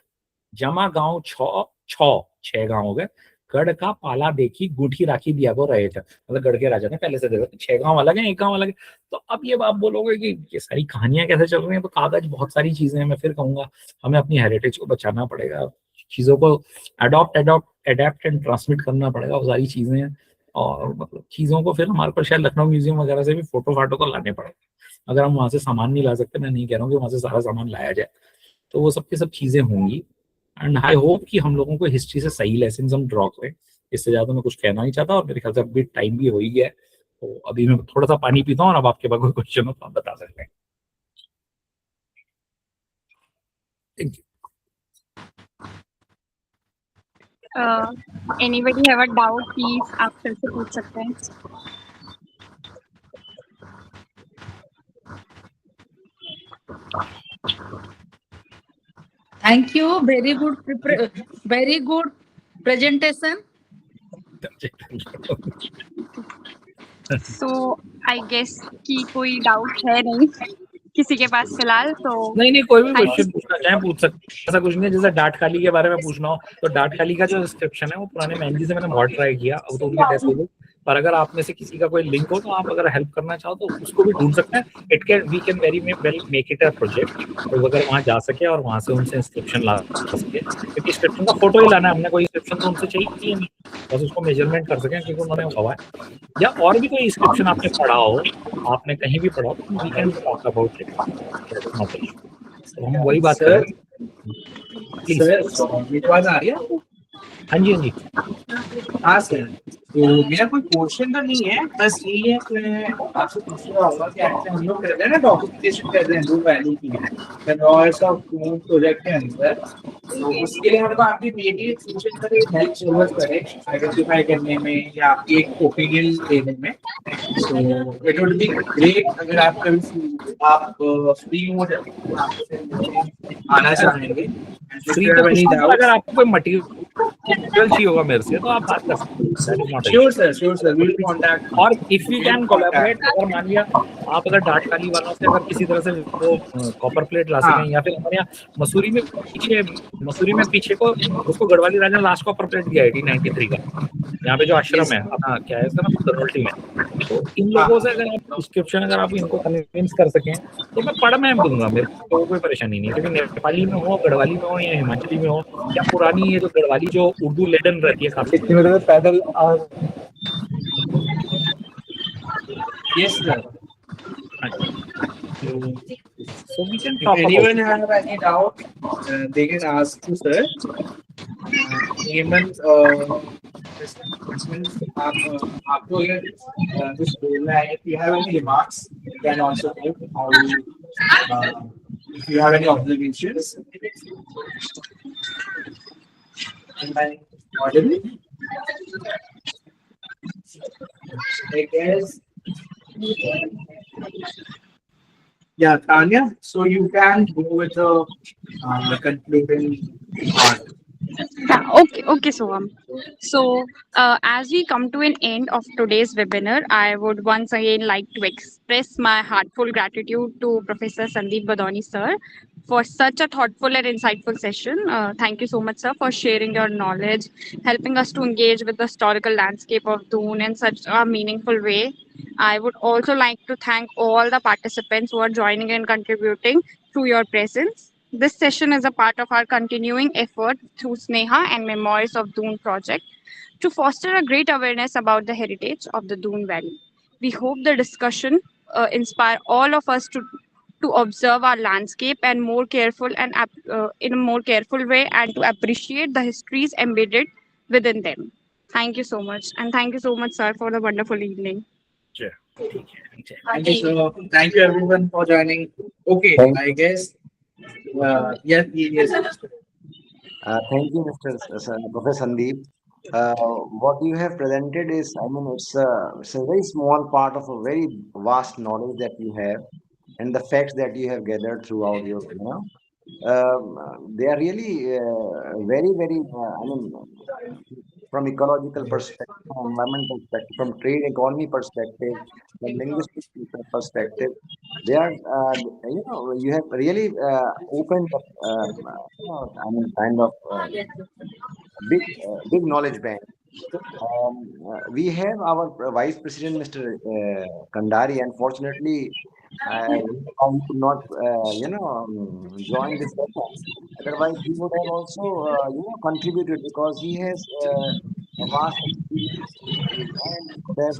जमा गांव 6 गांव हो गए. गढ़ का पाला देखी गुठी राखी दिया को रहे थे, मतलब गढ़ के राजा ने पहले से देखा 6 गांव अलग है, 1 गांव अलग है. तो अब ये आप बोलोगे कि ये सारी कहानियां कैसे चल रही हैं, तो कागज बहुत सारी चीजें हैं. मैं फिर कहूंगा हमें अपनी हेरिटेज को बचाना पड़ेगा, चीजों को अडॉप्ट एंड ट्रांसमिट करना पड़ेगा, वो सारी चीजें हैं. और मतलब चीजों को फिर हमारे को शायद लखनऊ म्यूजियम वगैरह से भी फोटो को लाने पड़ेगा. अगर हम वहां से सामान नहीं ला सकते, मैं नहीं कह रहा हूँ कि वहां से सारा सामान लाया जाए, तो वो सब की सब चीजें होंगी. एंड आई होप कि हम लोगों को हिस्ट्री से सही लेसन हम ड्रॉ करें. इससे ज्यादा मैं कुछ कहना नहीं चाहता, और मेरे ख्याल से अभी टाइम भी हो ही गया है. तो अभी मैं थोड़ा सा पानी पीता हूँ, और अब आपके पास कोई क्वेश्चन हो तो आप बता सकते हैं. Thank you. Anybody have a doubt, please आप फिर से पूछ सकते हैं. Thank you. Very good presentation. So I guess कि कोई डाउट है नहीं किसी के पास फिलहाल. तो नहीं कोई भी क्वेश्चन पूछना चाहे पूछ सकते. ऐसा कुछ नहीं है. जैसे डाट खाली के बारे में पूछना हो तो डाट खाली का जो डिस्क्रिप्शन है वो पुराने महंगी से मैंने बहुत ट्राई किया, अब तो उनकी डेथ हो गई. पर अगर आप में से किसी का कोई लिंक हो तो आप अगर हेल्प करना चाहो तो उसको भी ढूंढ सकते हैं. We can very well make it a project. तो अगर वहाँ जा सके और वहाँ से उनसे इंस्क्रिप्शन ला सके, क्योंकि इंस्क्रिप्शन का फोटो ही लाना है, हमने कोई इंस्क्रिप्शन तो उनसे चाहिए नहीं, बस उसको मेजरमेंट कर सकें क्योंकि उन्होंने हवा है. या और भी कोई इंस्क्रिप्शन आपने पढ़ा हो, आपने कहीं भी पढ़ा हो, we can talk about it. तो हम वही बात कर रहे हैं. हाँ जी. हाँ सर, तो मेरा कोई क्वेश्चन तो नहीं है, बस यही है कि मैं आपसे पूछ रहा हूँ कि एक्चुअली हम लोग करते हैं ना डॉक्यूमेंटेशन करते हैं दून वैली की प्रोजेक्ट के अंदर. तो उसके लिए हमको आपकी इमीडिएट फ्यूचर का एक हेल्प जरूरत पड़े आइडेंटिफाई करने में या आपकी एक ओपिनियन लेने में. तो इट वुड बी ग्रेट अगर आप फ्री हो आना चाहेंगे. फ्री तो अगर आपको कोई मटेरियल चाहिए होगा मेरे से तो आप बात कर सकते हैं. Sure sir we will contact. और इफ यू कैन कोलैबोरेट, अगर मान लिया आप अगर डाट खाली वालों से अगर किसी तरह से वो कॉपर प्लेट ला सकें, या फिर हमारे यहाँ मसूरी में पीछे को उसको गढ़वाली राजा ने लास्ट कॉपर प्लेट दिया 1893 का, यहाँ पे जो आश्रम है अपना क्या है इसका नाम दरोल्टी में. तो इन लोगों से अगर आप डिस्क्रिप्शन अगर आप इनको कन्विंस कर सकें तो मैं पढ़ में दूंगा, मेरे को कोई परेशानी नहीं है. क्योंकि नेपाली में हो, गढ़वाली में हो, या हिमाचली में हो, या पुरानी ये जो गढ़वाली जो उर्दू लेडन रहती है काफी पैदल. Yes, sir. So we can If talk anyone about have any doubt, they can ask you, sir. Hemant, आपको अगर कुछ बोलना है, if you have any remarks, you can also give. If you have any observations. Am I audible? I guess. Yeah, Tanya. So you can go with the concluding part. Yeah, okay, Soham. So, as we come to an end of today's webinar, I would once again like to express my heartfelt gratitude to Professor Sandeep Badoni, sir, for such a thoughtful and insightful session. Thank you so much, sir, for sharing your knowledge, helping us to engage with the historical landscape of Doon in such a meaningful way. I would also like to thank all the participants who are joining and contributing through your presence. This session is a part of our continuing effort through Sneha and Memoirs of Doon project to foster a great awareness about the heritage of the Doon Valley. We hope the discussion inspire all of us to observe our landscape and more careful and in a more careful way, and to appreciate the histories embedded within them. Thank you so much, and thank you so much, sir, for the wonderful evening. Sure. Thank you, sir. Thank you everyone for joining. Okay, I guess. Yes. Thank you, Professor Sandeep. what you have presented is, I mean, it's a very small part of a very vast knowledge that you have, and the facts that you have gathered throughout your, they are really very, very, I mean, from ecological perspective, from environmental perspective, from trade economy perspective, from linguistic perspective, they are, you have really opened up, I mean, kind of big knowledge bank. We have our Vice President, Mr. Kandari. Unfortunately, he could not, join this session. Otherwise, he would have also, contributed because he has a vast experience and could have,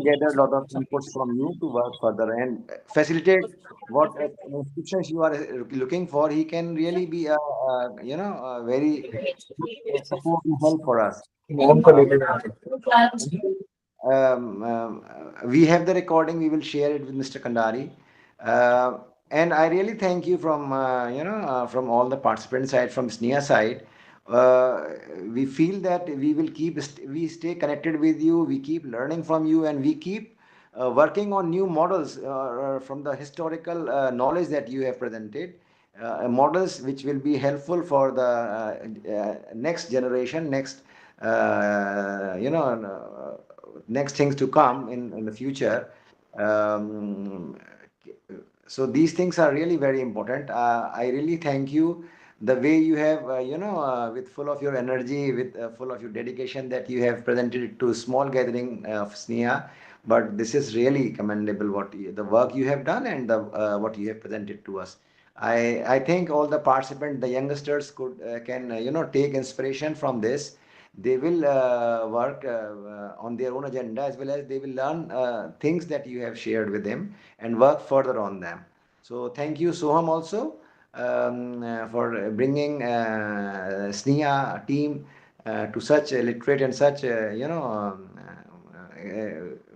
gathered a lot of inputs from you to work further and facilitate what institutions you are looking for. He can really be a very support and help for us. We have the recording. We will share it with Mr. Kandari. And I really thank you from from all the participants side, from SNEA side. We feel that we will we stay connected with you. We keep learning from you, and we keep working on new models from the historical knowledge that you have presented. Models which will be helpful for the next generation, next things to come in the future. Um, so these things are really very important. I really thank you the way you have, with full of your energy, with full of your dedication that you have presented it to small gathering of SNEA. But this is really commendable the work you have done and the what you have presented to us. I think all the participants, the youngsters can take inspiration from this. They will work on their own agenda, as well as they will learn things that you have shared with them and work further on them. So thank you, Soham, also for bringing SNEA team to such a literate and such a,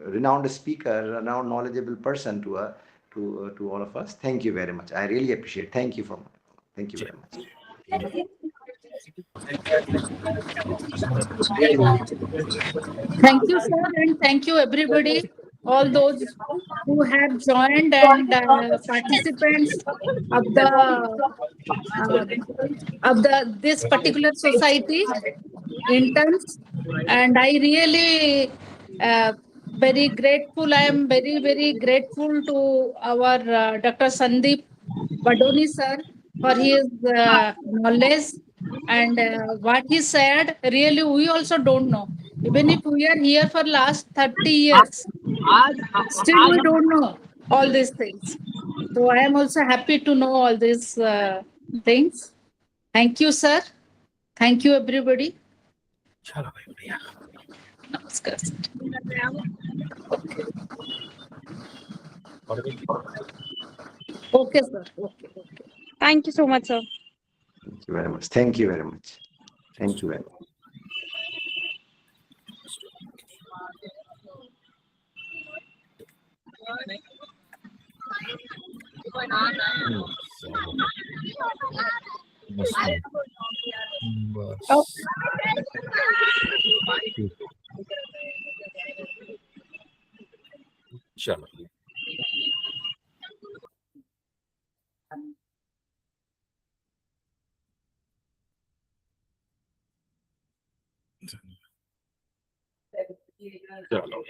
renowned speaker, renowned knowledgeable person to all of us. Thank you very much. I really appreciate. Thank you very much. Thank you, sir, and thank you, everybody, all those who have joined and participants of uh, this particular society interns. And I really very grateful. I am very grateful to our Dr. Sandeep Badoni sir for his knowledge and what he said. Really, we also don't know. Even if we are here for last 30 years, still we don't know all these things. So I am also happy to know all these things. Thank you, sir. Thank you, everybody. चलो भाई बढ़िया Namaskar. Okay, sir. Okay. Thank you so much, sir. Thank you very much. Thank you very much. Thank you very much. Oh. चलो चलो